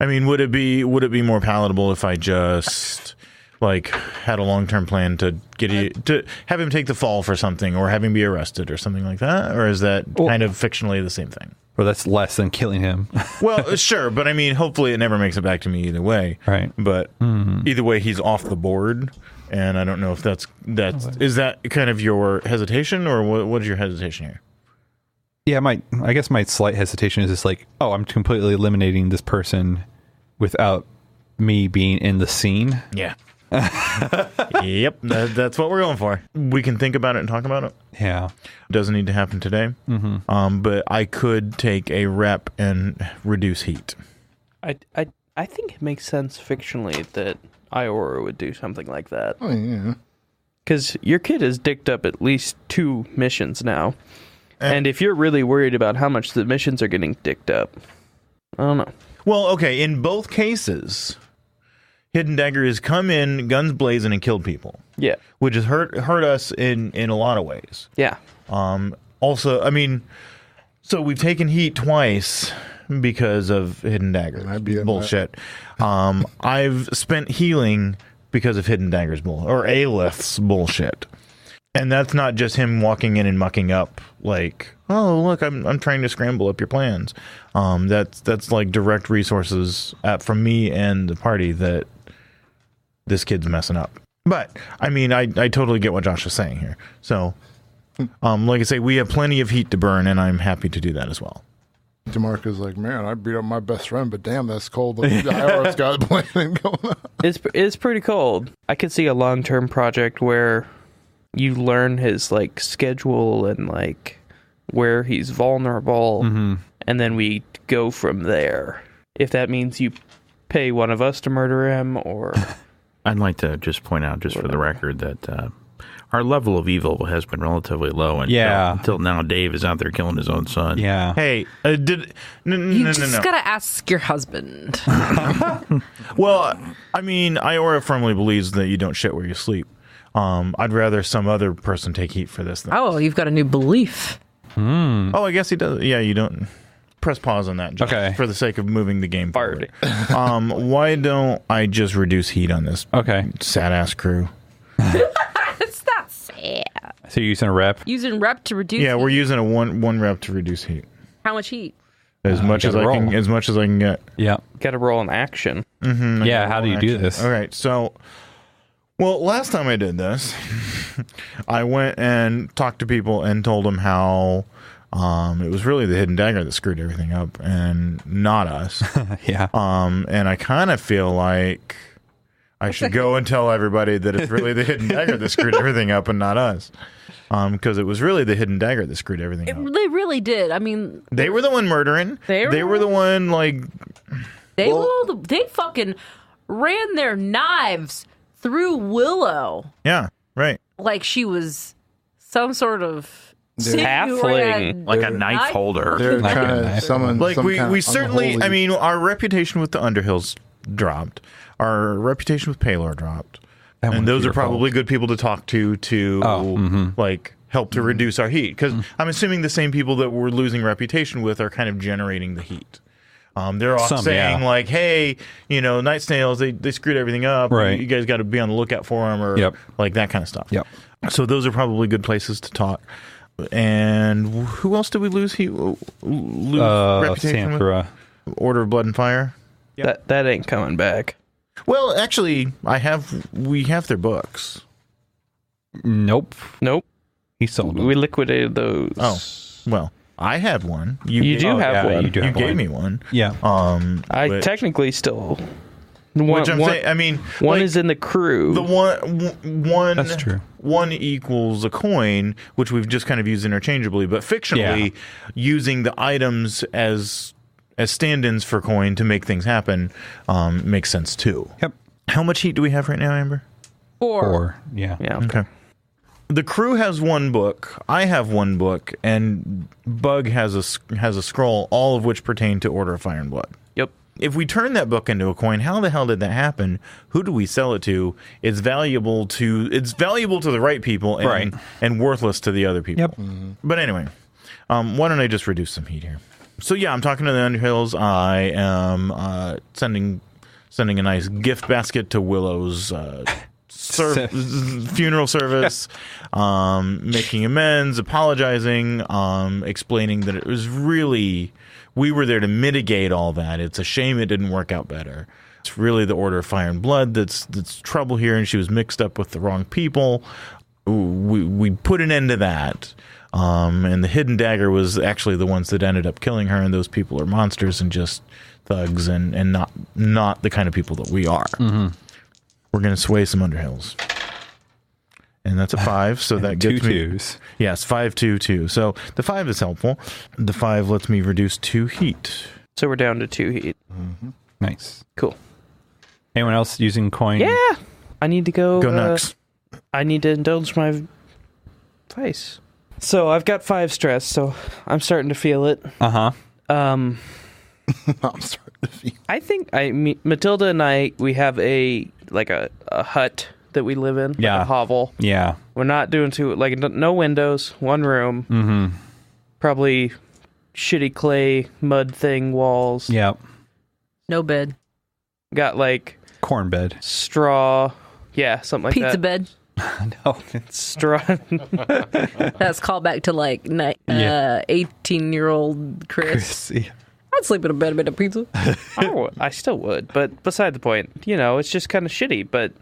Speaker 4: I mean, would it be more palatable if I just had a long-term plan to to have him take the fall for something, or have him be arrested or something like that? Or is that kind of fictionally the same thing?
Speaker 1: Or that's less than killing him.
Speaker 4: Well, sure, but I mean, hopefully it never makes it back to me either way.
Speaker 1: Right.
Speaker 4: But either way, he's off the board, and I don't know if that's is that kind of your hesitation, or what is your hesitation here?
Speaker 1: Yeah, I guess my slight hesitation is just I'm completely eliminating this person without me being in the scene.
Speaker 4: Yeah. Yep, that's what we're going for. We can think about it and talk about it.
Speaker 1: Yeah.
Speaker 4: Doesn't need to happen today. But I could take a rep and reduce heat.
Speaker 5: I think it makes sense fictionally that Iora would do something like that.
Speaker 6: Oh, yeah.
Speaker 5: Because your kid has dicked up at least 2 missions now. And if you're really worried about how much the missions are getting dicked up, I don't know.
Speaker 4: Well, okay, in both cases, Hidden Dagger has come in, guns blazing, and killed people.
Speaker 5: Yeah.
Speaker 4: Which has hurt us in a lot of ways.
Speaker 5: Yeah.
Speaker 4: Also, I mean, so we've taken heat twice because of Hidden Dagger.
Speaker 6: I'd be in
Speaker 4: bullshit. I've spent healing because of Hidden Dagger's or Aelith's bullshit. And that's not just him walking in and mucking up, like, oh, look, I'm trying to scramble up your plans. That's like direct resources from me and the party that this kid's messing up. But, I mean, I totally get what Josh is saying here. So, like I say, we have plenty of heat to burn, and I'm happy to do that as well.
Speaker 6: DeMarco's like, man, I beat up my best friend, but damn, that's cold. The IRS got planning going on.
Speaker 5: It's pretty cold. I could see a long-term project where you learn his like schedule and like where he's vulnerable, and then we go from there. If that means you pay one of us to murder him, or
Speaker 3: I'd like to just point out, just for the record, that our level of evil has been relatively low. Until now, Dave is out there killing his own son.
Speaker 1: Yeah.
Speaker 4: Hey,
Speaker 2: You just gotta ask your husband.
Speaker 4: Well, I mean, Iora firmly believes that you don't shit where you sleep. I'd rather some other person take heat for this.
Speaker 2: Oh, you've got a new belief.
Speaker 4: Oh, I guess he does. Yeah, you don't. Press pause on that, Josh,
Speaker 1: Okay.
Speaker 4: for the sake of moving the game
Speaker 5: Fired.
Speaker 4: forward. Why don't I just reduce heat on this sad-ass crew?
Speaker 2: It's not sad.
Speaker 1: So you're using a rep?
Speaker 2: Using rep to reduce
Speaker 4: Yeah,
Speaker 2: heat.
Speaker 4: we're using a one rep to reduce heat.
Speaker 2: How much heat?
Speaker 4: As much as I
Speaker 1: roll.
Speaker 4: can. As much as I can get.
Speaker 1: Yeah.
Speaker 5: got to roll an action.
Speaker 1: Yeah, how do you do this?
Speaker 4: All right, so, well, last time I did this, I went and talked to people and told them how it was really the Hidden Dagger that screwed everything up and not us.
Speaker 1: Yeah.
Speaker 4: And I kind of feel like I should go and tell everybody that it's really the Hidden Dagger that screwed everything up and not us. Because it was really the Hidden Dagger that screwed everything up.
Speaker 2: They really did. I mean,
Speaker 4: They were the one murdering. They were the one, like...
Speaker 2: they fucking ran their knives through Willow
Speaker 4: Yeah, right.
Speaker 2: like she was some sort of
Speaker 5: halfling.
Speaker 3: Like a knife holder.
Speaker 6: They're
Speaker 1: Like a
Speaker 6: trying to
Speaker 1: knife.
Speaker 6: summon.
Speaker 4: Like,
Speaker 6: some
Speaker 4: we
Speaker 6: kind of
Speaker 4: certainly...
Speaker 6: unholy-
Speaker 4: I mean, our reputation with the Underhills dropped. Our reputation with Palor dropped.
Speaker 1: That
Speaker 4: And
Speaker 1: wouldn't
Speaker 4: those
Speaker 1: be
Speaker 4: are
Speaker 1: your fault.
Speaker 4: probably good people to talk to like, help to reduce our heat. Because I'm assuming the same people that we're losing reputation with are kind of generating the heat. They're all saying, like, hey, you know, Night Snails, they screwed everything up.
Speaker 1: Right.
Speaker 4: You guys got to be on the lookout for them, or like that kind of stuff.
Speaker 1: Yep.
Speaker 4: So those are probably good places to talk. And who else did we lose reputation with?
Speaker 1: Santhra.
Speaker 4: Order of Blood and Fire?
Speaker 5: That ain't coming back.
Speaker 4: Well, actually, we have their books.
Speaker 1: Nope. He sold them.
Speaker 5: We liquidated those.
Speaker 4: Oh, well, I have one.
Speaker 5: You do have one.
Speaker 1: You do
Speaker 4: You
Speaker 1: have
Speaker 4: gave
Speaker 1: one.
Speaker 4: me one.
Speaker 1: Yeah.
Speaker 5: I
Speaker 4: but-
Speaker 5: technically still.
Speaker 4: Which I'm saying, I mean,
Speaker 5: one
Speaker 4: like,
Speaker 5: is in the crew.
Speaker 4: the one.
Speaker 1: That's true.
Speaker 4: One equals a coin, which we've just kind of used interchangeably, but fictionally, using the items as stand-ins for coin to make things happen makes sense too.
Speaker 1: Yep.
Speaker 4: How much heat do we have right now, Amber?
Speaker 1: 4. Yeah.
Speaker 5: Yeah.
Speaker 4: Okay. The crew has one book. I have one book, and Bug has a scroll, all of which pertain to Order of Fire and Blood.
Speaker 5: Yep.
Speaker 4: If we turn that book into a coin, how the hell did that happen? Who do we sell it to? It's valuable to the right people and worthless to the other people.
Speaker 1: Yep.
Speaker 4: But anyway, why don't I just reduce some heat here? So yeah, I'm talking to the Underhills. I am sending a nice gift basket to Willow's funeral service, making amends, apologizing, explaining that it was really, we were there to mitigate all that. It's a shame it didn't work out better. It's really the Order of Fire and Blood that's trouble here, and she was mixed up with the wrong people. We put an end to that. And the Hidden Dagger was actually the ones that ended up killing her, and those people are monsters and just thugs and not the kind of people that we are. We're going to sway some Underhills. And that's a 5, so that
Speaker 1: Two
Speaker 4: gets me...
Speaker 1: twos.
Speaker 4: Yes, 5, 2, 2. So the 5 is helpful. The 5 lets me reduce 2 heat.
Speaker 5: So we're down to 2 heat.
Speaker 1: Nice.
Speaker 5: Cool.
Speaker 1: Anyone else using coin?
Speaker 5: Yeah. I need to go.
Speaker 4: Go Nux.
Speaker 5: I need to indulge my vice. So I've got 5 stress, so I'm starting to feel it.
Speaker 1: Uh-huh.
Speaker 6: I'm starting to feel.
Speaker 5: I think Matilda and we have a hut that we live in, like
Speaker 1: Yeah.
Speaker 5: a hovel.
Speaker 1: Yeah.
Speaker 5: We're not doing no windows, one room.
Speaker 1: Mm-hmm.
Speaker 5: Probably shitty clay mud thing walls.
Speaker 1: Yep.
Speaker 2: No bed.
Speaker 5: Got like
Speaker 1: Corn bed.
Speaker 5: straw. Yeah, something like
Speaker 2: Pizza
Speaker 5: that.
Speaker 2: bed.
Speaker 1: No.
Speaker 5: Straw.
Speaker 2: That's called back to like 18-year-old Chris.
Speaker 1: Yeah.
Speaker 2: I'd sleep in a bed with a pizza.
Speaker 5: I still would, but beside the point. It's just kind of shitty, but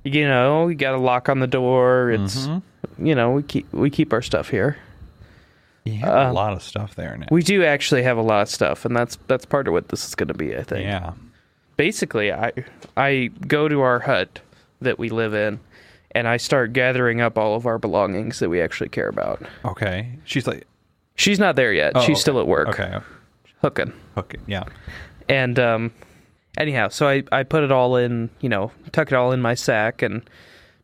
Speaker 5: you got a lock on the door. It's we keep our stuff here.
Speaker 1: You have a lot of stuff there now.
Speaker 5: We do actually have a lot of stuff, and that's part of what this is going to be, I think.
Speaker 1: Yeah.
Speaker 5: Basically, I go to our hut that we live in, and I start gathering up all of our belongings that we actually care about.
Speaker 1: Okay. She's like...
Speaker 5: She's not there yet.
Speaker 1: Oh,
Speaker 5: She's
Speaker 1: okay.
Speaker 5: still at work.
Speaker 1: Okay.
Speaker 5: Hooking.
Speaker 1: Okay. Yeah.
Speaker 5: And anyhow, so I put it all in, tuck it all in my sack and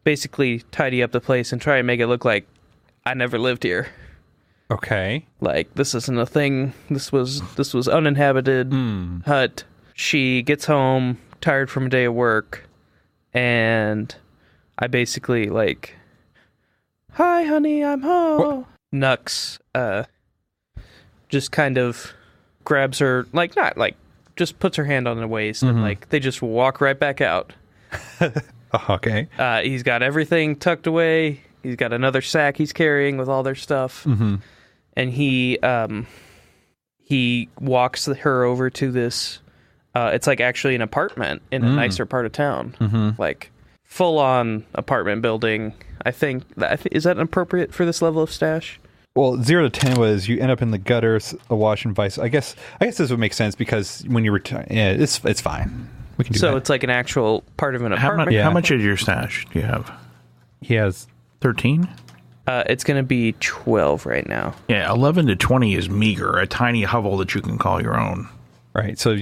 Speaker 5: basically tidy up the place and try and make it look like I never lived here.
Speaker 1: Okay.
Speaker 5: Like, this isn't a thing. This was uninhabited hut. She gets home tired from a day of work, and I basically like, "Hi, honey, I'm home." Nux just kind of grabs her, like, not like, just puts her hand on her waist, and like they just walk right back out.
Speaker 1: Okay.
Speaker 5: He's got everything tucked away. He's got another sack he's carrying with all their stuff.
Speaker 1: Mm-hmm.
Speaker 5: And he walks her over to this, it's like actually an apartment in a nicer part of town. Like, full-on apartment building. I think, is that appropriate for this level of stash?
Speaker 1: Well, 0 to 10 was you end up in the gutters, a wash and vice. I guess this would make sense because when you retire, yeah, it's fine. We can do that.
Speaker 5: So it's like an actual part of an apartment.
Speaker 1: Yeah.
Speaker 3: How much of your stash do you have?
Speaker 1: He has
Speaker 3: 13?
Speaker 5: It's going to be 12 right now.
Speaker 3: Yeah, 11 to 20 is meager, a tiny hovel that you can call your own.
Speaker 1: right. So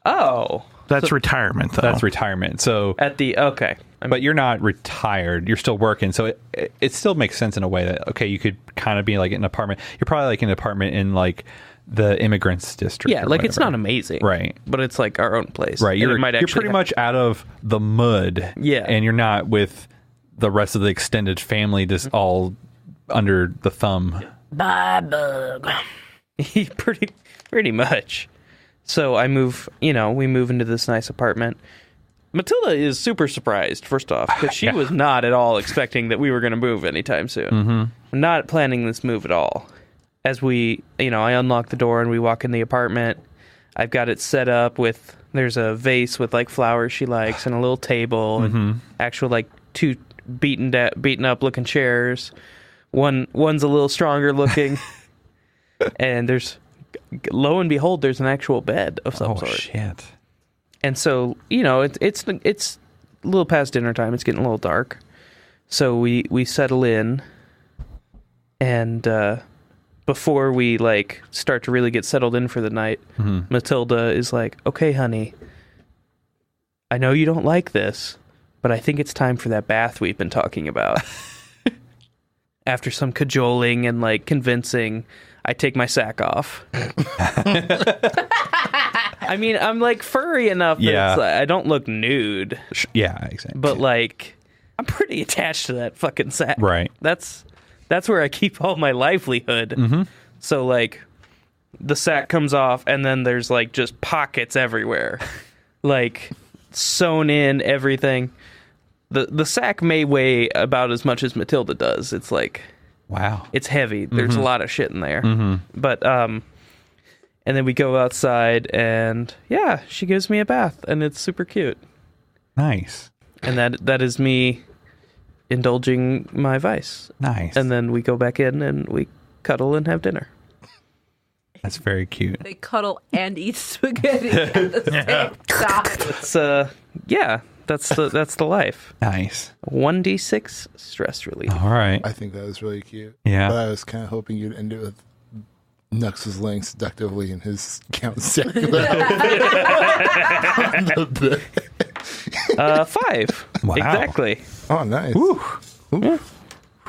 Speaker 5: Oh.
Speaker 3: That's retirement, though.
Speaker 1: that's retirement. So,
Speaker 5: Okay.
Speaker 1: but you're not retired. You're still working. So it still makes sense in a way that, okay, you could kind of be like in an apartment. You're probably like in an apartment in like the immigrants district.
Speaker 5: Yeah,
Speaker 1: or
Speaker 5: like it's
Speaker 1: whatever.
Speaker 5: not amazing.
Speaker 1: Right.
Speaker 5: But it's like our own place.
Speaker 1: Right.
Speaker 5: And
Speaker 1: You're,
Speaker 5: it might
Speaker 1: you're
Speaker 5: actually
Speaker 1: pretty much out of the mud.
Speaker 5: Yeah.
Speaker 1: And you're not with the rest of the extended family just all under the thumb.
Speaker 2: Bye, bug.
Speaker 5: pretty much. So we move into this nice apartment. Matilda is super surprised, first off, because she was not at all expecting that we were going to move anytime soon. We're not planning this move at all. As I unlock the door and we walk in the apartment, I've got it set up with, there's a vase with like flowers she likes and a little table and actual like 2 beaten up looking chairs. One's a little stronger looking, and lo and behold, there's an actual bed of some sort.
Speaker 1: Oh, shit.
Speaker 5: And so, it's a little past dinner time. It's getting a little dark. So we settle in, and before we like start to really get settled in for the night, Matilda is like, "Okay, honey, I know you don't like this, but I think it's time for that bath we've been talking about." After some cajoling and like convincing, I take my sack off. I mean, I'm like furry enough that it's like, I don't look nude.
Speaker 1: Yeah, exactly.
Speaker 5: But like, I'm pretty attached to that fucking sack.
Speaker 1: Right.
Speaker 5: That's where I keep all my livelihood. So like, the sack comes off, and then there's like just pockets everywhere, like sewn in everything. The sack may weigh about as much as Matilda does. It's like,
Speaker 1: wow,
Speaker 5: it's heavy. There's a lot of shit in there. But and then we go outside, and yeah, she gives me a bath, and it's super cute.
Speaker 1: Nice.
Speaker 5: And that is me indulging my vice.
Speaker 1: Nice.
Speaker 5: And then we go back in and we cuddle and have dinner.
Speaker 1: That's very cute.
Speaker 2: They cuddle and eat spaghetti at the same time.
Speaker 5: It's that's the life.
Speaker 1: Nice.
Speaker 5: 1d6 stress relief.
Speaker 1: All right.
Speaker 6: I think that was really cute.
Speaker 1: Yeah.
Speaker 6: But I was kind of hoping you'd end it with Nux was laying seductively in his count circular on the bed.
Speaker 5: 5.
Speaker 1: Wow.
Speaker 5: Exactly.
Speaker 6: Oh, nice.
Speaker 1: Whew.
Speaker 5: Yeah.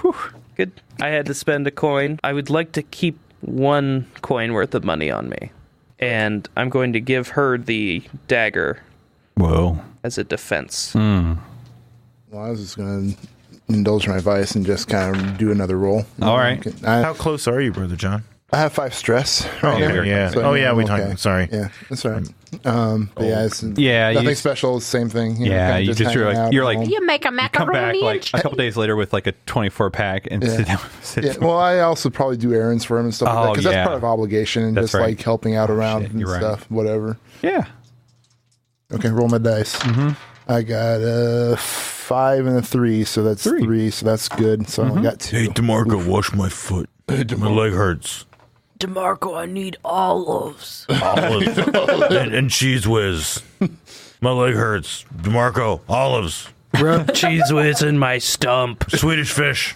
Speaker 1: Whew.
Speaker 5: Good. I had to spend a coin. I would like to keep 1 coin worth of money on me. And I'm going to give her the dagger
Speaker 1: Whoa.
Speaker 5: as a defense.
Speaker 6: Well, I was just going to indulge my vice and just kind of do another roll.
Speaker 1: All right.
Speaker 4: How close are you, Brother John?
Speaker 6: I have 5 stress. Right now.
Speaker 4: Yeah.
Speaker 6: So,
Speaker 4: we
Speaker 6: okay.
Speaker 4: talked. Sorry.
Speaker 6: Yeah, that's all right. But yeah, it's
Speaker 1: Yeah,
Speaker 6: nothing
Speaker 1: you-
Speaker 6: special. Same thing.
Speaker 1: Yeah, you just you're like
Speaker 2: You make a
Speaker 1: come back
Speaker 2: macaroni
Speaker 1: like
Speaker 2: and
Speaker 1: a couple days later with like a 24 pack and sit down.
Speaker 6: Yeah, well, I also probably do errands for him and stuff like that because
Speaker 1: yeah.
Speaker 6: that's part of obligation and
Speaker 1: That's
Speaker 6: just
Speaker 1: right.
Speaker 6: like helping out around
Speaker 1: shit,
Speaker 6: and
Speaker 1: you're right.
Speaker 6: stuff, whatever.
Speaker 1: Yeah.
Speaker 6: Okay, roll my dice. I got a 5 and a 3, so that's 3, so that's good. So I only got 2.
Speaker 4: Hey, DeMarco, wash my foot. My leg hurts.
Speaker 2: DeMarco, I need olives.
Speaker 4: Olives and cheese whiz. My leg hurts. DeMarco, olives.
Speaker 5: Rub cheese whiz in my stump.
Speaker 4: Swedish fish.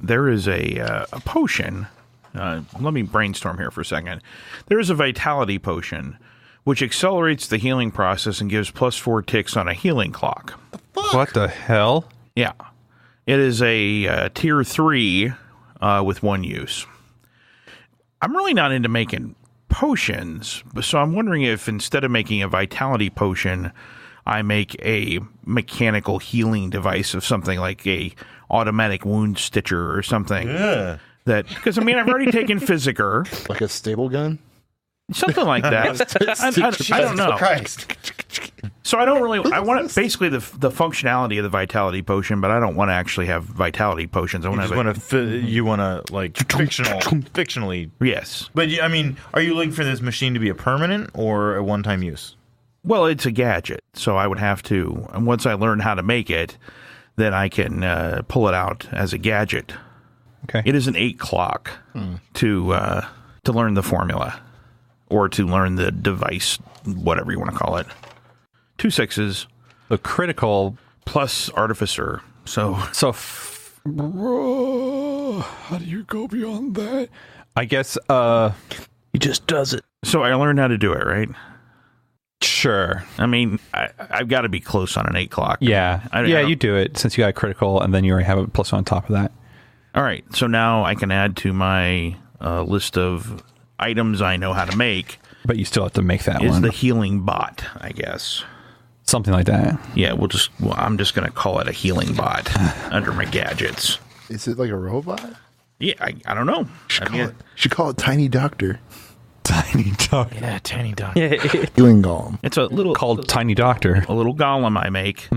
Speaker 3: There is a potion. Let me brainstorm here for a second. There is a vitality potion, which accelerates the healing process and gives +4 ticks on a healing clock.
Speaker 1: What the hell?
Speaker 3: Yeah. It is a tier 3 with 1 use. I'm really not into making potions, so I'm wondering if instead of making a vitality potion, I make a mechanical healing device of something like a automatic wound stitcher or something.
Speaker 4: Yeah.
Speaker 3: That because I mean I've already taken Physiker,
Speaker 6: Like a stable gun?
Speaker 3: something like that. I don't know. So I don't really. I want basically the functionality of the vitality potion, but I don't want to actually have vitality potions. I want to
Speaker 4: You want to like fictionally.
Speaker 3: yes.
Speaker 4: But I mean, are you looking for this machine to be a permanent or a one-time use?
Speaker 3: Well, it's a gadget, so I would have to. And once I learn how to make it, then I can pull it out as a gadget.
Speaker 1: Okay.
Speaker 3: It is an 8 clock to learn the formula or to learn the device, whatever you want to call it. 2 6s
Speaker 1: The critical.
Speaker 3: plus artificer. So
Speaker 1: So, how do you go beyond that? I guess,
Speaker 5: He just does it.
Speaker 3: I learned how to do it, right?
Speaker 1: sure.
Speaker 3: I mean, I've got to be close on an 8 clock.
Speaker 1: Yeah.
Speaker 3: I
Speaker 1: Yeah,
Speaker 3: don't-
Speaker 1: you do it since you got a critical and then you already have a plus on top of that.
Speaker 3: All right. So now I can add to my list of items I know how to make
Speaker 1: But you still have to make that
Speaker 3: is
Speaker 1: one.
Speaker 3: the healing bot, I guess.
Speaker 1: Something like that.
Speaker 3: Yeah, I'm just going to call it a healing bot under my gadgets.
Speaker 6: Is it like a robot?
Speaker 3: Yeah, I don't know. I mean,
Speaker 6: You should call it Tiny Doctor.
Speaker 1: Tiny Doctor.
Speaker 4: Yeah, tiny dog.
Speaker 6: Healing Golem.
Speaker 3: it's a little
Speaker 1: Called Tiny Doctor.
Speaker 3: a little golem I make,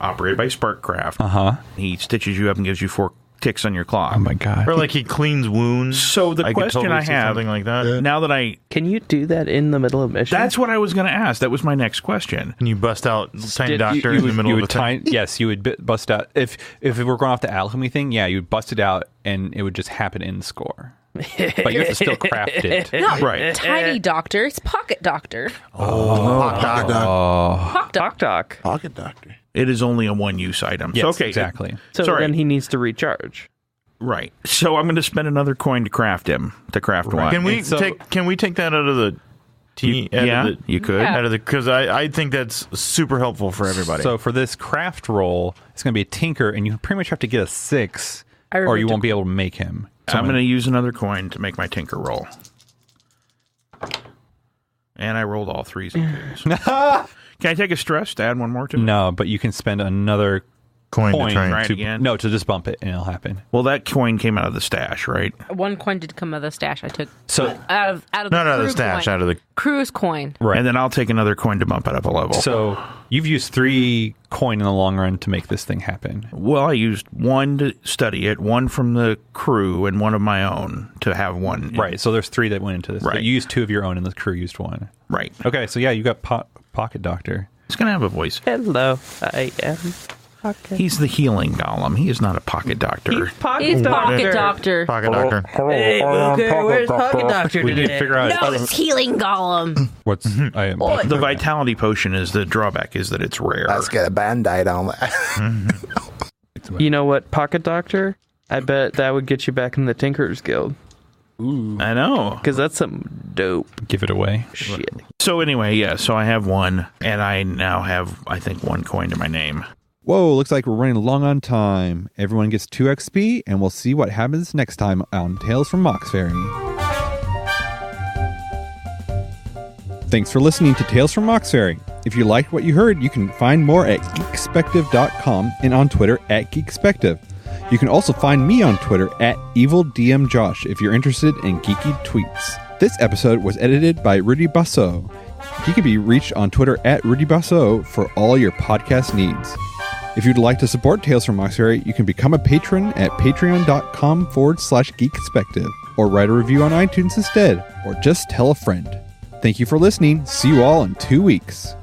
Speaker 3: operated by Sparkcraft.
Speaker 1: Uh-huh.
Speaker 3: He stitches you up and gives you 4 ticks on your clock.
Speaker 1: Oh my God.
Speaker 4: Or like he cleans wounds.
Speaker 3: So the
Speaker 4: I could
Speaker 3: question
Speaker 4: totally
Speaker 3: I
Speaker 4: see
Speaker 3: have
Speaker 4: something like that.
Speaker 3: now that
Speaker 5: Can you do that in the middle of mission?
Speaker 3: that's what I was going to ask. That was my next question.
Speaker 4: Can you bust out tiny doctor
Speaker 1: You
Speaker 4: in the middle of
Speaker 1: would
Speaker 4: the thing?
Speaker 1: yes, you would bust out. If we were going off the alchemy thing, yeah, you would bust it out and it would just happen in the score. But you have to still craft it.
Speaker 3: Right.
Speaker 2: Tiny doctor. It's pocket doctor.
Speaker 6: Pocket
Speaker 5: Doc.
Speaker 6: Pocket Doctor.
Speaker 3: It is only a 1-use item.
Speaker 1: Yes,
Speaker 3: So, okay,
Speaker 1: exactly.
Speaker 5: So
Speaker 3: Sorry.
Speaker 5: then he needs to recharge.
Speaker 3: Right. So I'm going to spend another coin to craft him. To craft one.
Speaker 4: Can we
Speaker 1: And so-
Speaker 4: take that out of the
Speaker 3: Yeah, you could.
Speaker 2: Yeah.
Speaker 4: out of the because I think that's super helpful for everybody.
Speaker 1: So for this craft roll, it's going to be a tinker, and you pretty much have to get a 6,
Speaker 2: I
Speaker 1: or you
Speaker 2: removed
Speaker 1: won't be able to make him. So
Speaker 3: I'm going to use another coin to make my tinker roll. And I rolled all 3s and 2s. Can I take a stress to add one more to it?
Speaker 1: No, but you can spend another
Speaker 4: coin
Speaker 1: coin
Speaker 4: to try.
Speaker 3: Right.
Speaker 1: to
Speaker 3: again?
Speaker 1: no to just bump it, and it'll happen.
Speaker 3: Well, that coin came out of the stash, right?
Speaker 2: 1 coin did come out of the stash I took.
Speaker 1: So
Speaker 2: Out of the
Speaker 4: No, the
Speaker 2: crew
Speaker 4: stash
Speaker 2: coin.
Speaker 4: out of the.
Speaker 2: Cruise coin.
Speaker 1: right.
Speaker 3: And then I'll take another coin to bump it up a level.
Speaker 1: So you've used 3 coin in the long run to make this thing happen.
Speaker 3: Well, I used 1 to study it, 1 from the crew, and 1 of my own to have 1.
Speaker 1: Right. So there's 3 that went into this.
Speaker 3: Right.
Speaker 1: But you used 2 of your own, and the crew used 1.
Speaker 3: Right.
Speaker 1: Okay. So yeah, you got pocket doctor.
Speaker 3: He's going to have a voice.
Speaker 5: Hello, I am Pocket.
Speaker 3: He's the healing golem. He is not a pocket doctor.
Speaker 2: He's pocket doctor.
Speaker 4: Pocket doctor.
Speaker 5: Hey, okay, where's Pocket Doctor
Speaker 1: We need to
Speaker 5: today?
Speaker 1: figure out
Speaker 2: No, it's healing golem.
Speaker 1: what's. I am.
Speaker 3: The vitality potion is the drawback is that it's rare.
Speaker 6: Let's get a Band-Aid on that.
Speaker 5: You know what, Pocket Doctor? I bet that would get you back in the Tinkerers Guild.
Speaker 3: I know.
Speaker 5: Because that's some dope
Speaker 1: Give it away.
Speaker 5: shit.
Speaker 3: So anyway, yeah, so I have 1, and I now have, I think, 1 coin to my name.
Speaker 1: Whoa, looks like we're running long on time. Everyone gets 2 XP, and we'll see what happens next time on Tales from Moxferry. Thanks for listening to Tales from Moxferry. If you liked what you heard, you can find more at geekspective.com and on Twitter at geekspective. You can also find me on Twitter at EvilDMJosh if you're interested in geeky tweets. This episode was edited by Rudy Basso. He can be reached on Twitter at Rudy Basso for all your podcast needs. If you'd like to support Tales from Moxferry, you can become a patron at patreon.com/geekspective, or write a review on iTunes instead, or just tell a friend. Thank you for listening. See you all in 2 weeks.